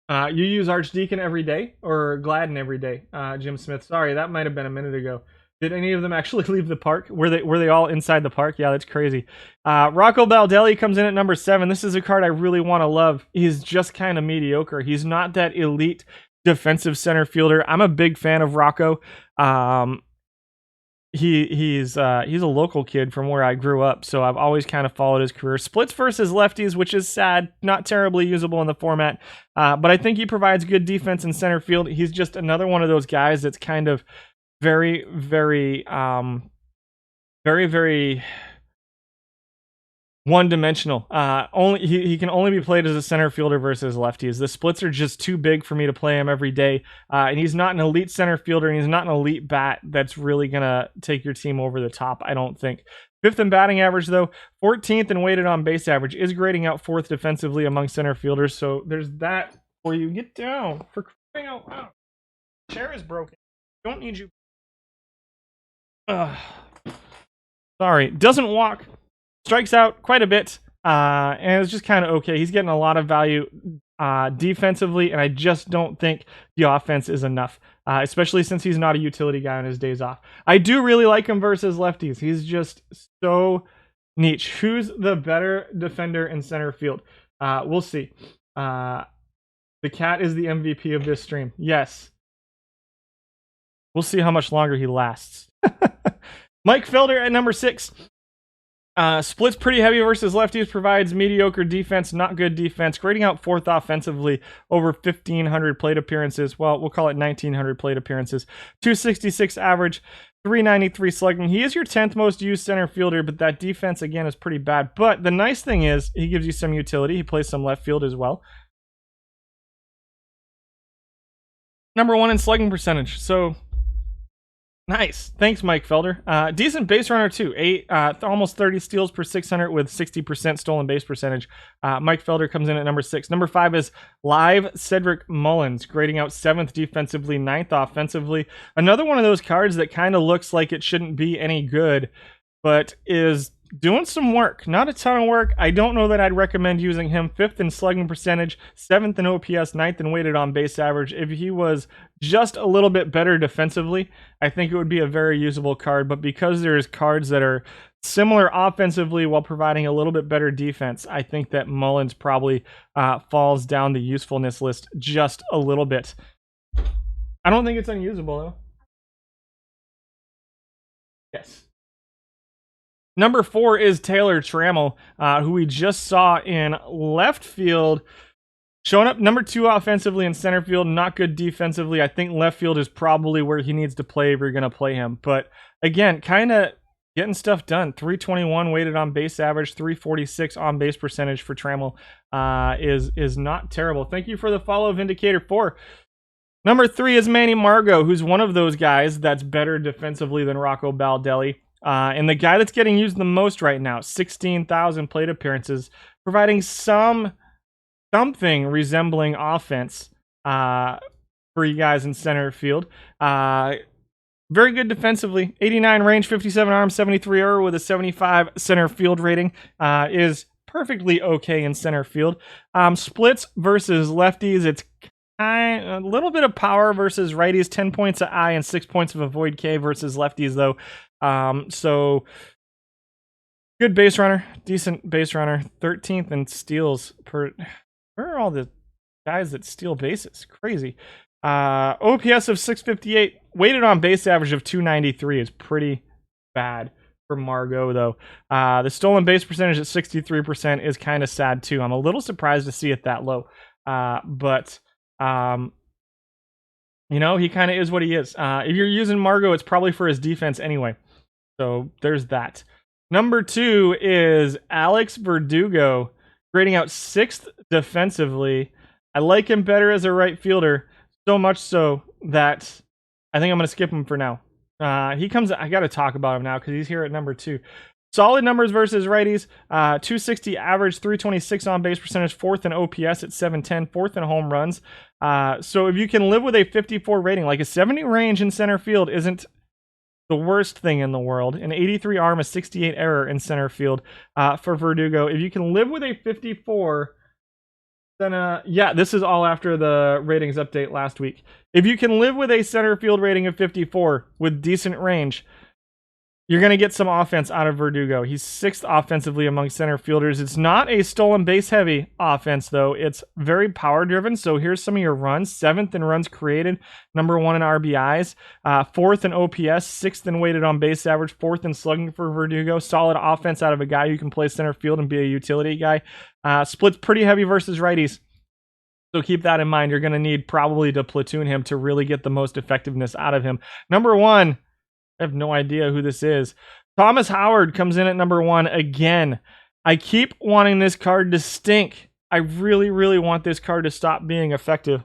You use Archdeacon every day or Gladden every day? Jim Smith. Sorry, that might have been a minute ago. Did any of them actually leave the park? Were they all inside the park? Yeah, that's crazy. Rocco Baldelli comes in at number 7. This is a card I really want to love. He's just kind of mediocre. He's not that elite defensive center fielder. I'm a big fan of Rocco. He's a local kid from where I grew up, so I've always kind of followed his career. Splits versus lefties, which is sad, not terribly usable in the format, but I think he provides good defense in center field. He's just another one of those guys that's kind of very, very, very one-dimensional. He can only be played as a center fielder versus lefties. The splits are just too big for me to play him every day, and he's not an elite center fielder, and he's not an elite bat that's really gonna take your team over the top, I don't think. 5th in batting average, though, 14th in weighted on base average, is grading out 4th defensively among center fielders, so there's that for you. Get down, for crying out loud. Chair is broken. Don't need you. Sorry, doesn't walk. Strikes out quite a bit, and it's just kind of okay. He's getting a lot of value defensively, and I just don't think the offense is enough, especially since he's not a utility guy on his days off. I do really like him versus lefties. He's just so niche. Who's the better defender in center field? We'll see. The cat is the MVP of this stream. Yes. We'll see how much longer he lasts. Mike Felder at number 6. Splits pretty heavy versus lefties, provides mediocre defense, not good defense, grading out 4th offensively over 1,500 plate appearances. Well, we'll call it 1,900 plate appearances. 266 average, 393 slugging. He is your 10th most used center fielder, but that defense, again, is pretty bad. But the nice thing is he gives you some utility. He plays some left field as well. Number 1 in slugging percentage. So nice. Thanks, Mike Felder. Decent base runner, too. Almost 30 steals per 600 with 60% stolen base percentage. Mike Felder comes in at number 6. Number 5 is live Cedric Mullins, grading out 7th defensively, 9th offensively. Another one of those cards that kind of looks like it shouldn't be any good, but is doing some work. Not a ton of work. I don't know that I'd recommend using him. 5th in slugging percentage, 7th in OPS, 9th in weighted on base average. If he was just a little bit better defensively, I think it would be a very usable card. But because there's cards that are similar offensively while providing a little bit better defense, I think that Mullins probably falls down the usefulness list just a little bit. I don't think it's unusable, though. Yes. Number 4 is Taylor Trammell, who we just saw in left field, showing up number 2 offensively in center field, not good defensively. I think left field is probably where he needs to play if you're going to play him. But again, kind of getting stuff done. 321 weighted on base average, 346 on base percentage for Trammell is not terrible. Thank you for the follow, Vindicator 4. Number 3 is Manny Margot, who's one of those guys that's better defensively than Rocco Baldelli. And the guy that's getting used the most right now, 16,000 plate appearances, providing something resembling offense for you guys in center field. Very good defensively, 89 range, 57 arm, 73 error with a 75 center field rating. Is perfectly okay in center field. Splits versus lefties, it's a little bit of power versus righties, 10 points of I and 6 points of avoid K versus lefties, though. So good base runner, decent base runner, 13th in steals per. Where are all the guys that steal bases? Crazy. OPS of 658, weighted on base average of 293 is pretty bad for Margot, though. The stolen base percentage at 63% is kind of sad, too. I'm a little surprised to see it that low. But you know, he kind of is what he is. If you're using Margot, it's probably for his defense anyway. So there's that. Number 2 is Alex Verdugo, grading out 6th defensively. I like him better as a right fielder, so much so that I think I'm going to skip him for now. I got to talk about him now because he's here at number 2. Solid numbers versus righties. 260 average, 326 on base percentage, 4th in OPS at 710, 4th in home runs. So if you can live with a 54 rating, like a 70 range in center field isn't the worst thing in the world. An 83 arm, a 68 error in center field for Verdugo. If you can live with a 54, then yeah, this is all after the ratings update last week. If you can live with a center field rating of 54 with decent range, you're going to get some offense out of Verdugo. He's 6th offensively among center fielders. It's not a stolen base heavy offense, though. It's very power driven. So here's some of your runs. 7th in runs created, number 1 in RBIs, 4th in OPS, 6th in weighted on base average, 4th in slugging for Verdugo. Solid offense out of a guy who can play center field and be a utility guy. Splits pretty heavy versus righties. So keep that in mind. You're going to need probably to platoon him to really get the most effectiveness out of him. Number 1, I have no idea who this is. Thomas Howard comes in at number 1 again. I keep wanting this card to stink. I really, really want this card to stop being effective.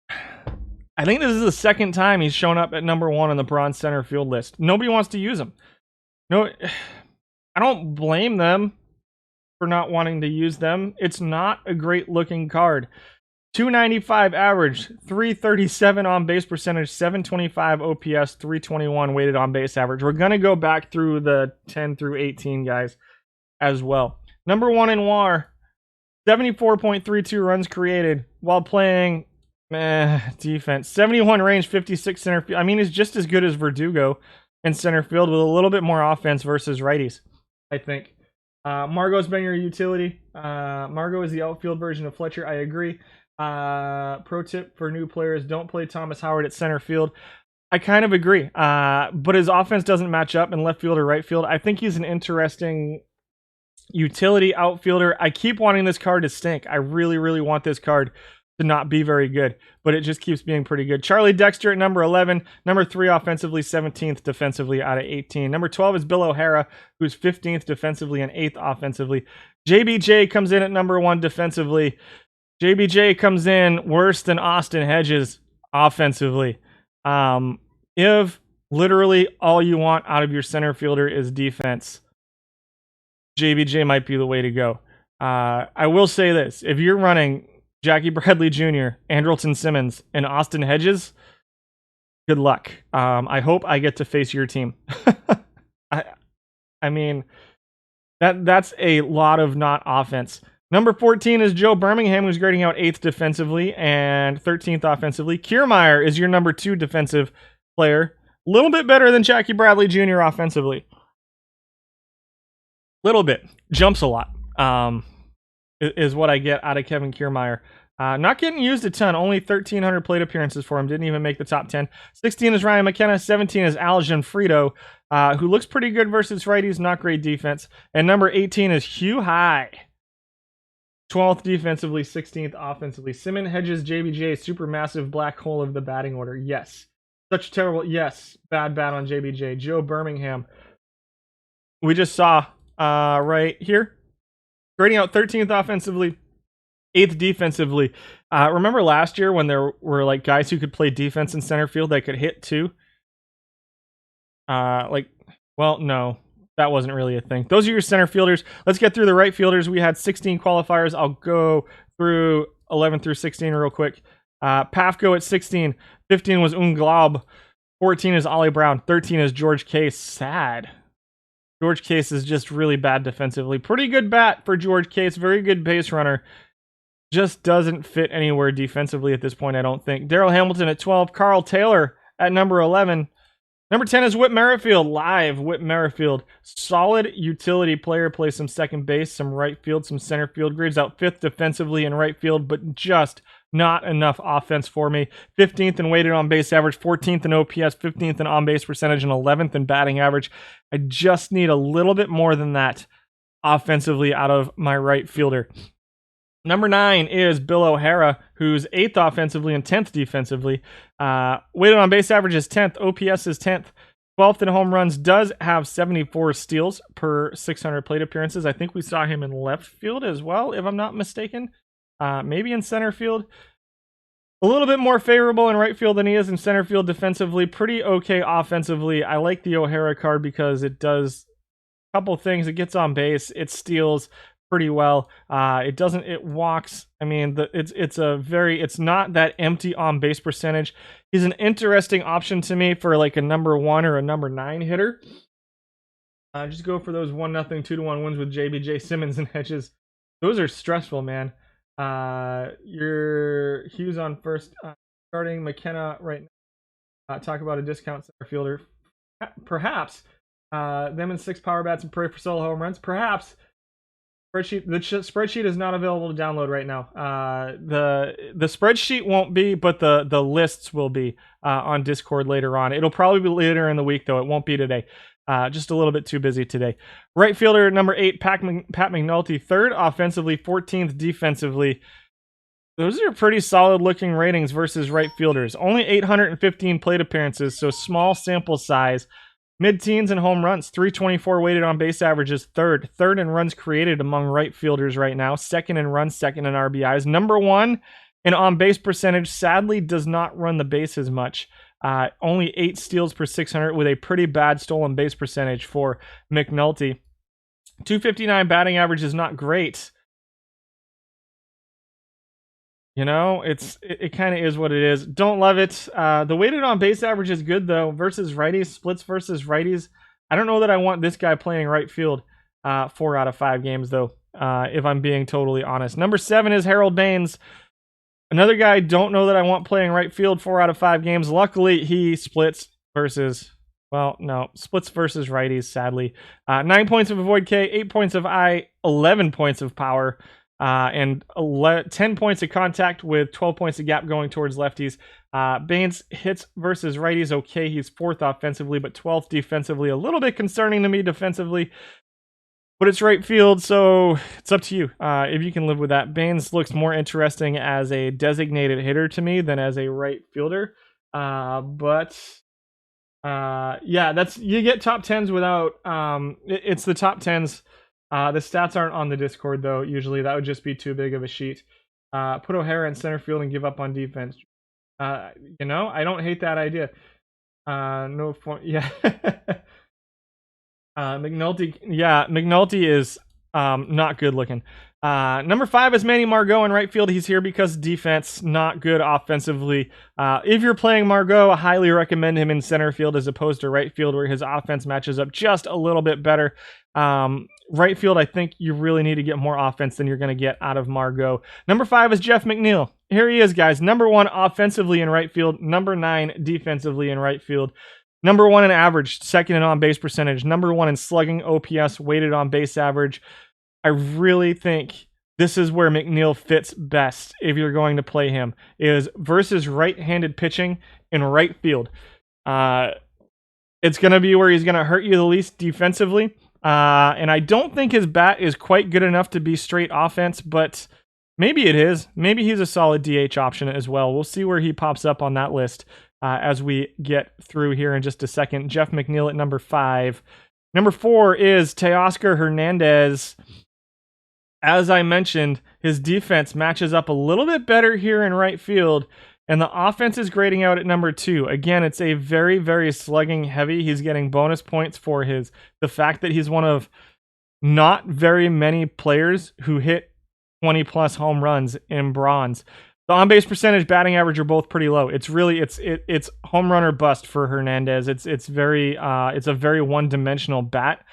I think this is the second time he's shown up at number 1 on the bronze center field list. Nobody wants to use him. No, I don't blame them for not wanting to use them. It's not a great looking card. 295 average, 337 on base percentage, 725 OPS, 321 weighted on base average. We're going to go back through the 10 through 18 guys as well. Number 1 in WAR, 74.32 runs created while playing defense. 71 range, 56 center field. I mean, he's just as good as Verdugo in center field with a little bit more offense versus righties, I think. Margot's been your utility. Margot is the outfield version of Fletcher. I agree. Pro tip for new players, don't play Thomas Howard at center field. I kind of agree. But his offense doesn't match up in left field or right field. I think he's an interesting utility outfielder. I keep wanting this card to stink. I really, really want this card to not be very good, but it just keeps being pretty good. Charlie Dexter at number 11, number 3 offensively, 17th defensively out of 18. Number 12 is Bill O'Hara, who's 15th defensively and 8th offensively. JBJ comes in at number 1 defensively. JBJ comes in worse than Austin Hedges offensively. If literally all you want out of your center fielder is defense, JBJ might be the way to go. I will say this. If you're running Jackie Bradley Jr., Andrewton Simmons, and Austin Hedges, good luck. I hope I get to face your team. I mean, that's a lot of not offense. Number 14 is Joe Birmingham, who's grading out 8th defensively and 13th offensively. Kiermaier is your number 2 defensive player. A little bit better than Jackie Bradley Jr. offensively. Little bit. Jumps a lot. Is what I get out of Kevin Kiermaier. Not getting used a ton. Only 1,300 plate appearances for him. Didn't even make the top 10. 16 is Ryan McKenna. 17 is Al Gianfrido, who looks pretty good versus righties. Not great defense. And number 18 is Hugh High. 12th defensively, 16th offensively. Simmons, Hedges, JBJ, supermassive black hole of the batting order. Yes. Such terrible. Yes. Bad on JBJ. Joe Birmingham. We just saw right here. Grading out 13th offensively, 8th defensively. Remember last year when there were like guys who could play defense in center field that could hit too? Well, no. That wasn't really a thing. Those are your center fielders. Let's get through the right fielders. We had 16 qualifiers. I'll go through 11 through 16 real quick. Pafko at 16. 15 was Unglaub. 14 is Ollie Brown. 13 is George Case. Sad. George Case is just really bad defensively. Pretty good bat for George Case. Very good base runner. Just doesn't fit anywhere defensively at this point, I don't think. Darrell Hamilton at 12. Carl Taylor at number 11. Number 10 is Whit Merrifield. Live Whit Merrifield. Solid utility player. Plays some second base, some right field, some center field. Grades out 5th defensively in right field, but just not enough offense for me. 15th in weighted on base average, 14th in OPS, 15th in on base percentage, and 11th in batting average. I just need a little bit more than that offensively out of my right fielder. Number 9 is Bill O'Hara, who's 8th offensively and 10th defensively. Weighted on base average is 10th. OPS is 10th. 12th in home runs, does have 74 steals per 600 plate appearances. I think we saw him in left field as well, if I'm not mistaken. Maybe in center field. A little bit more favorable in right field than he is in center field defensively. Pretty okay offensively. I like the O'Hara card because it does a couple things. It gets on base. It steals pretty well. It walks. I mean, it's not that empty on base percentage. He's an interesting option to me for like a number 1 or a number 9 hitter. Just go for those 1-0, 2-1 wins with JBJ, Simmons, and Hedges. Those are stressful, man. Your Hughes on first, starting McKenna right now. Talk about a discount center fielder. Perhaps them and 6 power bats and pray for solo home runs. Perhaps. The spreadsheet is not available to download right now. The spreadsheet won't be, but the lists will be on Discord later on. It'll probably be later in the week, though. It won't be today. Just a little bit too busy today. Right fielder, number 8, Pat McNulty. 3rd offensively, 14th defensively. Those are pretty solid looking ratings versus right fielders. Only 815 plate appearances, so small sample size. Mid-teens in home runs, 324 weighted on base averages, 3rd in runs created among right fielders right now, 2nd in runs, 2nd in RBIs. Number 1 in on base percentage, sadly does not run the bases much. Only 8 steals per 600 with a pretty bad stolen base percentage for McNulty. 259 batting average is not great. You know, it kind of is what it is. Don't love it. The weighted on base average is good, though, versus righties, splits versus righties. I don't know that I want this guy playing right field 4 out of 5 games, though, if I'm being totally honest. Number 7 is Harold Baines. Another guy I don't know that I want playing right field 4 out of 5 games. Luckily, he splits versus righties, sadly. 9 points of avoid K, 8 points of I, 11 points of power. And 10 points of contact with 12 points of gap going towards lefties. Baines hits versus righties okay. He's 4th offensively, but 12th defensively. A little bit concerning to me defensively. But it's right field, so it's up to you if you can live with that. Baines looks more interesting as a designated hitter to me than as a right fielder. Yeah, you get top 10s without... it's the top 10s. The stats aren't on the Discord, though. Usually that would just be too big of a sheet. Put O'Hara in center field and give up on defense. I don't hate that idea. No point. Yeah. McNulty is not good looking. Number 5 is Manny Margot in right field. He's here because defense, not good offensively. If you're playing Margot, I highly recommend him in center field as opposed to right field, where his offense matches up just a little bit better. Right field, I think you really need to get more offense than you're going to get out of Margot. Number 5 is Jeff McNeil. Here he is, guys. Number 1 offensively in right field. Number 9 defensively in right field. Number 1 in average, 2nd in on base percentage. Number 1 in slugging, OPS, weighted on base average. I really think this is where McNeil fits best if you're going to play him, is versus right-handed pitching in right field. It's going to be where he's going to hurt you the least defensively. And I don't think his bat is quite good enough to be straight offense, but maybe it is. Maybe he's a solid DH option as well. We'll see where he pops up on that list as we get through here in just a second. Jeff McNeil at number 5. Number 4 is Oscar Hernandez. As I mentioned, his defense matches up a little bit better here in right field, and the offense is grading out at number 2. Again, it's a very, very slugging heavy. He's getting bonus points for the fact that he's one of not very many players who hit 20-plus home runs in bronze. The on-base percentage, batting average are both pretty low. It's really it's home run or bust for Hernandez. It's a very one-dimensional bat,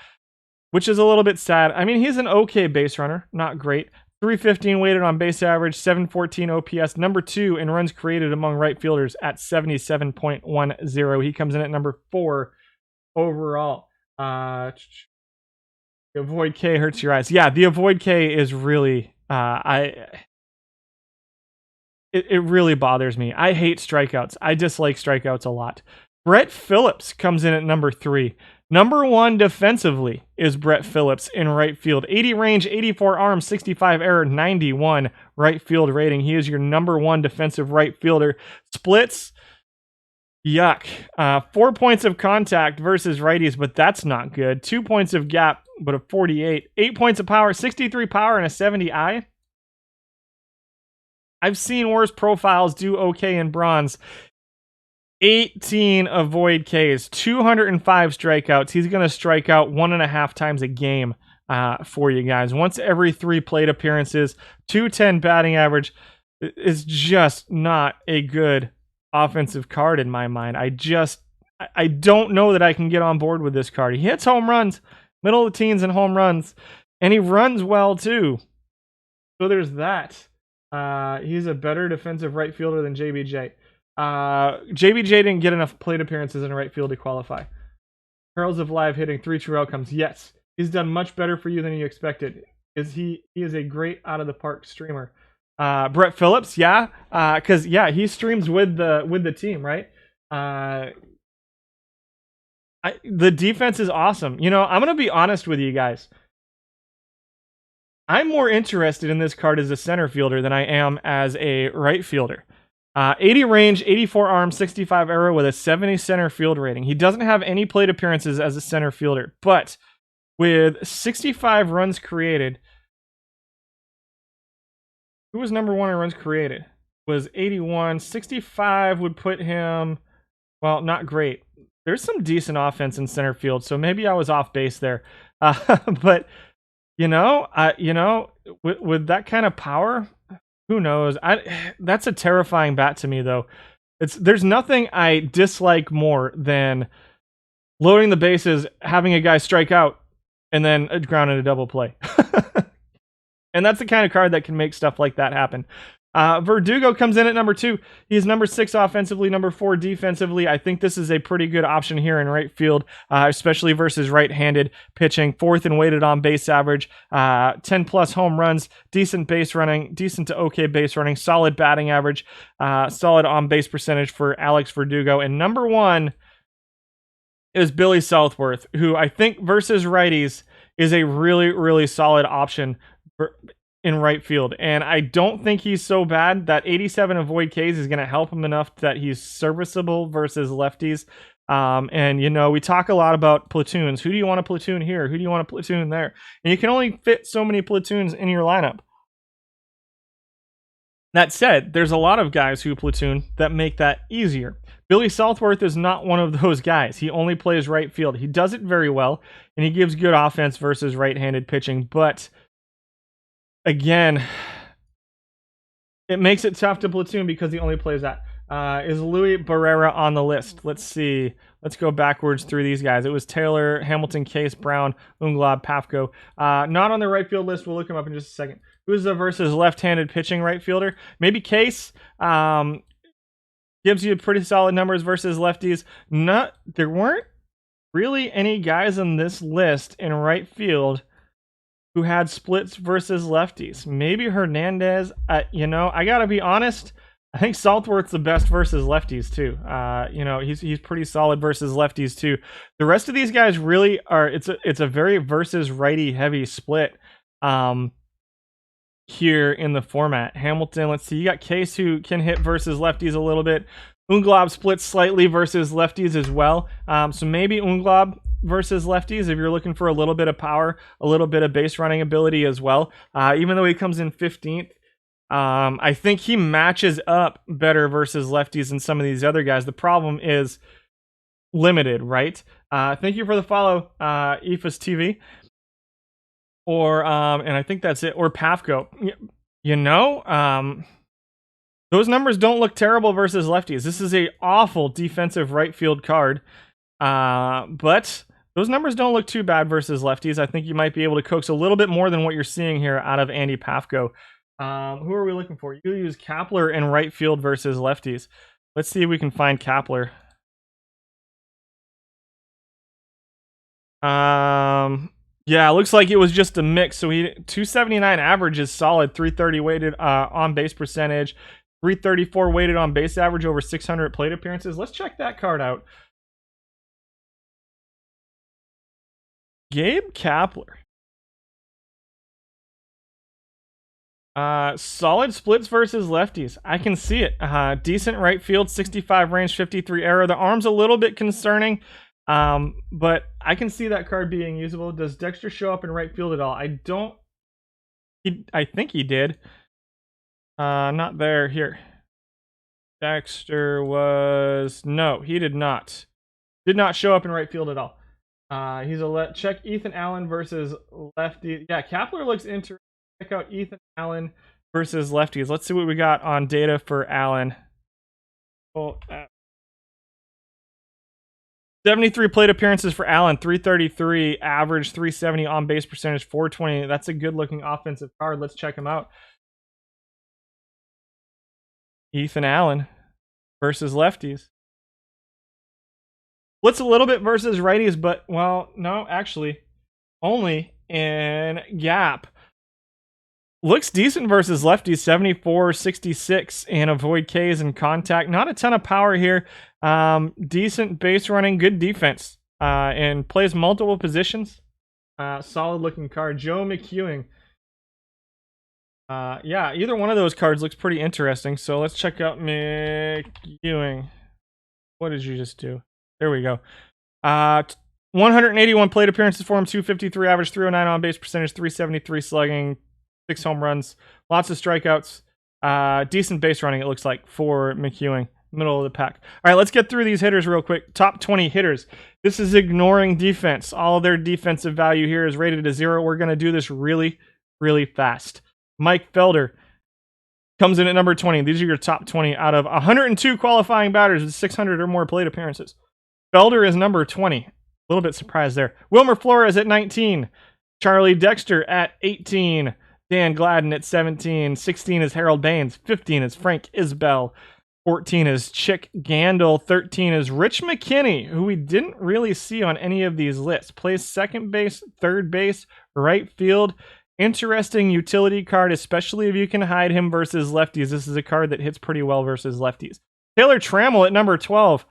which is a little bit sad. I mean, he's an okay base runner, not great. 315 weighted on base average, 714 OPS, number 2 in runs created among right fielders at 77.10. He comes in at number 4 overall. The avoid K hurts your eyes. Yeah, the avoid K is really it really bothers me. I hate strikeouts. I dislike strikeouts a lot. Brett Phillips comes in at number 3. Number 1 defensively is Brett Phillips in right field. 80 range, 84 arm, 65 error, 91 right field rating. He is your number 1 defensive right fielder. Splits, yuck. 4 points of contact versus righties, but that's not good. 2 points of gap, but a 48. 8 points of power, 63 power, and a 70 eye. I've seen worse profiles do okay in bronze. 18 avoid Ks, 205 strikeouts. He's going to strike out 1.5 times a game for you guys. Once every 3 plate appearances, 210 batting average is just not a good offensive card in my mind. I don't know that I can get on board with this card. He hits home runs, middle of the teens and home runs, and he runs well too. So there's that. He's a better defensive right fielder than JBJ. JBJ didn't get enough plate appearances in right field to qualify. Perils of live hitting, 3 true outcomes. Yes, he's done much better for you than you expected. He is a great out of the park streamer. Brett Phillips, yeah, because he streams with the team, right? The defense is awesome. You know, I'm gonna be honest with you guys. I'm more interested in this card as a center fielder than I am as a right fielder. 80 range, 84 arm, 65 error with a 70 center field rating. He doesn't have any plate appearances as a center fielder, but with 65 runs created, who was number 1 in runs created? Was 81. 65 would put him, well, not great. There's some decent offense in center field, so maybe I was off base there. But with that kind of power, who knows? That's a terrifying bat to me, though. There's nothing I dislike more than loading the bases, having a guy strike out, and then grounding a double play. And that's the kind of card that can make stuff like that happen. Verdugo comes in at number 2. He's number 6 offensively, number 4 defensively. I think this is a pretty good option here in right field, especially versus right-handed pitching. 4th in weighted on base average, 10 plus home runs, decent base running, decent to okay base running, solid batting average, solid on base percentage for Alex Verdugo. And number 1 is Billy Southworth, who I think versus righties is a really, really solid option in right field, and I don't think he's so bad. That 87 avoid Ks is going to help him enough that he's serviceable versus lefties. And we talk a lot about platoons. Who do you want to platoon here? Who do you want to platoon there? And you can only fit so many platoons in your lineup. That said, there's a lot of guys who platoon that make that easier. Billy Southworth is not one of those guys. He only plays right field. He does it very well, and he gives good offense versus right-handed pitching, but again, it makes it tough to platoon because he only plays that. Is Louis Barrera on the list? Let's see. Let's go backwards through these guys. It was Taylor, Hamilton, Case, Brown, Unglaub, Pafko. Not on the right field list. We'll look him up in just a second. Who's the versus left-handed pitching right fielder? Maybe Case. Gives you pretty solid numbers versus lefties. There weren't really any guys on this list in right field who had splits versus lefties. Maybe Hernandez. I gotta be honest. I think Southworth's the best versus lefties too. He's pretty solid versus lefties too. The rest of these guys really are. It's a very versus righty heavy split. Here in the format, Hamilton. Let's see. You got Case who can hit versus lefties a little bit. Unglaub splits slightly versus lefties as well. So maybe Unglaub versus lefties if you're looking for a little bit of power, a little bit of base running ability as well. Even though he comes in 15th, I think he matches up better versus lefties than some of these other guys. The problem is limited, right? Thank you for the follow, EFAS TV. And I think that's it. Or Pafko. Those numbers don't look terrible versus lefties. This is a awful defensive right field card. But those numbers don't look too bad versus lefties. I think you might be able to coax a little bit more than what you're seeing here out of Andy Pafko. Who are we looking for? You use Kapler in right field versus lefties. Let's see if we can find Kapler. Yeah, it looks like it was just a mix. So he 279 average is solid, 330 weighted on base percentage, 334 weighted on base average, over 600 plate appearances. Let's check that card out. Gabe Kapler. Solid splits versus lefties. I can see it. Decent right field, 65 range, 53 error. The arm's a little bit concerning, but I can see that card being usable. Does Dexter show up in right field at all? I think he did. Not there. Here. Dexter was... No, he did not. Did not show up in right field at all. He's a check Ethan Allen versus lefty. Yeah, Kapler looks interesting. Check out Ethan Allen versus lefties. Let's see what we got on data for Allen. 73 plate appearances for Allen, 333 average, 370 on base percentage, 420. That's a good looking offensive card. Let's check him out. Ethan Allen versus lefties. Splits a little bit versus righties, but, well, no, actually, only in gap. Looks decent versus lefties, 74, 66, and avoid Ks in contact. Not a ton of power here. Decent base running, good defense, and plays multiple positions. Solid looking card. Joe McEwing. Yeah, either one of those cards looks pretty interesting. So let's check out McEwing. What did you just do? There we go. 181 plate appearances for him, 253 average, 309 on base percentage, 373 slugging, 6 home runs, lots of strikeouts, decent base running, it looks like, for McEwing, middle of the pack. All right, let's get through these hitters real quick. Top 20 hitters. This is ignoring defense. All of their defensive value here is rated to 0. We're going to do this really, really fast. Mike Felder comes in at number 20. These are your top 20 out of 102 qualifying batters with 600 or more plate appearances. Felder is number 20. A little bit surprised there. Wilmer Flores at 19. Charlie Dexter at 18. Dan Gladden at 17. 16 is Harold Baines. 15 is Frank Isbell. 14 is Chick Gandil. 13 is Rich McKinney, who we didn't really see on any of these lists. Plays second base, third base, right field. Interesting utility card, especially if you can hide him versus lefties. This is a card that hits pretty well versus lefties. Taylor Trammell at number 12.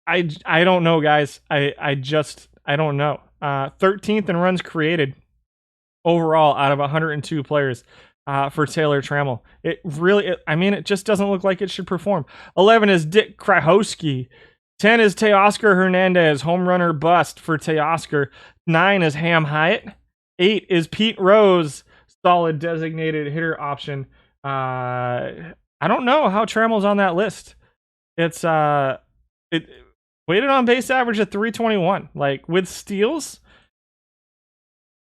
I don't know, guys. I don't know. 13th in runs created overall out of 102 players for Taylor Trammell. It just doesn't look like it should perform. 11 is Dick Krachowski. 10 is Teoscar Hernandez, home runner bust for Teoscar. 9 is Ham Hyatt. 8 is Pete Rose, solid designated hitter option. I don't know how Trammell's on that list. It's weighted on base average at 321, like with steals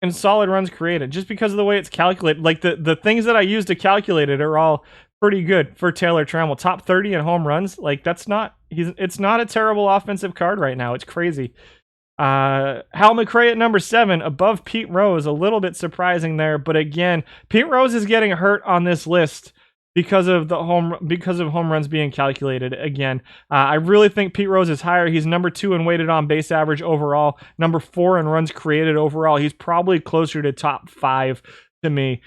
and solid runs created, just because of the way it's calculated. Like the things that I use to calculate it are all pretty good for Taylor Trammell. Top 30 in home runs, like it's not a terrible offensive card right now. It's crazy. Hal McRae at number 7, above Pete Rose. A little bit surprising there, but again, Pete Rose is getting hurt on this list because of home runs being calculated. Again, I really think Pete Rose is higher. He's number 2 in weighted on base average overall, number 4 in runs created overall. He's probably closer to top 5 to me.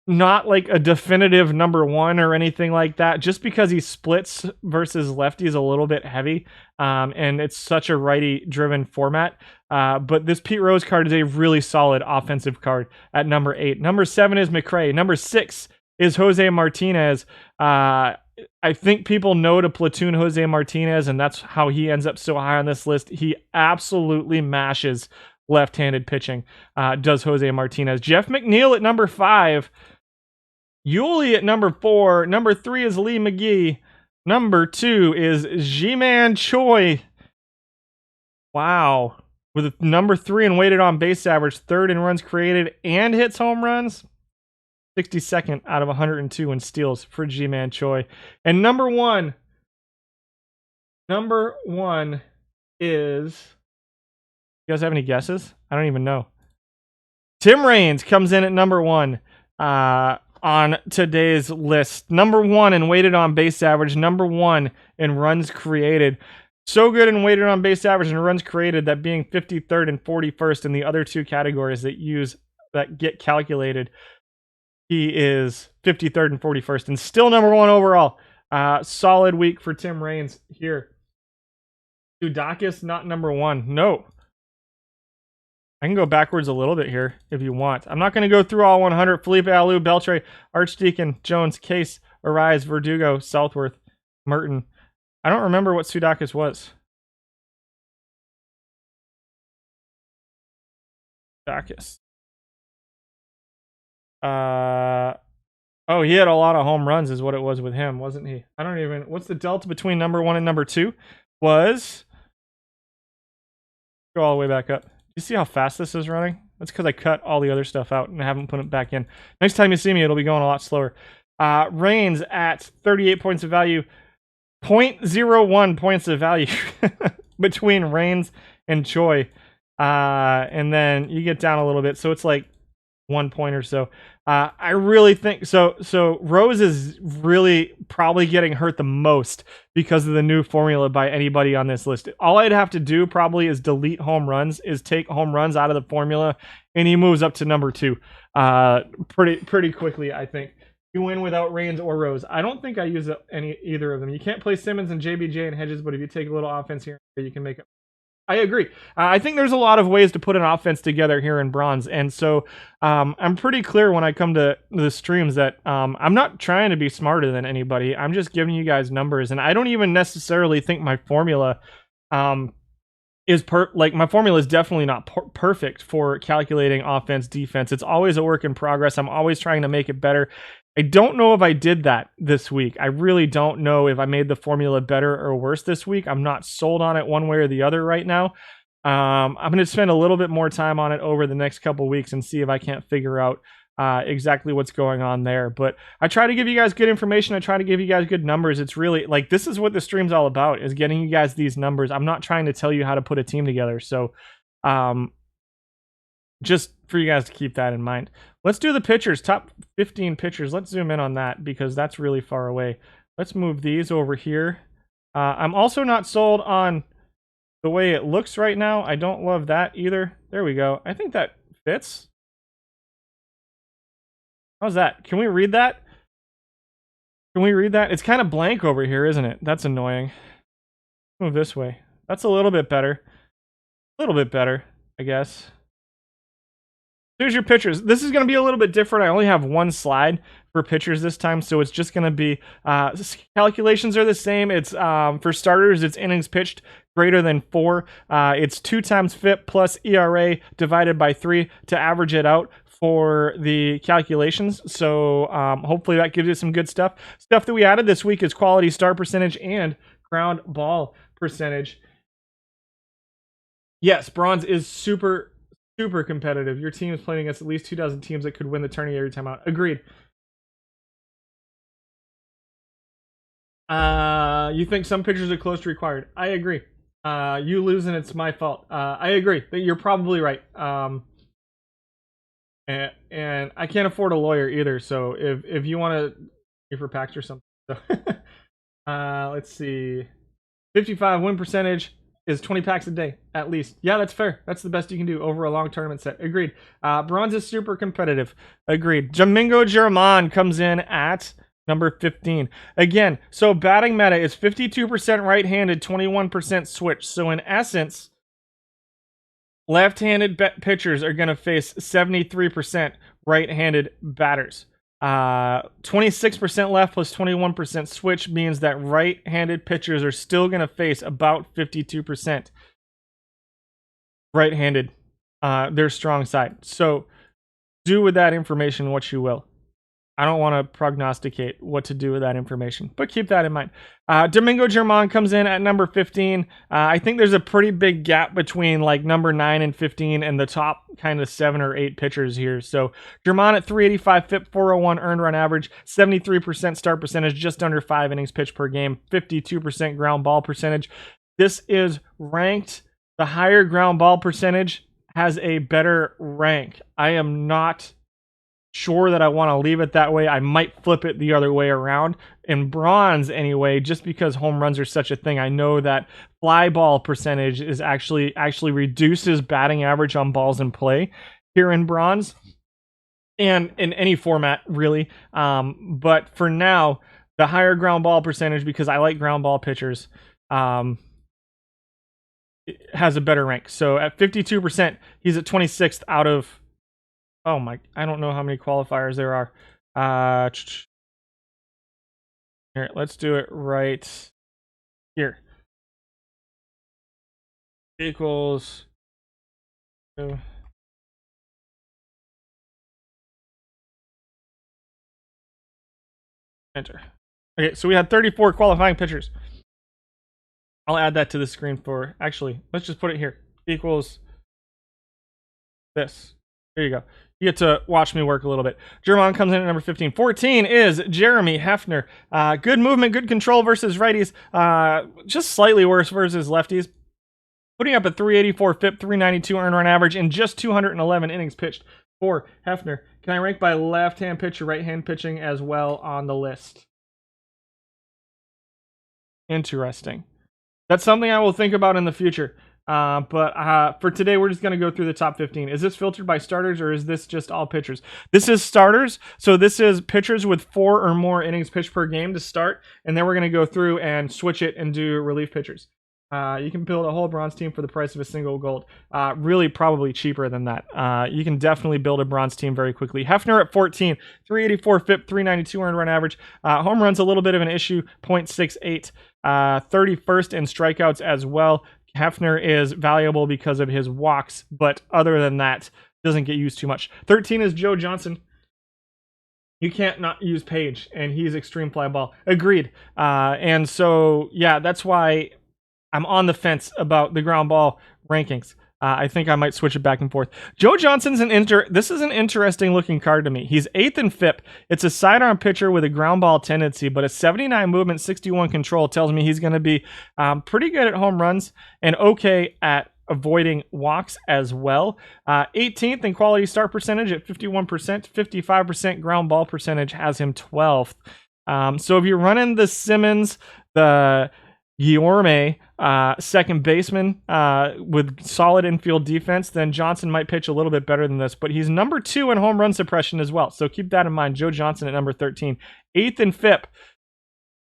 Not like a definitive number 1 or anything like that, just because he splits versus lefties a little bit heavy, and it's such a righty-driven format. But this Pete Rose card is a really solid offensive card at number 8. Number 7 is McRae. Number 6 is Jose Martinez. I think people know to platoon Jose Martinez, and that's how he ends up so high on this list. He absolutely mashes left-handed pitching, does Jose Martinez. Jeff McNeil at number 5. Yuli at number 4. Number 3 is Lee McGee. Number 2 is Jimin Choi. Wow. With number 3 in weighted on base average, 3rd in runs created, and hits home runs. 62nd out of 102 in steals for Jimin Choi. And number 1 is... You guys have any guesses? I don't even know. Tim Raines comes in at number 1. On today's list. Number 1 in weighted on base average, number 1 in runs created. So good in weighted on base average and runs created, that being 53rd and 41st in the other two categories that get calculated. he is 53rd and 41st and still number 1 overall. Solid week for Tim Raines here. Sudakis not number 1. No. I can go backwards a little bit here if you want. I'm not going to go through all 100. Felipe Allu, Beltre, Archdeacon, Jones, Case, Arize, Verdugo, Southworth, Merton. I don't remember what Sudakis was. Sudakis. Oh, he had a lot of home runs is what it was with him, wasn't he? I don't even... What's the delta between number 1 and number 2? Was... Go all the way back up. You see how fast this is running? That's because I cut all the other stuff out and I haven't put it back in. Next time you see me, it'll be going a lot slower. Raines at 38 points of value. 0.01 points of value between Raines and Choi. And then you get down a little bit. So it's like 1 point or so. I really think so Rose is really probably getting hurt the most because of the new formula by anybody on this list. All I'd have to do probably is delete home runs, is take home runs out of the formula, and he moves up to number 2 pretty quickly, I think. You win without Raines or Rose. I don't think I use either of them. You can't play Simmons and JBJ and Hedges, but if you take a little offense here, you can make it. I agree. I think there's a lot of ways to put an offense together here in Bronze. And so I'm pretty clear when I come to the streams that I'm not trying to be smarter than anybody. I'm just giving you guys numbers. And I don't even necessarily think my formula is my formula is definitely not perfect for calculating offense, defense. It's always a work in progress. I'm always trying to make it better. I don't know if I did that this week. I really don't know if I made the formula better or worse this week. I'm not sold on it one way or the other right now. I'm going to spend a little bit more time on it over the next couple weeks and see if I can't figure out exactly what's going on there. But I try to give you guys good information. I try to give you guys good numbers. It's really like, this is what the stream's all about, is getting you guys these numbers. I'm not trying to tell you how to put a team together. So just for you guys to keep that in mind. Let's do the pitchers, top 15 pitchers. Let's zoom in on that because that's really far away. Let's move these over here. I'm also not sold on the way it looks right now. I don't love that either. There we go. I think that fits. How's that? Can we read that? Can we read that? It's kind of blank over here, isn't it? That's annoying. Move this way. That's a little bit better. A little bit better, I guess. Here's your pitchers. This is going to be a little bit different. I only have one slide for pitchers this time, so it's just going to be calculations are the same. It's for starters, it's innings pitched greater than 4. It's 2 times FIP plus ERA divided by 3 to average it out for the calculations. So hopefully that gives you some good stuff. Stuff that we added this week is quality start percentage and ground ball percentage. Yes, Bronze is super competitive. Your team is playing against at least 2 dozen teams that could win the tourney every time out. Agreed. You think some pitchers are close to required. I agree. You lose and it's my fault. I agree. You're probably right. And I can't afford a lawyer either. So if you want to pay for packs or something. So let's see. 55 win percentage is 20 packs a day, at least. Yeah, that's fair. That's the best you can do over a long tournament set. Agreed. Bronze is super competitive. Agreed. Domingo Germán comes in at number 15. Again, so batting meta is 52% right-handed, 21% switch. So in essence, left-handed pitchers are going to face 73% right-handed batters. 26% left plus 21% switch means that right-handed pitchers are still going to face about 52% right-handed, their strong side. So do with that information what you will. I don't want to prognosticate what to do with that information, but keep that in mind. Domingo Germán comes in at number 15. I think there's a pretty big gap between like number 9 and 15 and the top kind of 7 or 8 pitchers here. So Germán at 385 FIP, 401 earned run average, 73% start percentage, just under 5 innings pitched per game, 52% ground ball percentage. This is ranked. The higher ground ball percentage has a better rank. I am not sure that I want to leave it that way. I might flip it the other way around. In Bronze anyway, just because home runs are such a thing, I know that fly ball percentage is actually reduces batting average on balls in play here in Bronze. and in any format, really. But for now, the higher ground ball percentage, because I like ground ball pitchers, has a better rank. So at 52%, he's at 26th out of, oh my, I don't know how many qualifiers there are. Here, let's do it right here. Equals. Enter. Okay, so we had 34 qualifying pitchers. I'll add that to the screen for, actually, let's just put it here. Equals this. There you go. You get to watch me work a little bit. German comes in at number 15. 14 is Jeremy Hefner. Good movement, good control versus righties. Just slightly worse versus lefties. Putting up a 384 FIP, 392 earned run average, and just 211 innings pitched for Hefner. Can I rank by left-hand pitcher, right-hand pitching as well on the list? Interesting. That's something I will think about in the future. But for today, we're just going to go through the top 15. Is this filtered by starters, or is this just all pitchers? This is starters. So this is pitchers with 4 or more innings pitched per game to start. And then we're going to go through and switch it and do relief pitchers. You can build a whole bronze team for the price of a single gold. Really probably cheaper than that. You can definitely build a bronze team very quickly. Hefner at 14, 384 FIP, 392 earned run average. Home runs a little bit of an issue, 0.68. 31st in strikeouts as well. Hefner is valuable because of his walks, but other than that, doesn't get used too much. 13 is Joe Johnson. You can't not use Page, and he's extreme fly ball. Agreed. And so, yeah, that's why I'm on the fence about the ground ball rankings. I think I might switch it back and forth. Joe Johnson's this is an interesting looking card to me. He's 8th in FIP. It's a sidearm pitcher with a ground ball tendency, but a 79 movement, 61 control tells me he's going to be pretty good at home runs and okay at avoiding walks as well. 18th in quality start percentage at 51%, 55% ground ball percentage has him 12th. So if you're running the Simmons, the Orem, second baseman with solid infield defense, then Johnson might pitch a little bit better than this, but he's number 2 in home run suppression as well. So keep that in mind. Joe Johnson at number 13, 8th in FIP.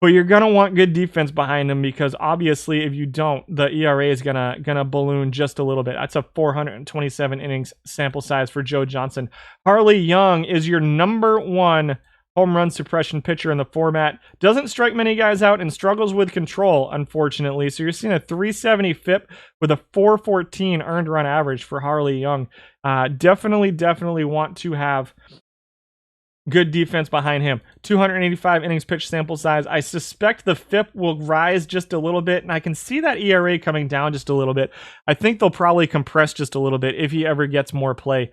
But you're going to want good defense behind him, because obviously if you don't, the ERA is gonna balloon just a little bit. That's a 427 innings sample size for Joe Johnson. Harley Young is your number 1 home run suppression pitcher in the format. Doesn't strike many guys out and struggles with control, unfortunately. So you're seeing a 370 FIP with a 414 earned run average for Harley Young. Definitely want to have good defense behind him. 285 innings pitched sample size. I suspect the FIP will rise just a little bit, and I can see that ERA coming down just a little bit. I think they'll probably compress just a little bit if he ever gets more play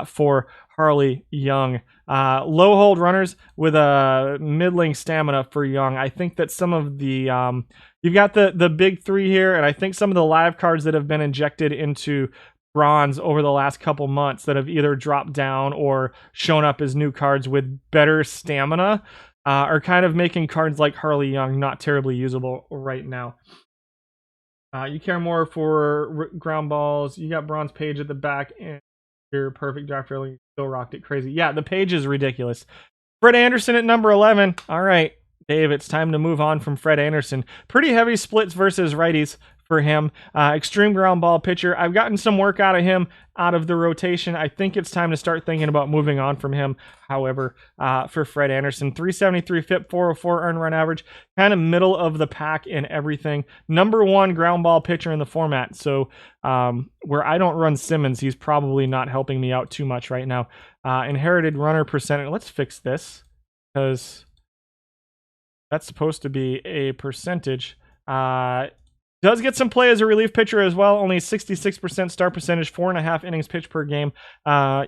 for Harley Young. Low hold runners with a middling stamina for Young. I think that some of the you've got the big 3 here, and I think some of the live cards that have been injected into bronze over the last couple months that have either dropped down or shown up as new cards with better stamina are kind of making cards like Harley Young not terribly usable right now. You care more for ground balls. You got bronze Page at the back, and your perfect draft early. Still rocked it crazy. Yeah, the Page is ridiculous. Fred Anderson at number 11. All right, Dave, it's time to move on from Fred Anderson. Pretty heavy splits versus righties for him. Extreme ground ball pitcher. I've gotten some work out of him out of the rotation. I think it's time to start thinking about moving on from him. However, for Fred Anderson, 373 FIP, 404 earned run average, kind of middle of the pack in everything. Number 1 ground ball pitcher in the format. So where I don't run Simmons, he's probably not helping me out too much right now. Inherited runner percentage. Let's fix this, because that's supposed to be a percentage. Does get some play as a relief pitcher as well. Only 66% start percentage, 4.5 innings pitched per game.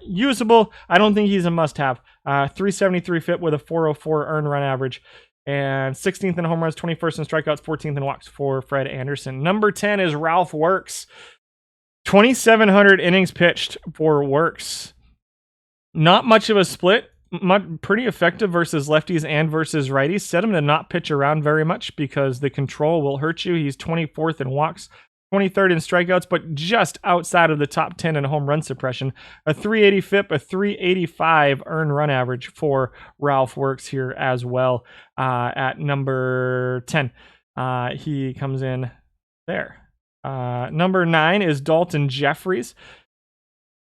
Usable. I don't think he's a must-have. 373 FIP with a 404 earned run average. And 16th in home runs, 21st in strikeouts, 14th in walks for Fred Anderson. Number 10 is Ralph Works. 2,700 innings pitched for Works. Not much of a split. Pretty effective versus lefties and versus righties. Set him to not pitch around very much because the control will hurt you. He's 24th in walks, 23rd in strikeouts, but just outside of the top 10 in home run suppression. A 380 FIP, a 385 earned run average for Ralph Works here as well at number 10. He comes in there. Number 9 is Dalton Jeffries.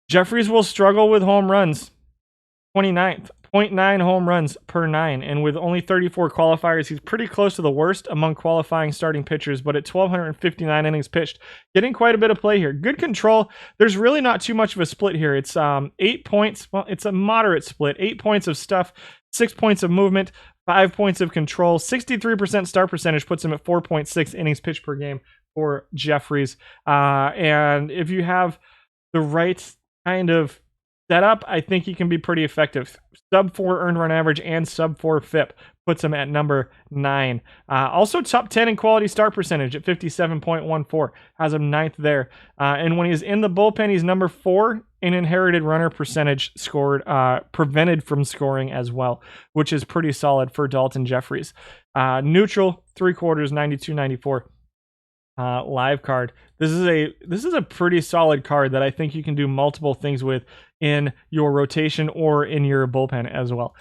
Jeffries will struggle with home runs. 29th, 0.9 home runs per 9. And with only 34 qualifiers, he's pretty close to the worst among qualifying starting pitchers, but at 1,259 innings pitched, getting quite a bit of play here. Good control. There's really not too much of a split here. It's 8 points. Well, it's a moderate split. 8 points of stuff, 6 points of movement, 5 points of control. 63% start percentage puts him at 4.6 innings pitched per game for Jeffries. And if you have the right kind of setup, I think he can be pretty effective. Sub 4 earned run average and sub 4 FIP puts him at number 9. Also top 10 in quality start percentage at 57.14. Has him 9th there. And when he's in the bullpen, he's number 4 in inherited runner percentage scored, prevented from scoring as well, which is pretty solid for Dalton Jeffries. Neutral, 3/4, 92-94. Live card. This is a pretty solid card that I think you can do multiple things with in your rotation or in your bullpen as well.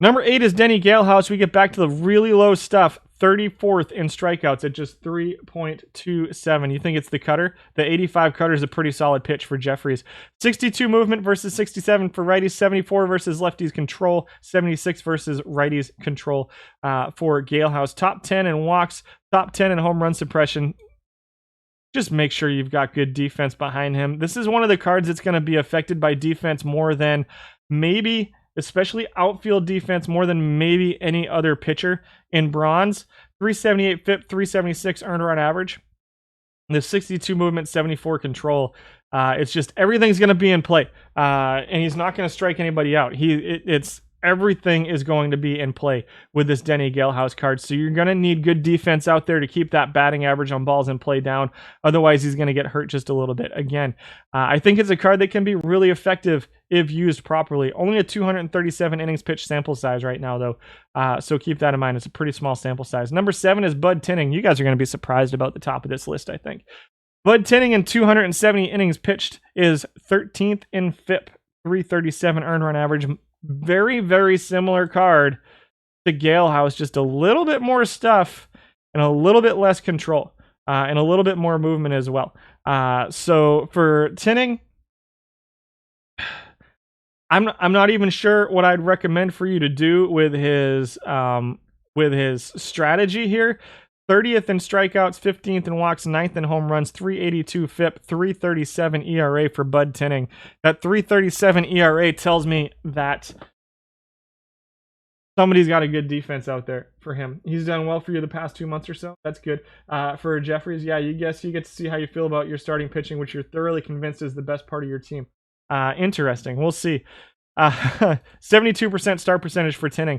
Number 8 is Denny Galehouse. We get back to the really low stuff. 34th in strikeouts at just 3.27. You think it's the cutter? The 85 cutter is a pretty solid pitch for Jeffries. 62 movement versus 67 for righties. 74 versus lefties control. 76 versus righties control for Galehouse. Top 10 in walks. Top 10 in home run suppression. Just make sure you've got good defense behind him. This is one of the cards that's going to be affected by defense more than maybe, especially outfield defense, more than maybe any other pitcher in bronze. 378 FIP, 376 earned run average. The 62 movement, 74 control. It's just everything's going to be in play. And he's not going to strike anybody out. Everything is going to be in play with this Denny Galehouse card. So you're going to need good defense out there to keep that batting average on balls in play down. Otherwise, he's going to get hurt just a little bit. Again, I think it's a card that can be really effective if used properly. Only a 237 innings pitched sample size right now, though. So keep that in mind. It's a pretty small sample size. Number 7 is Bud Tinning. You guys are going to be surprised about the top of this list, I think. Bud Tinning in 270 innings pitched is 13th in FIP, 337 earned run average. Very, very similar card to Galehouse, just a little bit more stuff and a little bit less control and a little bit more movement as well. So for Tinning, I'm not even sure what I'd recommend for you to do with his strategy here. 30th in strikeouts, 15th in walks, 9th in home runs, 382 FIP, 337 ERA for Bud Tinning. That 337 ERA tells me that somebody's got a good defense out there for him. He's done well for you the past 2 months or so. That's good. For Jeffries, yeah, you get to see how you feel about your starting pitching, which you're thoroughly convinced is the best part of your team. Interesting. We'll see. 72% start percentage for Tinning.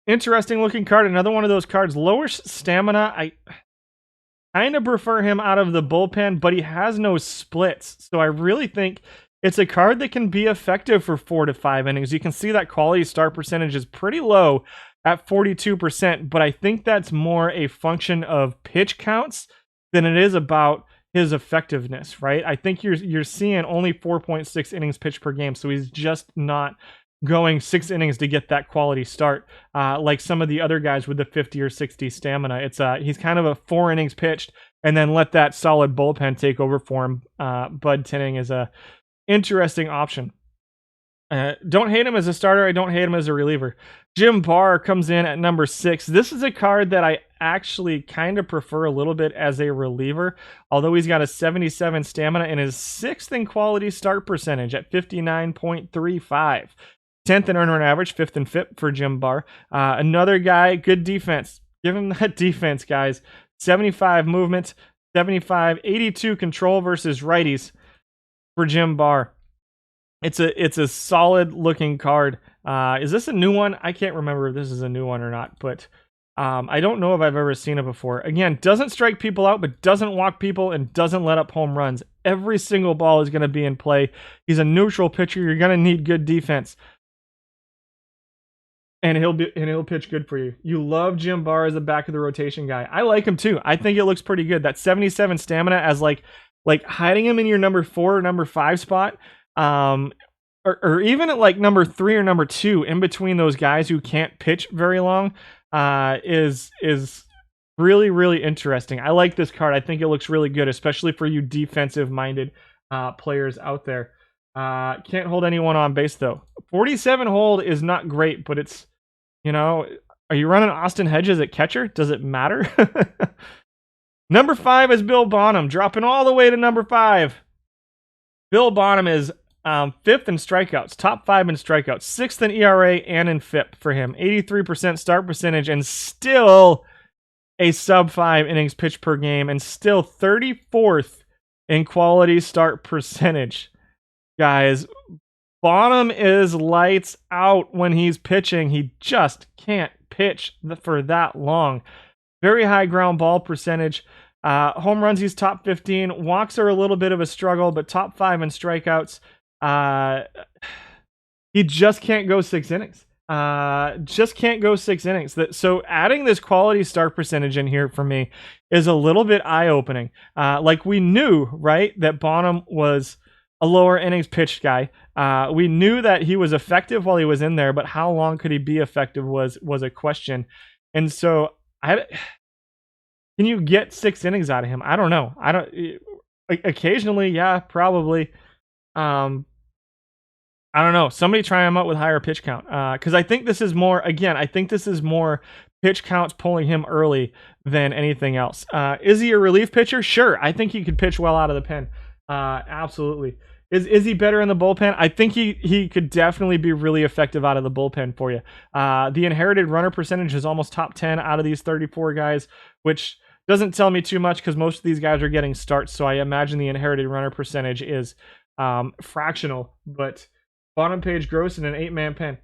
Interesting looking card. Another one of those cards. Lower stamina. I kind of prefer him out of the bullpen, but he has no splits. So I really think it's a card that can be effective for 4 to 5 innings. You can see that quality start percentage is pretty low at 42%, but I think that's more a function of pitch counts than it is about his effectiveness, right? I think you're seeing only 4.6 innings pitched per game, so he's just not going 6 innings to get that quality start like some of the other guys with the 50 or 60 stamina. It's he's kind of a 4 innings pitched and then let that solid bullpen take over for him. Bud Tinning is a interesting option. Don't hate him as a starter. I don't hate him as a reliever. Jim Barr comes in at number 6. This is a card that I actually kind of prefer a little bit as a reliever, although he's got a 77 stamina and is 6th in quality start percentage at 59.35. 10th in earned run average, 5th in FIP for Jim Barr. Another guy, good defense. Give him that defense, guys. 75 movement, 75, 82 control versus righties for Jim Barr. It's a solid looking card. Is this a new one? I can't remember if this is a new one or not, but I don't know if I've ever seen it before. Again, doesn't strike people out, but doesn't walk people and doesn't let up home runs. Every single ball is going to be in play. He's a neutral pitcher. You're going to need good defense. and he'll pitch good for you. You love Jim Barr as the back of the rotation guy. I like him too. I think it looks pretty good. That 77 stamina as like hiding him in your number 4 or number 5 spot, or even at like number 3 or number 2, in between those guys who can't pitch very long, is really, really interesting. I like this card. I think it looks really good, especially for you defensive-minded players out there. Can't hold anyone on base, though. 47 hold is not great, but it's, are you running Austin Hedges at catcher? Does it matter? Number 5 is Bill Bonham, dropping all the way to number 5. Bill Bonham is 5th in strikeouts, top 5 in strikeouts, 6th in ERA and in FIP for him. 83% start percentage, and still a sub 5 innings pitched per game, and still 34th in quality start percentage. Guys, Bonham is lights out when he's pitching. He just can't pitch for that long. Very high ground ball percentage. Home runs, he's top 15. Walks are a little bit of a struggle, but top 5 in strikeouts. He just can't go 6 innings. Just can't go 6 innings. So adding this quality start percentage in here for me is a little bit eye-opening. Like we knew, right, that Bonham was a lower innings pitched guy. We knew that he was effective while he was in there, but how long could he be effective was a question. And so can you get 6 innings out of him? I don't know. Occasionally, yeah, probably. I don't know. Somebody try him out with higher pitch count. Because I think this is more, again, pitch counts pulling him early than anything else. Is he a relief pitcher? Sure. I think he could pitch well out of the pen. Absolutely. Is he better in the bullpen? I think he could definitely be really effective out of the bullpen for you. The inherited runner percentage is almost top 10 out of these 34 guys, which doesn't tell me too much because most of these guys are getting starts. So I imagine the inherited runner percentage is fractional, but bottom page gross in an 8-man pen,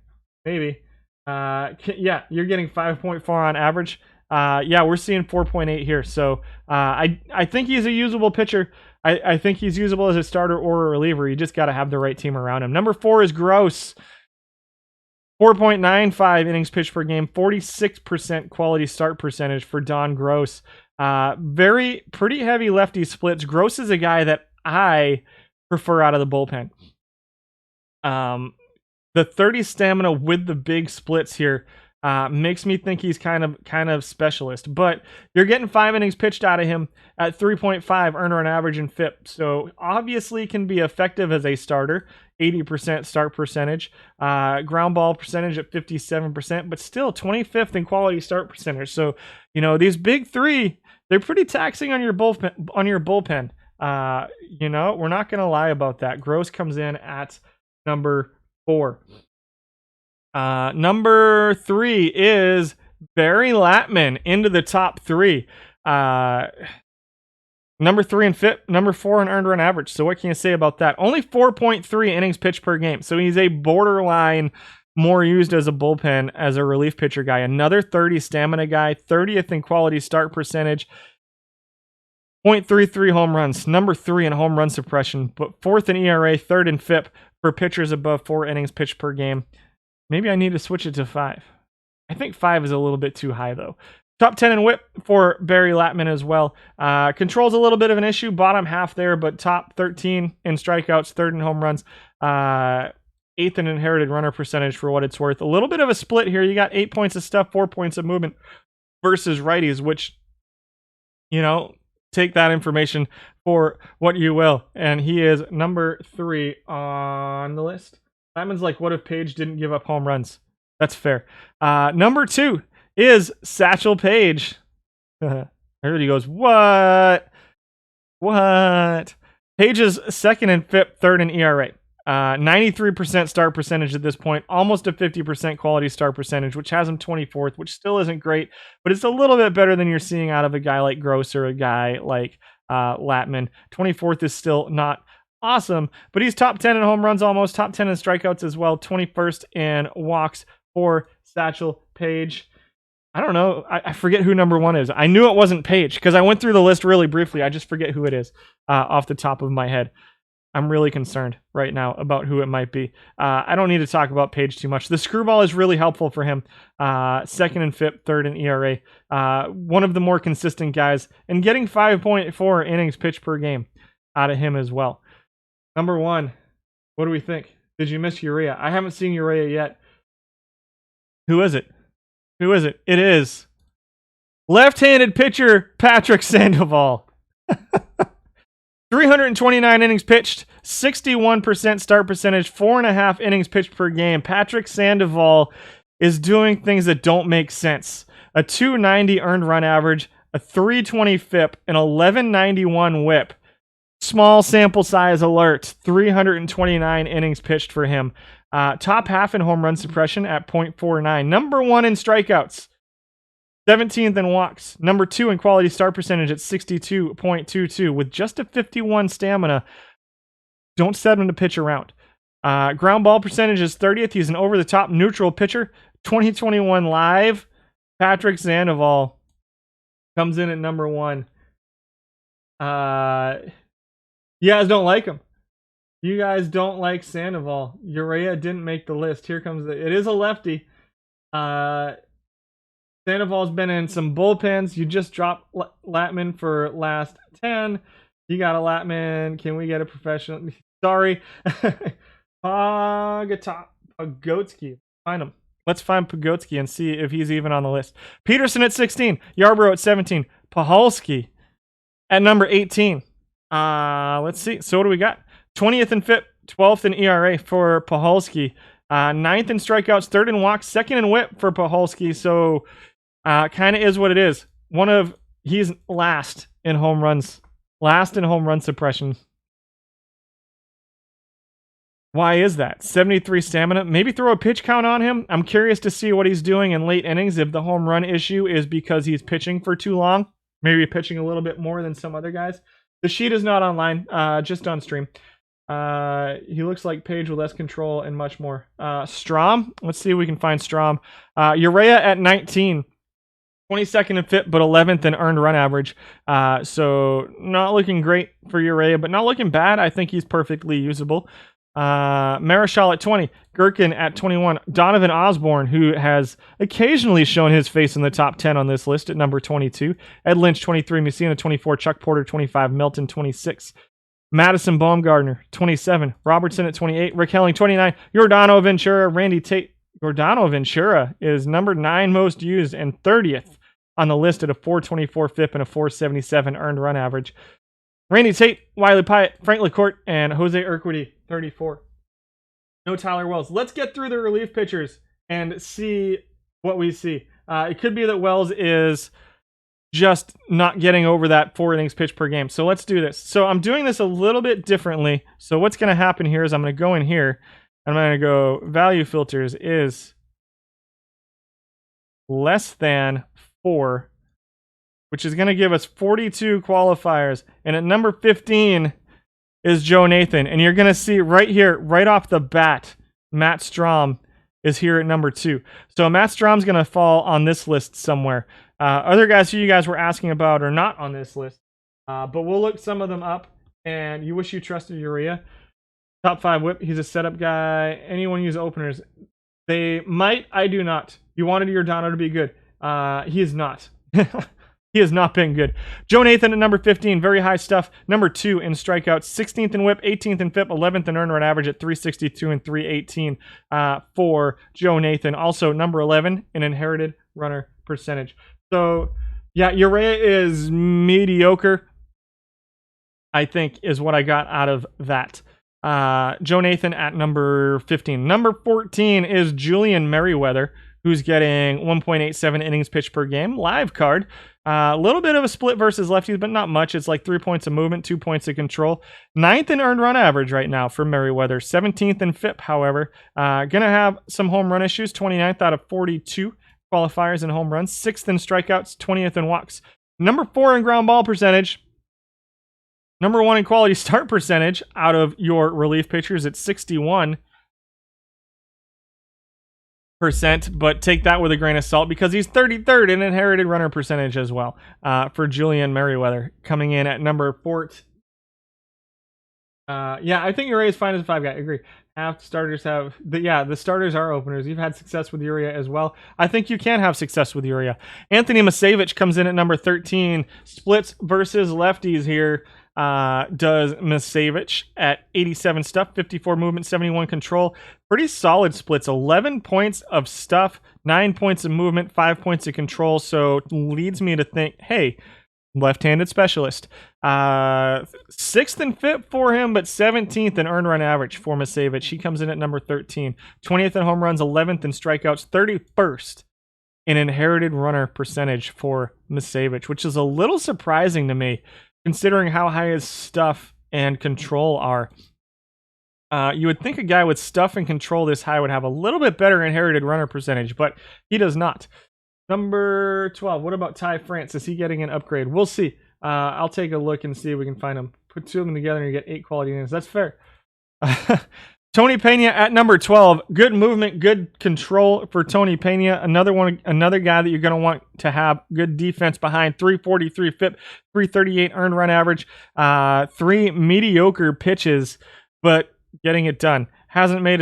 maybe. Yeah, you're getting 5.4 on average. Yeah, we're seeing 4.8 here. So I think he's a usable pitcher. I think he's usable as a starter or a reliever. You just got to have the right team around him. Number 4 is Gross. 4.95 innings pitched per game, 46% quality start percentage for Don Gross. Pretty heavy lefty splits. Gross is a guy that I prefer out of the bullpen. The 30 stamina with the big splits here makes me think he's kind of specialist, but you're getting 5 innings pitched out of him at 3.5 earned run average and FIP. So obviously can be effective as a starter, 80% start percentage, ground ball percentage at 57%, but still 25th in quality start percentage. So, these big 3, they're pretty taxing on your bullpen. We're not going to lie about that. Gross comes in at number 4. Number 3 is Barry Latman into the top 3. Number 3 in FIP, number 4 in earned run average. So what can you say about that? Only 4.3 innings pitched per game. So he's a borderline more used as a bullpen as a relief pitcher guy. Another 30 stamina guy, 30th in quality start percentage. 0.33 home runs, number 3 in home run suppression, but 4th in ERA, 3rd in FIP for pitchers above 4 innings pitched per game. Maybe I need to switch it to 5. I think 5 is a little bit too high, though. Top 10 in whip for Barry Latman as well. Control's a little bit of an issue, bottom half there, but top 13 in strikeouts, 3rd in home runs, 8th in inherited runner percentage for what it's worth. A little bit of a split here. You got 8 points of stuff, 4 points of movement versus righties, which, take that information for what you will. And he is number 3 on the list. Latman's like, what if Page didn't give up home runs? That's fair. Number 2 is Satchel Paige. Everybody goes, what? Page is 2nd in FIP, 3rd in ERA. 93% start percentage at this point, almost a 50% quality start percentage, which has him 24th, which still isn't great, but it's a little bit better than you're seeing out of a guy like Gross or a guy like Latman. 24th is still not awesome, but he's top 10 in home runs, almost top 10 in strikeouts as well, 21st in walks for Satchel Paige. I don't know. I forget who number 1 is. I knew it wasn't Page because I went through the list really briefly. I just forget who it is off the top of my head. I'm really concerned right now about who it might be. I don't need to talk about Page too much. The screwball is really helpful for him. Second in FIP, third in ERA. One of the more consistent guys, and getting 5.4 innings pitched per game out of him as well. Number 1, what do we think? Did you miss Urea? I haven't seen Urea yet. Who is it? Who is it? It is left-handed pitcher Patrick Sandoval. 329 innings pitched, 61% start percentage, 4.5 innings pitched per game. Patrick Sandoval is doing things that don't make sense. A 290 earned run average, a 320 FIP, an 1191 WHIP. Small sample size alert. 329 innings pitched for him. Top half in home run suppression at .49. Number 1 in strikeouts. 17th in walks. Number 2 in quality start percentage at 62.22 with just a 51 stamina. Don't set him to pitch around. Ground ball percentage is 30th. He's an over-the-top neutral pitcher. 2021 live. Patrick Sandoval comes in at number 1. You guys don't like him. You guys don't like Sandoval. Urea didn't make the list. Here comes it is a lefty. Sandoval's been in some bullpens. You just dropped Latman for last 10. You got a Latman. Can we get a professional? Sorry. Pogotski. Find him. Let's find Pogotski and see if he's even on the list. Peterson at 16. Yarbrough at 17. Pahalski at number 18. Let's see. So what do we got? 20th in FIP, 12th in ERA for Pahalski. 9th in strikeouts, 3rd in walks, 2nd in WHIP for Pahalski. So kind of is what it is. He's last in home runs. Last in home run suppression. Why is that? 73 stamina. Maybe throw a pitch count on him. I'm curious to see what he's doing in late innings. If the home run issue is because he's pitching for too long. Maybe pitching a little bit more than some other guys. The sheet is not online, just on stream. He looks like Page with less control and much more. Strom. Let's see if we can find Strom. Urea at 19. 22nd in FIP, but 11th in earned run average. So not looking great for Urea, but not looking bad. I think he's perfectly usable. Marichal at 20. Gherkin at 21. Donovan Osborne, who has occasionally shown his face in the top 10 on this list at number 22. Ed Lynch, 23. Messina, 24. Chuck Porter, 25. Melton, 26. Madison Baumgartner, 27. Robertson at 28. Rick Helling, 29. Giordano Ventura, Randy Tate. Giordano Ventura is number 9 most used and 30th on the list at a 424 FIP and a 477 earned run average. Randy Tate, Wiley Pyatt, Frank LaCourte, and Jose Urquidy, 34. No Tyler Wells. Let's get through the relief pitchers and see what we see. It could be that Wells is just not getting over that 4 innings pitched per game. So let's do this. So I'm doing this a little bit differently. So what's going to happen here is I'm going to go in here. I'm going to go value filters is less than 4, which is going to give us 42 qualifiers. And at number 15 is Joe Nathan. And you're going to see right here, right off the bat, Matt Strom is here at number 2. So Matt Strom's going to fall on this list somewhere. Other guys who you guys were asking about are not on this list. But we'll look some of them up. And you wish you trusted Urea. Top 5 whip. He's a setup guy. Anyone use openers? They might. I do not. You wanted Giordano to be good. He is not. He has not been good. Joe Nathan at number 15. Very high stuff. Number 2 in strikeouts. 16th in whip. 18th in FIP. 11th in earned run average at 362 and 318 for Joe Nathan. Also number 11 in inherited runner percentage. So, yeah, Urea is mediocre, I think, is what I got out of that. Joe Nathan at number 15. Number 14 is Julian Merriweather, who's getting 1.87 innings pitched per game. Live card. A little bit of a split versus lefties, but not much. It's like 3 points of movement, 2 points of control. 9th in earned run average right now for Merriweather. 17th in FIP, however. Gonna have some home run issues. 29th out of 42 qualifiers in home runs. 6th in strikeouts. 20th in walks. Number 4 in ground ball percentage. Number 1 in quality start percentage out of your relief pitchers at 61%, but take that with a grain of salt because he's 33rd in inherited runner percentage as well for Julian Merriweather, coming in at number 14. Yeah, I think Uriah is fine as a 5 guy. I agree. Half starters have the starters are openers. You've had success with Uriah as well. I think you can have success with Uriah. Anthony Masevich comes in at number 13. Splits versus lefties here. Does Masevich at 87 stuff, 54 movement, 71 control. Pretty solid splits. 11 points of stuff, 9 points of movement, 5 points of control. So leads me to think, hey, left-handed specialist. 6th and 5th for him, but 17th in earned run average for Masevich. He comes in at number 13. 20th in home runs, 11th in strikeouts, 31st in inherited runner percentage for Masevich, which is a little surprising to me, considering how high his stuff and control are. You would think a guy with stuff and control this high would have a little bit better inherited runner percentage, but he does not. Number 12, what about Ty France? Is he getting an upgrade? We'll see. I'll take a look and see if we can find him. Put two of them together and you get 8 quality innings. That's fair. Tony Pena at number 12. Good movement, good control for Tony Pena. Another guy that you're going to want to have good defense behind. 343 FIP, 338 earned run average. 3 mediocre pitches, but getting it done. Hasn't made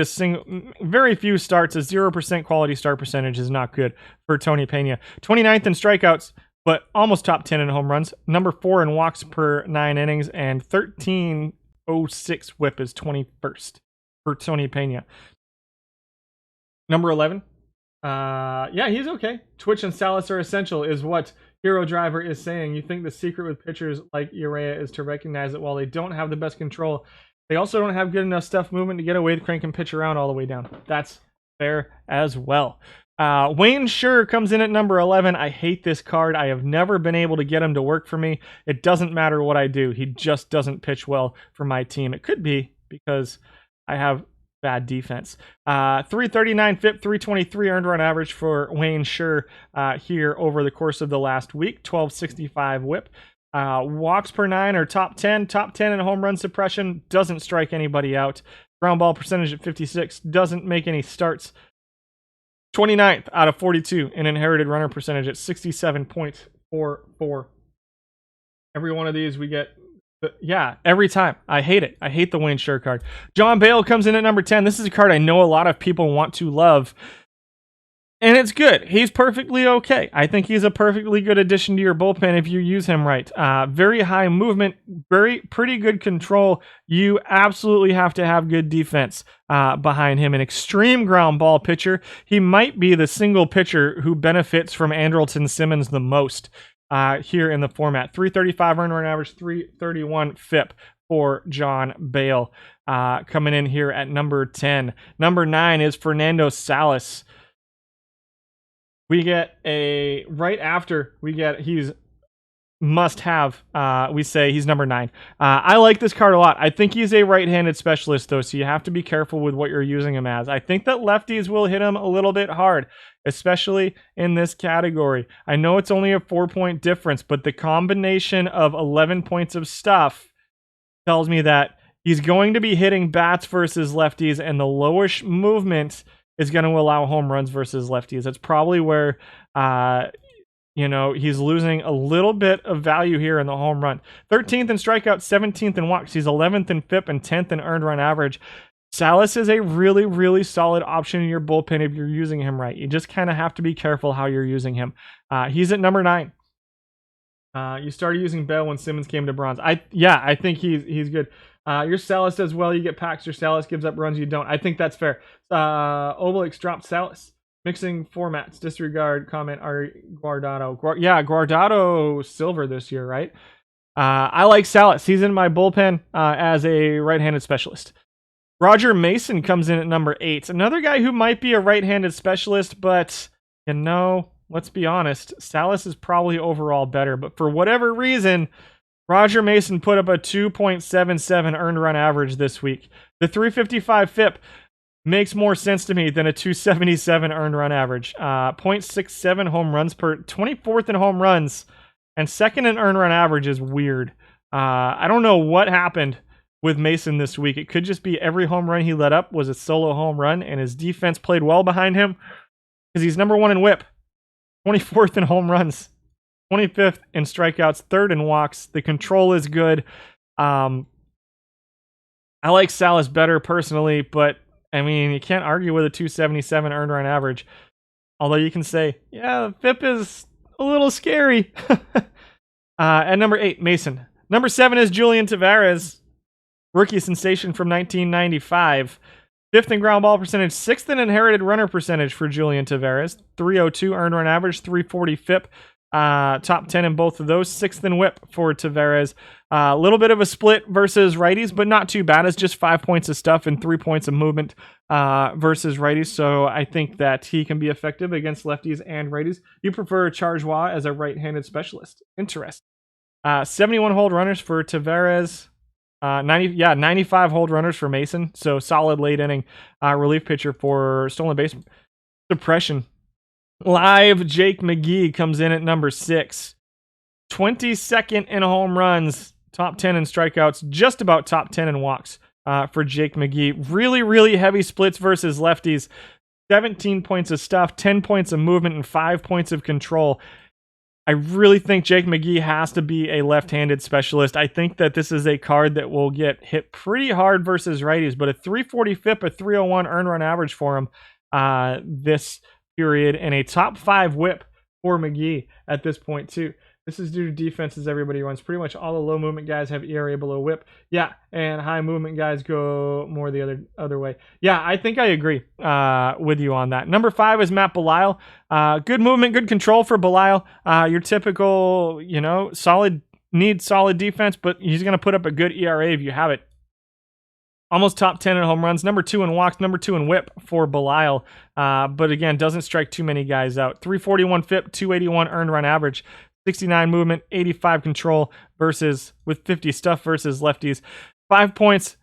very few starts. A 0% quality start percentage is not good for Tony Pena. 29th in strikeouts, but almost top 10 in home runs. Number 4 in walks per 9 innings, and 13.06 whip is 21st for Tony Pena. Number 11. Yeah, he's okay. Twitch and Salas are essential, is what Hero Driver is saying. You think the secret with pitchers like Uriah is to recognize that while they don't have the best control, they also don't have good enough stuff movement to get away with crank and pitch around all the way down. That's fair as well. Wayne Scher comes in at number 11. I hate this card. I have never been able to get him to work for me. It doesn't matter what I do. He just doesn't pitch well for my team. It could be because I have bad defense. 339 FIP, 323 earned run average for Wayne Scher here over the course of the last week. 1265 whip. Walks per 9 are top 10 in home run suppression, doesn't strike anybody out. Ground ball percentage at 56, doesn't make any starts. 29th out of 42 in inherited runner percentage at 67.44. Every one of these we get, every time. I hate it. I hate the Wayne Scher card. John Bale comes in at number 10. This is a card I know a lot of people want to love. And it's good. He's perfectly okay. I think he's a perfectly good addition to your bullpen if you use him right. Very high movement, pretty good control. You absolutely have to have good defense behind him. An extreme ground ball pitcher. He might be the single pitcher who benefits from Andrewton Simmons the most here in the format. 335 earned run average, 331 FIP for John Bale. Coming in here at number 10. Number 9 is Fernando Salas. We get he's must have, we say he's number 9. I like this card a lot. I think he's a right-handed specialist though, so you have to be careful with what you're using him as. I think that lefties will hit him a little bit hard, especially in this category. I know it's only a 4-point difference, but the combination of 11 points of stuff tells me that he's going to be hitting bats versus lefties, and the lowish movement is going to allow home runs versus lefties. That's probably where, he's losing a little bit of value here in the home run. 13th in strikeouts, 17th in walks. He's 11th in FIP and 10th in earned run average. Salas is a really, really solid option in your bullpen if you're using him right. You just kind of have to be careful how you're using him. He's at number 9. You started using Bell when Simmons came to bronze. I think he's good. Your Salas does well. You get packs. Your Salas gives up runs. You don't. I think that's fair. Obelix dropped Salas. Mixing formats. Disregard comment. Guardado. Guardado silver this year, right? I like Salas. He's in my bullpen as a right-handed specialist. Roger Mason comes in at number 8. Another guy who might be a right-handed specialist, but let's be honest. Salas is probably overall better, but for whatever reason, Roger Mason put up a 2.77 earned run average this week. The 355 FIP makes more sense to me than a 277 earned run average. 0.67 home runs per 24th in home runs, and 2nd in earned run average is weird. I don't know what happened with Mason this week. It could just be every home run he let up was a solo home run, and his defense played well behind him because he's number 1 in whip, 24th in home runs, 25th in strikeouts, 3rd in walks. The control is good. I like Salas better personally, but I mean, you can't argue with a 277 earned run average. Although you can say, yeah, FIP is a little scary. At number 8, Mason. Number 7 is Julian Tavares, rookie sensation from 1995. 5th in ground ball percentage, 6th in inherited runner percentage for Julian Tavares. 302 earned run average, 340 FIP. Top 10 in both of those. 6th in whip for Tavares. A little bit of a split versus righties, but not too bad. It's just 5 points of stuff and 3 points of movement versus righties. So I think that he can be effective against lefties and righties. You prefer Chargeois as a right-handed specialist. Interesting. 71 hold runners for Tavares. 95 hold runners for Mason. So solid late inning relief pitcher for stolen base suppression. Live Jake McGee comes in at number 6. 22nd in home runs, top 10 in strikeouts, just about top 10 in walks for Jake McGee. Really, really heavy splits versus lefties. 17 points of stuff, 10 points of movement, and 5 points of control. I really think Jake McGee has to be a left-handed specialist. I think that this is a card that will get hit pretty hard versus righties, but a 340 FIP, a 301 earned run average for him this period, and a top 5 whip for McGee at this point too. This is due to defenses everybody runs. Pretty much all the low movement guys have ERA below whip. Yeah, and high movement guys go more the other way. Yeah, I think I agree with you on that. Number 5 is Matt Belisle. Good movement, good control for Belisle. Your typical, solid defense, but he's going to put up a good ERA if you have it. Almost top 10 in home runs, number 2 in walks, number 2 in whip for Belisle. But again, doesn't strike too many guys out. 341 FIP, 281 earned run average. 69 movement, 85 control versus with 50 stuff versus lefties. 5 points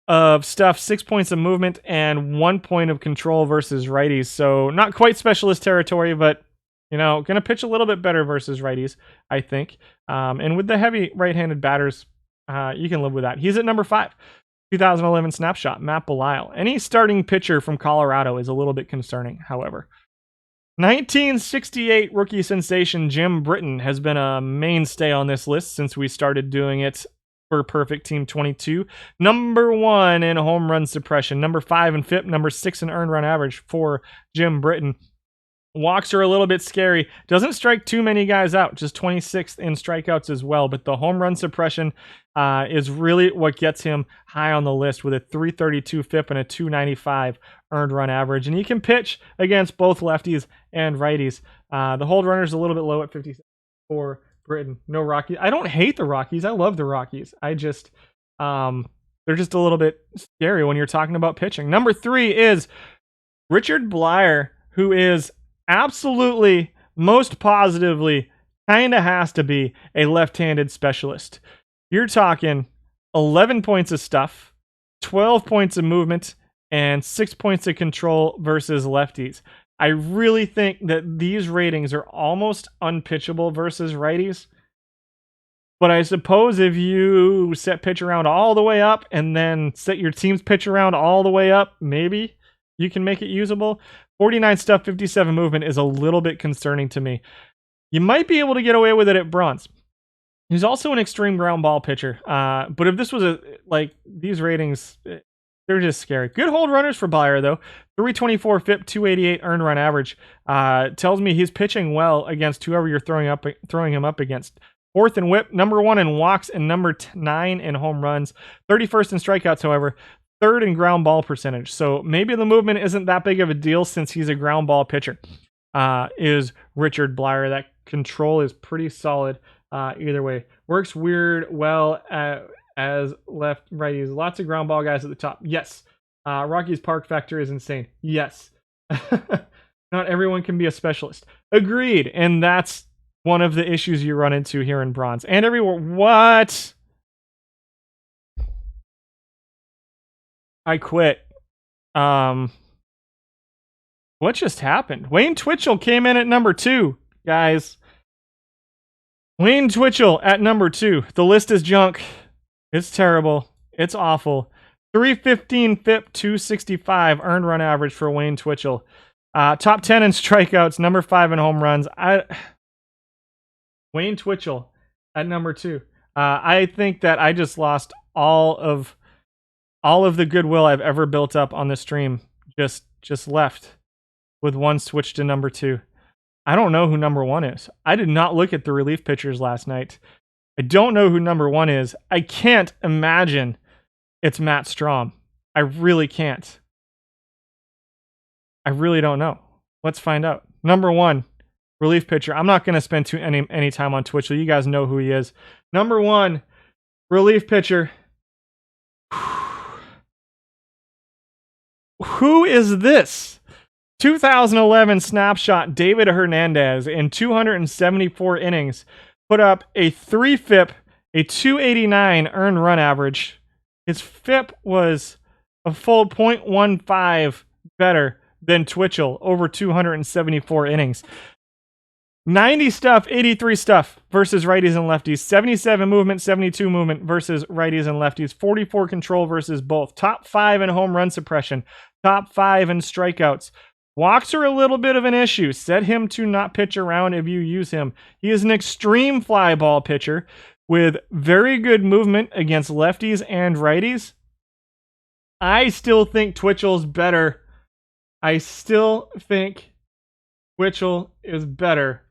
of stuff, 6 points of movement, and 1 point of control versus righties. So not quite specialist territory, but going to pitch a little bit better versus righties, I think. And with the heavy right-handed batters, you can live with that. He's at number 5. 2011 snapshot, Matt Belisle. Any starting pitcher from Colorado is a little bit concerning, however. 1968 rookie sensation Jim Britton has been a mainstay on this list since we started doing it for Perfect Team 22. Number 1 in home run suppression, number 5 in FIP, number 6 in earned run average for Jim Britton. Walks are a little bit scary. Doesn't strike too many guys out, just 26th in strikeouts as well. But the home run suppression is really what gets him high on the list with a 332 FIP and a 295 earned run average. And he can pitch against both lefties and righties. The hold runner is a little bit low at 56 for Britton. No Rockies. I don't hate the Rockies. I love the Rockies. I just, they're just a little bit scary when you're talking about pitching. Number 3 is Richard Bleier, who is absolutely, most positively, kind of has to be a left-handed specialist. You're talking 11 points of stuff, 12 points of movement, and 6 points of control versus lefties. I really think that these ratings are almost unpitchable versus righties. But I suppose if you set pitch around all the way up and then set your team's pitch around all the way up, maybe you can make it usable. 49 stuff, 57 movement is a little bit concerning to me. You might be able to get away with it at bronze. He's also an extreme ground ball pitcher. But if this was these ratings, they're just scary. Good hold runners for Bleier, though. 324 FIP, 288 earned run average. Tells me he's pitching well against whoever you're throwing him up against. 4th in whip, number 1 in walks, and number 9 in home runs. 31st in strikeouts, however. 3rd in ground ball percentage. So maybe the movement isn't that big of a deal since he's a ground ball pitcher. Is Richard Bleier. That control is pretty solid either way. Works weird well as left righties. Lots of ground ball guys at the top. Yes. Rockies Park factor is insane. Yes. Not everyone can be a specialist. Agreed. And that's one of the issues you run into here in bronze. And everywhere. What? I quit. What just happened? Wayne Twitchell came in at number 2, guys. Wayne Twitchell at number 2. The list is junk. It's terrible. It's awful. 315 FIP, 265 earned run average for Wayne Twitchell. Top 10 in strikeouts, number 5 in home runs. Wayne Twitchell at number 2. I think that I just lost all of all of the goodwill I've ever built up on the stream just left with one switch to number 2. I don't know who number 1 is. I did not look at the relief pitchers last night. I don't know who number 1 is. I can't imagine it's Matt Strom. I really can't. I really don't know. Let's find out. Number 1, relief pitcher. I'm not going to spend any time on Twitchell. You guys know who he is. Number 1, relief pitcher. Who is this? 2011 snapshot, David Hernandez in 274 innings. Put up a 3 FIP, a 289 earned run average. His FIP was a full 0.15 better than Twitchell over 274 innings. 90 stuff, 83 stuff versus righties and lefties. 77 movement, 72 movement versus righties and lefties. 44 control versus both. Top 5 in home run suppression. Top 5 in strikeouts. Walks are a little bit of an issue. Set him to not pitch around if you use him. He is an extreme fly ball pitcher with very good movement against lefties and righties. I still think Twitchell's better. I still think Twitchell is better.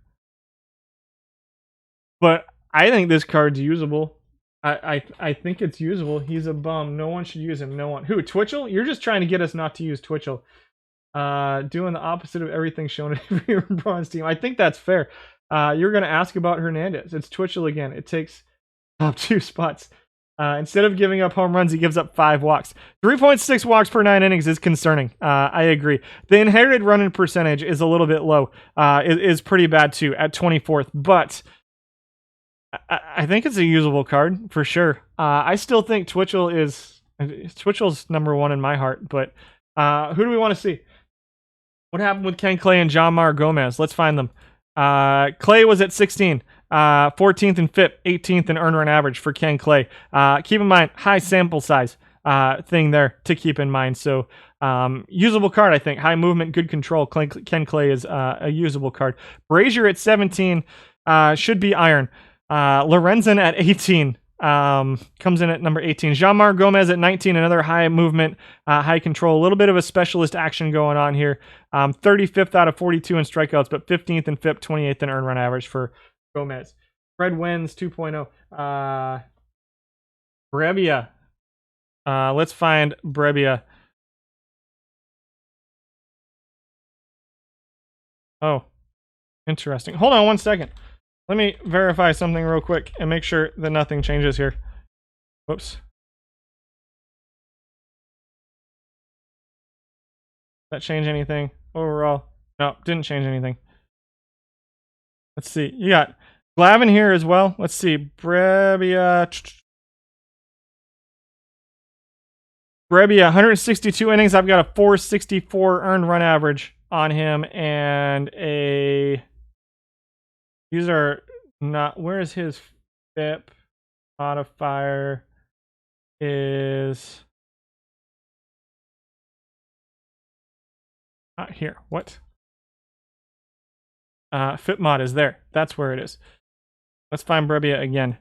But I think this card's usable. I think it's usable. He's a bum. No one should use him. No one. Who? Twitchell? You're just trying to get us not to use Twitchell. Doing the opposite of everything shown at every bronze team. I think that's fair. You're going to ask about Hernandez. It's Twitchell again. It takes top 2 spots. Instead of giving up home runs, he gives up 5 walks. 3.6 walks per 9 innings is concerning. I agree. The inherited run-in percentage is a little bit low. It is pretty bad too at 24th, but I think it's a usable card for sure. I still think Twitchell's number 1 in my heart, but who do we want to see? What happened with Ken Clay and John Mar Gomez? Let's find them. Clay was at 16. 14th in FIP, 18th in earned run average for Ken Clay. Keep in mind, high sample size thing there to keep in mind. So usable card, I think. High movement, good control. Ken Clay is a usable card. Brazier at 17 should be iron. Lorenzen at 18 comes in at number 18. Jean-Mar Gomez at 19, another high movement, high control. A little bit of a specialist action going on here. 35th out of 42 in strikeouts, but 15th in FIP, 28th in earned run average for Gomez. Fred Wins 2.0. Brebbia. Let's find Brebbia. Oh, interesting. Hold on one second. Let me verify something real quick and make sure that nothing changes here. Whoops. That change anything overall? No, didn't change anything. Let's see. You got Glavin here as well. Let's see. Brebbia, 162 innings. I've got a 464 earned run average on him and a... These are not... Where is his FIP modifier? Is... Not here. What? FIP mod is there. That's where it is. Let's find Brebbia again.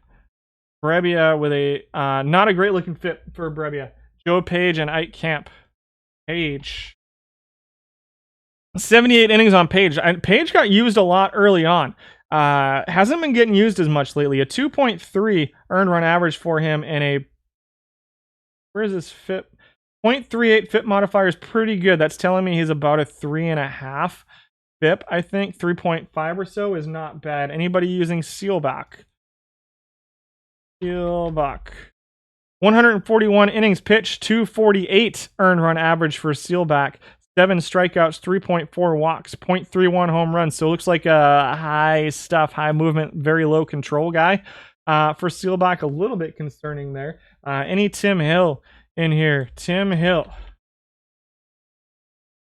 Brebbia with a... not a great looking FIP for Brebbia. Joe Page and Ike Camp. Page. 78 innings on Page. Page got used a lot early on. Hasn't been getting used as much lately. A 2.3 earned run average for him and a... Where is this FIP? 0.38 FIP modifier is pretty good. That's telling me he's about a 3.5 FIP, I think. 3.5 or so is not bad. Anybody using Seelbach? Seelbach. 141 innings pitched, 248 earned run average for Seelbach. 7 strikeouts, 3.4 walks, 0.31 home runs. So it looks like a high stuff, high movement, very low control guy. For Seelbach, a little bit concerning there. Any Tim Hill in here? Tim Hill.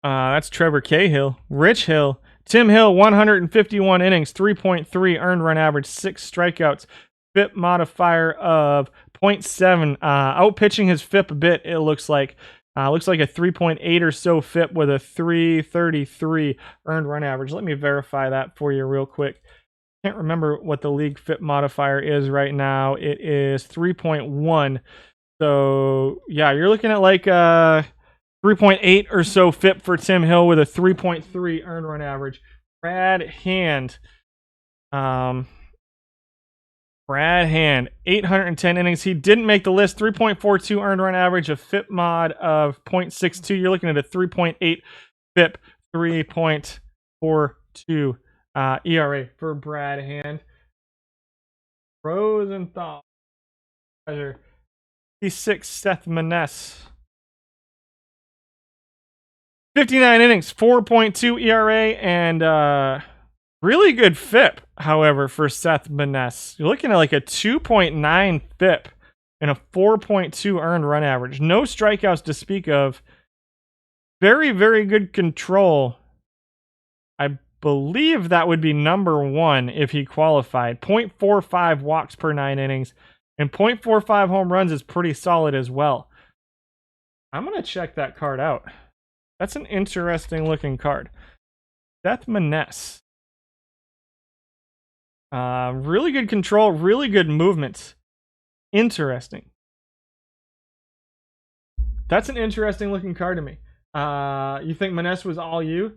That's Trevor Cahill. Rich Hill. Tim Hill, 151 innings, 3.3 earned run average, 6 strikeouts. FIP modifier of 0.7. Outpitching his FIP a bit, it looks like. Looks like a 3.8 or so FIP with a 333 earned run average. Let me verify that for you real quick. Can't remember what the league FIP modifier is right now. It is 3.1. So, yeah, you're looking at like 3.8 or so FIP for Tim Hill with a 3.3 earned run average. Brad Hand. Brad Hand, 810 innings. He didn't make the list. 3.42 earned run average, a FIP mod of 0.62. You're looking at a 3.8 FIP, 3.42 ERA for Brad Hand. Rosenthal. Pleasure. 56, Seth Maness. 59 innings, 4.2 ERA, and really good FIP, however, for Seth Maness. You're looking at like a 2.9 FIP and a 4.2 earned run average. No strikeouts to speak of. Very, very good control. I believe that would be number one if he qualified. 0.45 walks per 9 innings. And 0.45 home runs is pretty solid as well. I'm going to check that card out. That's an interesting looking card. Seth Maness. Really good control, really good movements. Interesting. That's an interesting looking card to me. You think Maness was all you?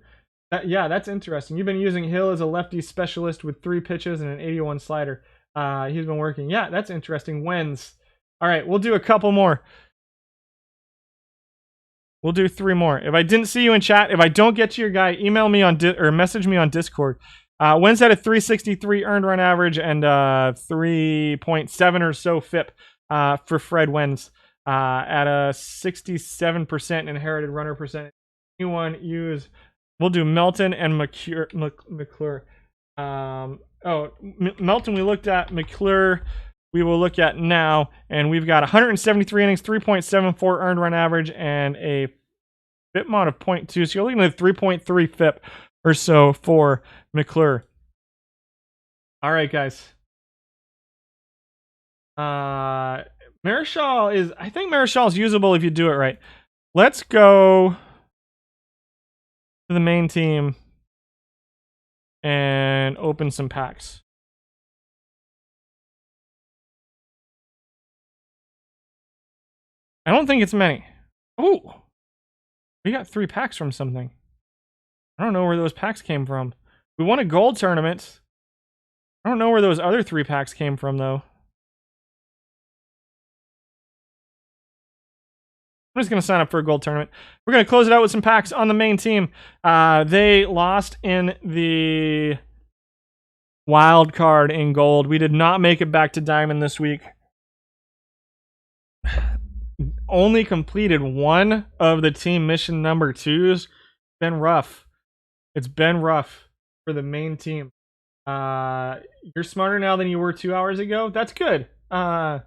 Yeah, that's interesting. You've been using Hill as a lefty specialist with 3 pitches and an 81 slider. He's been working. Yeah, that's interesting. Wins. All right, we'll do a couple more. We'll do 3 more. If I didn't see you in chat, if I don't get to your guy, email me on or message me on Discord. Wins had a 363 earned run average and 3.7 or so FIP for Fred Wens at a 67% inherited runner percentage. Anyone use? We'll do Melton and McClure. Melton we looked at. McClure we will look at now, and we've got 173 innings, 3.74 earned run average, and a FIP mod of 0.2. So you're looking at 3.3 FIP or so for McClure. All right, guys. Marichal is, I think Marichal is usable if you do it right. Let's go to the main team and open some packs. I don't think it's many. Oh, we got 3 packs from something. I don't know where those packs came from. We won a gold tournament. I don't know where those other 3 packs came from, though. I'm just going to sign up for a gold tournament. We're going to close it out with some packs on the main team. They lost in the wild card in gold. We did not make it back to diamond this week. Only completed 1 of the team mission number 2s. Been rough. It's been rough for the main team. You're smarter now than you were 2 hours ago. That's good. You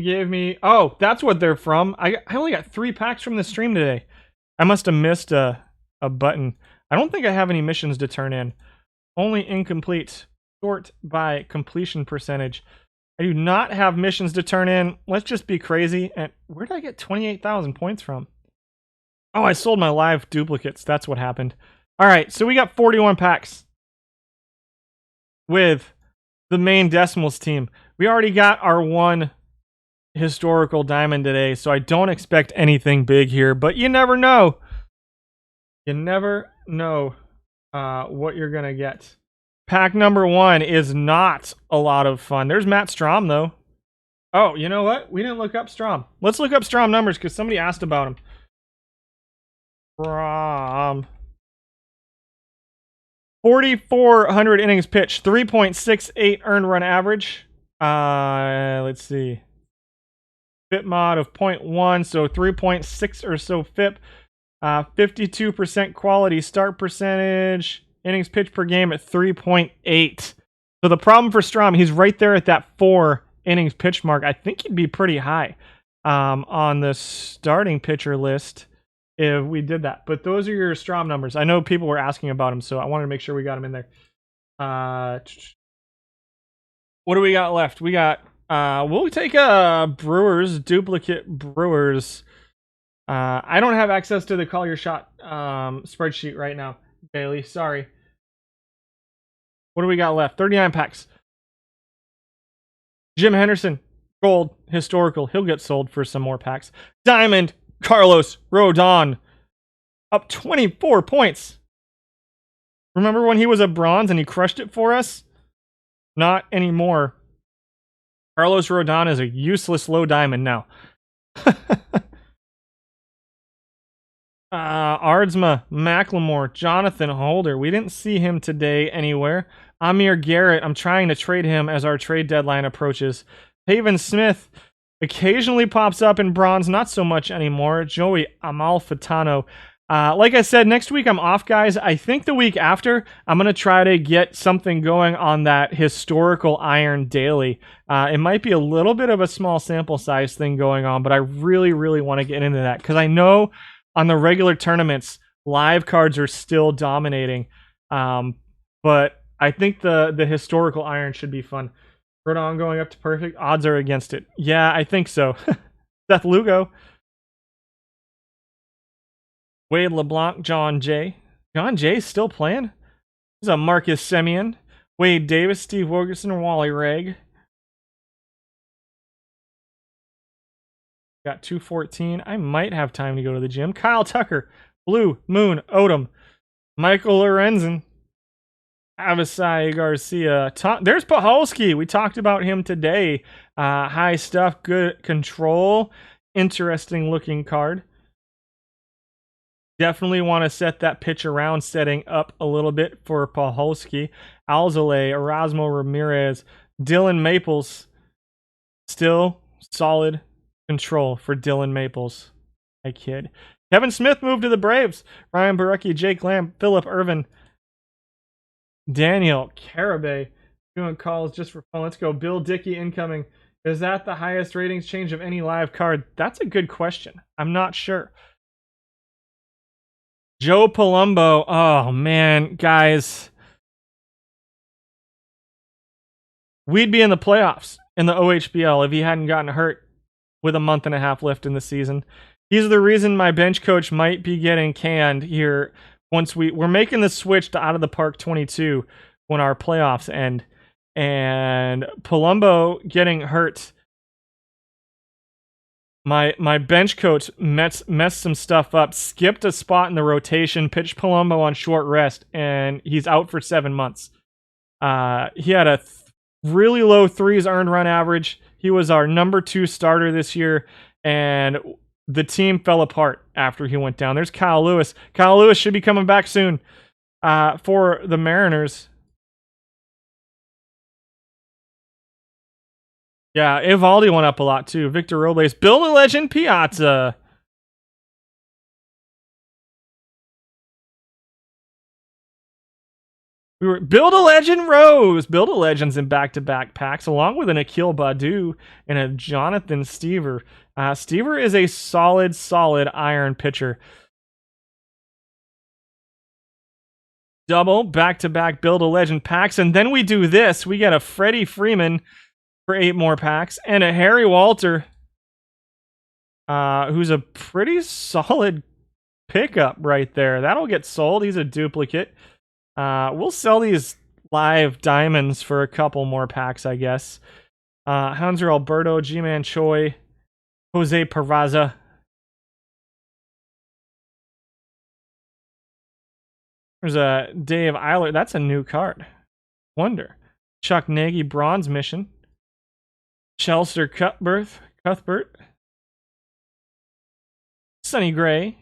gave me... Oh, that's what they're from. I only got 3 packs from the stream today. I must have missed a button. I don't think I have any missions to turn in. Only incomplete. Sort by completion percentage. I do not have missions to turn in. Let's just be crazy. And where did I get 28,000 points from? Oh, I sold my live duplicates. That's what happened. All right, so we got 41 packs with the main decimals team. We already got our 1 historical diamond today, so I don't expect anything big here, but you never know. You never know what you're going to get. Pack number 1 is not a lot of fun. There's Matt Strom, though. Oh, you know what? We didn't look up Strom. Let's look up Strom numbers because somebody asked about him. Strom. 4,400 innings pitched, 3.68 earned run average. Let's see. FIP mod of 0.1, so 3.6 or so FIP. 52% quality start percentage. Innings pitched per game at 3.8. So the problem for Strom, he's right there at that 4 innings pitched mark. I think he'd be pretty high on the starting pitcher list if we did that. But those are your Strom numbers. I know people were asking about him, so I wanted to make sure we got him in there. What do we got left? We got... we'll take a Brewers, duplicate Brewers. I don't have access to the Call Your Shot spreadsheet right now, Bailey. Sorry. What do we got left? 39 packs. Jim Henderson. Gold, historical. He'll get sold for some more packs. Diamond, Carlos Rodon. Up 24 points. Remember when he was a bronze and he crushed it for us? Not anymore. Carlos Rodon is a useless low diamond now. Ardsma, Macklemore, Jonathan Holder. We didn't see him today anywhere. Amir Garrett, I'm trying to trade him as our trade deadline approaches. Haven Smith occasionally pops up in bronze, not so much anymore. Joey Amalfitano. Like I said, next week I'm off, guys. I think the week after, I'm going to try to get something going on that historical iron daily. It might be a little bit of a small sample size thing going on, but I really, really want to get into that because I know on the regular tournaments, live cards are still dominating. But I think the historical iron should be fun. Rodon going up to perfect. Odds are against it. Yeah, I think so. Seth Lugo. Wade LeBlanc, John Jay. John Jay's still playing? This is a Marcus Semien. Wade Davis, Steve Wilkerson, Wally Ragg. Got 214. I might have time to go to the gym. Kyle Tucker, Blue, Moon, Odom. Michael Lorenzen. Avisai Garcia. There's Paholski. We talked about him today. High stuff, good control. Interesting looking card. Definitely want to set that pitch around setting up a little bit for Paholski. Alzole, Erasmo Ramirez, Dylan Maples. Still solid control for Dylan Maples. I kid. Kevin Smith moved to the Braves. Ryan Barucki, Jake Lamb, Philip Irvin. Daniel Carabay doing calls just for fun. Let's go. Bill Dickey incoming. Is that the highest ratings change of any live card? That's a good question. I'm not sure. Joe Palumbo. Oh, man, guys. We'd be in the playoffs in the OHBL if he hadn't gotten hurt with a month and a half left in the season. He's the reason my bench coach might be getting canned here once we're making the switch to Out of the Park 22 when our playoffs end. And Palumbo getting hurt. My bench coach messed some stuff up, skipped a spot in the rotation, pitched Palumbo on short rest, and he's out for 7 months. He had a really low threes earned run average. He was our number 2 starter this year, and the team fell apart after he went down. There's Kyle Lewis. Kyle Lewis should be coming back soon for the Mariners. Yeah, Evaldi went up a lot too. Victor Robles. Build a Legend Piazza. Build a Legend Rose. Build a Legends in back-to-back packs, along with an Akil Badu and a Jonathan Stever. Stever is a solid iron pitcher. Double back-to-back Build a Legend packs, and then we do this. We get a Freddie Freeman for 8 more packs, and a Harry Walter, who's a pretty solid pickup right there. That'll get sold. He's a duplicate. We'll sell these live diamonds for a couple more packs, I guess. Hanser Alberto, Jimin Choi, Jose Peraza. There's a Dave Eiler. That's a new card. Wonder. Chuck Nagy, Bronze Mission. Chelster Cuthbert. Sonny Gray.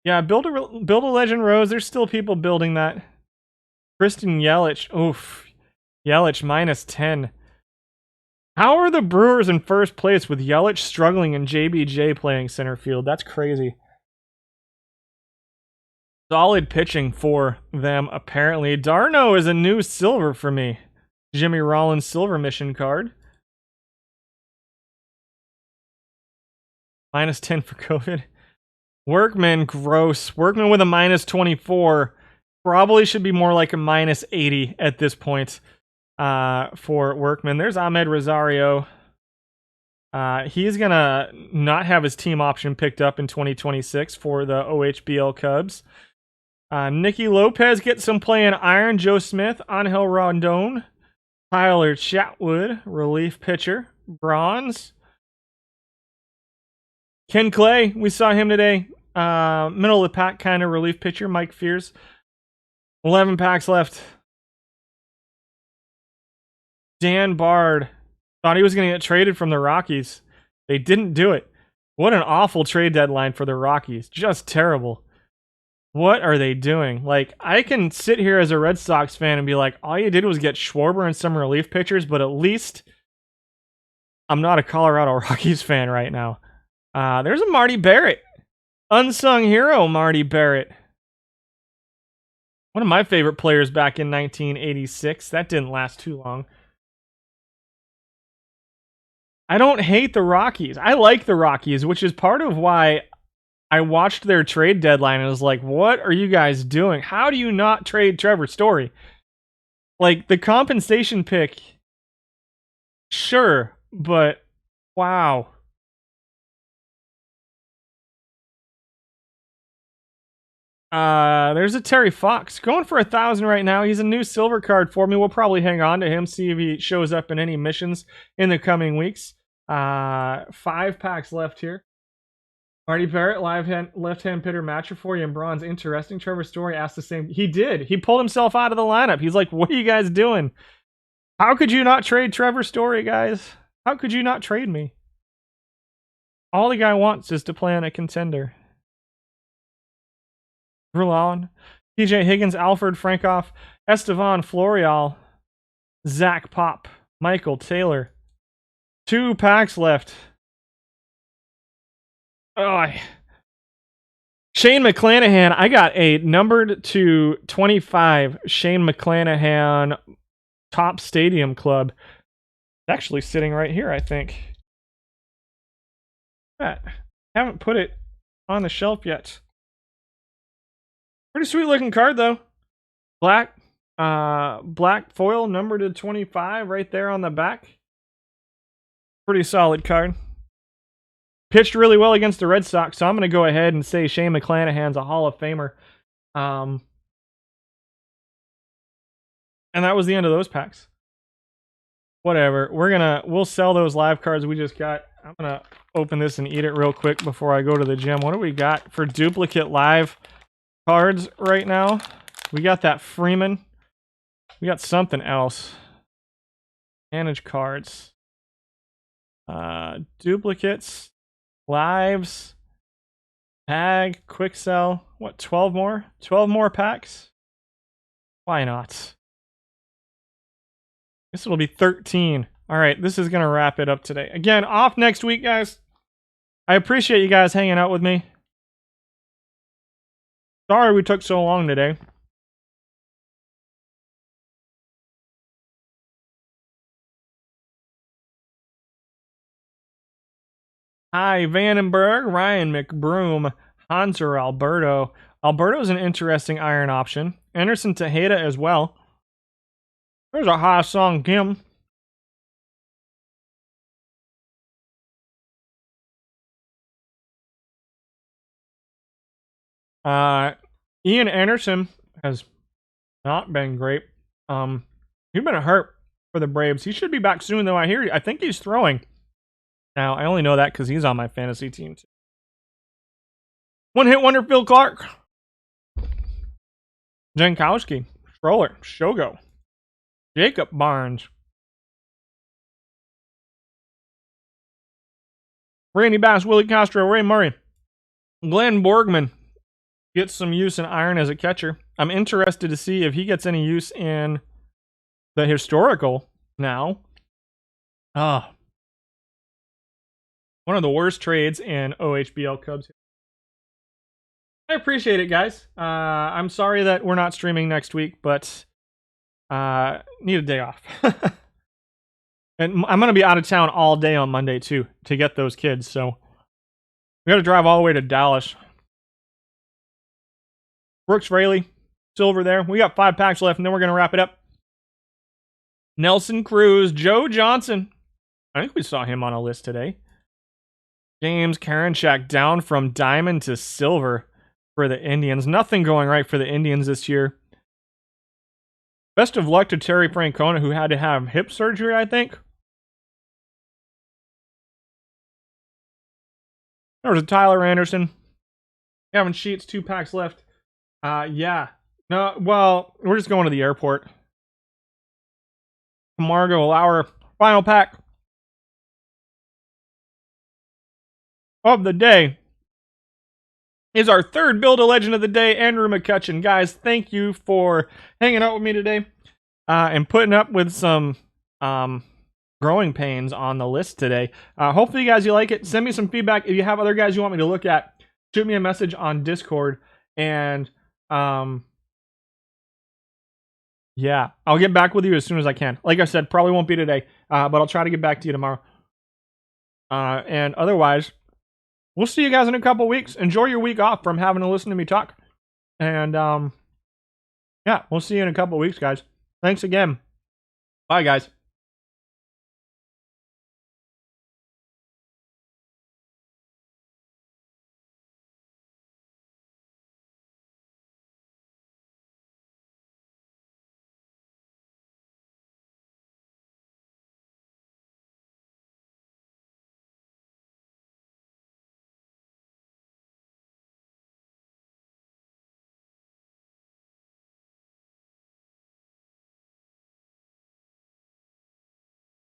Yeah, build a Legend Rose. There's still people building that. Kristen Yelich. Oof. Yelich -10. How are the Brewers in first place with Yelich struggling and JBJ playing center field? That's crazy. Solid pitching for them, apparently. Darno is a new silver for me. Jimmy Rollins Silver Mission card. -10 for COVID. Workman, gross. Workman with a -24. Probably should be more like a -80 at this point for Workman. There's Ahmed Rosario. He's going to not have his team option picked up in 2026 for the OHBL Cubs. Nicky Lopez gets some play in iron. Joe Smith, Angel Rondon. Tyler Chatwood, relief pitcher. Bronze. Ken Clay, we saw him today. Middle of the pack kind of relief pitcher. Mike Fears. 11 packs left. Dan Bard. Thought he was going to get traded from the Rockies. They didn't do it. What an awful trade deadline for the Rockies. Just terrible. What are they doing? Like, I can sit here as a Red Sox fan and be like, all you did was get Schwarber and some relief pitchers, but at least I'm not a Colorado Rockies fan right now. There's a Marty Barrett. Unsung hero, Marty Barrett. One of my favorite players back in 1986. That didn't last too long. I don't hate the Rockies. I like the Rockies, which is part of why I watched their trade deadline and was like, what are you guys doing? How do you not trade Trevor Story? Like, the compensation pick, sure, but wow. There's a Terry Fox going for 1,000 right now. He's a new silver card for me. We'll probably hang on to him, see if he shows up in any missions in the coming weeks. 5 packs left here. Marty Barrett, left-hand hitter matcher for you in bronze. Interesting. Trevor Story asked the same. He did. He pulled himself out of the lineup. He's like, what are you guys doing? How could you not trade Trevor Story, guys? How could you not trade me? All the guy wants is to play on a contender. Rulon, TJ Higgins, Alfred Frankoff, Estevan Florial, Zach Pop, Michael Taylor. 2 packs left. Oh, Shane McClanahan. I got a numbered to 25 Shane McClanahan Top Stadium Club. It's actually sitting right here, I think. Haven't put it on the shelf yet. Pretty sweet looking card though. Black foil numbered to 25 right there on the back. Pretty solid card. Pitched really well against the Red Sox, so I'm going to go ahead and say Shane McClanahan's a Hall of Famer. And that was the end of those packs. Whatever. We'll sell those live cards we just got. I'm going to open this and eat it real quick before I go to the gym. What do we got for duplicate live cards right now? We got that Freeman. We got something else. Manage cards. Duplicates. Lives. Tag. Quick sell. What, 12 more? 12 more packs? Why not? Guess it'll be 13. Alright, this is going to wrap it up today. Again, off next week, guys. I appreciate you guys hanging out with me. Sorry we took so long today. Hi, Vandenberg, Ryan McBroom, Hanser Alberto. Alberto's an interesting iron option. Anderson Tejeda as well. There's a Hassan Kim. Ian Anderson has not been great. He's been hurt for the Braves. He should be back soon, though. I think he's throwing. Now, I only know that because he's on my fantasy team, too. One-hit wonder, Phil Clark. Jankowski. Stroller. Shogo. Jacob Barnes. Randy Bass, Willie Castro, Ray Murray. Glenn Borgman gets some use in iron as a catcher. I'm interested to see if he gets any use in the historical now. One of the worst trades in OHBL Cubs. I appreciate it, guys. I'm sorry that we're not streaming next week, but need a day off. And I'm going to be out of town all day on Monday, too, to get those kids. So we got to drive all the way to Dallas. Brooks Raley, silver there. We got 5 packs left, and then we're going to wrap it up. Nelson Cruz, Joe Johnson. I think we saw him on a list today. James Karinchak down from diamond to silver for the Indians. Nothing going right for the Indians this year. Best of luck to Terry Francona, who had to have hip surgery, I think. There was a Tyler Anderson. Kevin Sheets, 2 packs left. Yeah. No, well, we're just going to the airport. Margot Lauer, final pack of the day is our third Build a Legend of the day, Andrew McCutcheon. Guys, thank you for hanging out with me today and putting up with some growing pains on the list today. Hopefully, you guys, you like it. Send me some feedback. If you have other guys you want me to look at, shoot me a message on Discord. And yeah, I'll get back with you as soon as I can. Like I said, probably won't be today, but I'll try to get back to you tomorrow. And otherwise, we'll see you guys in a couple weeks. Enjoy your week off from having to listen to me talk. And yeah, we'll see you in a couple weeks, guys. Thanks again. Bye, guys.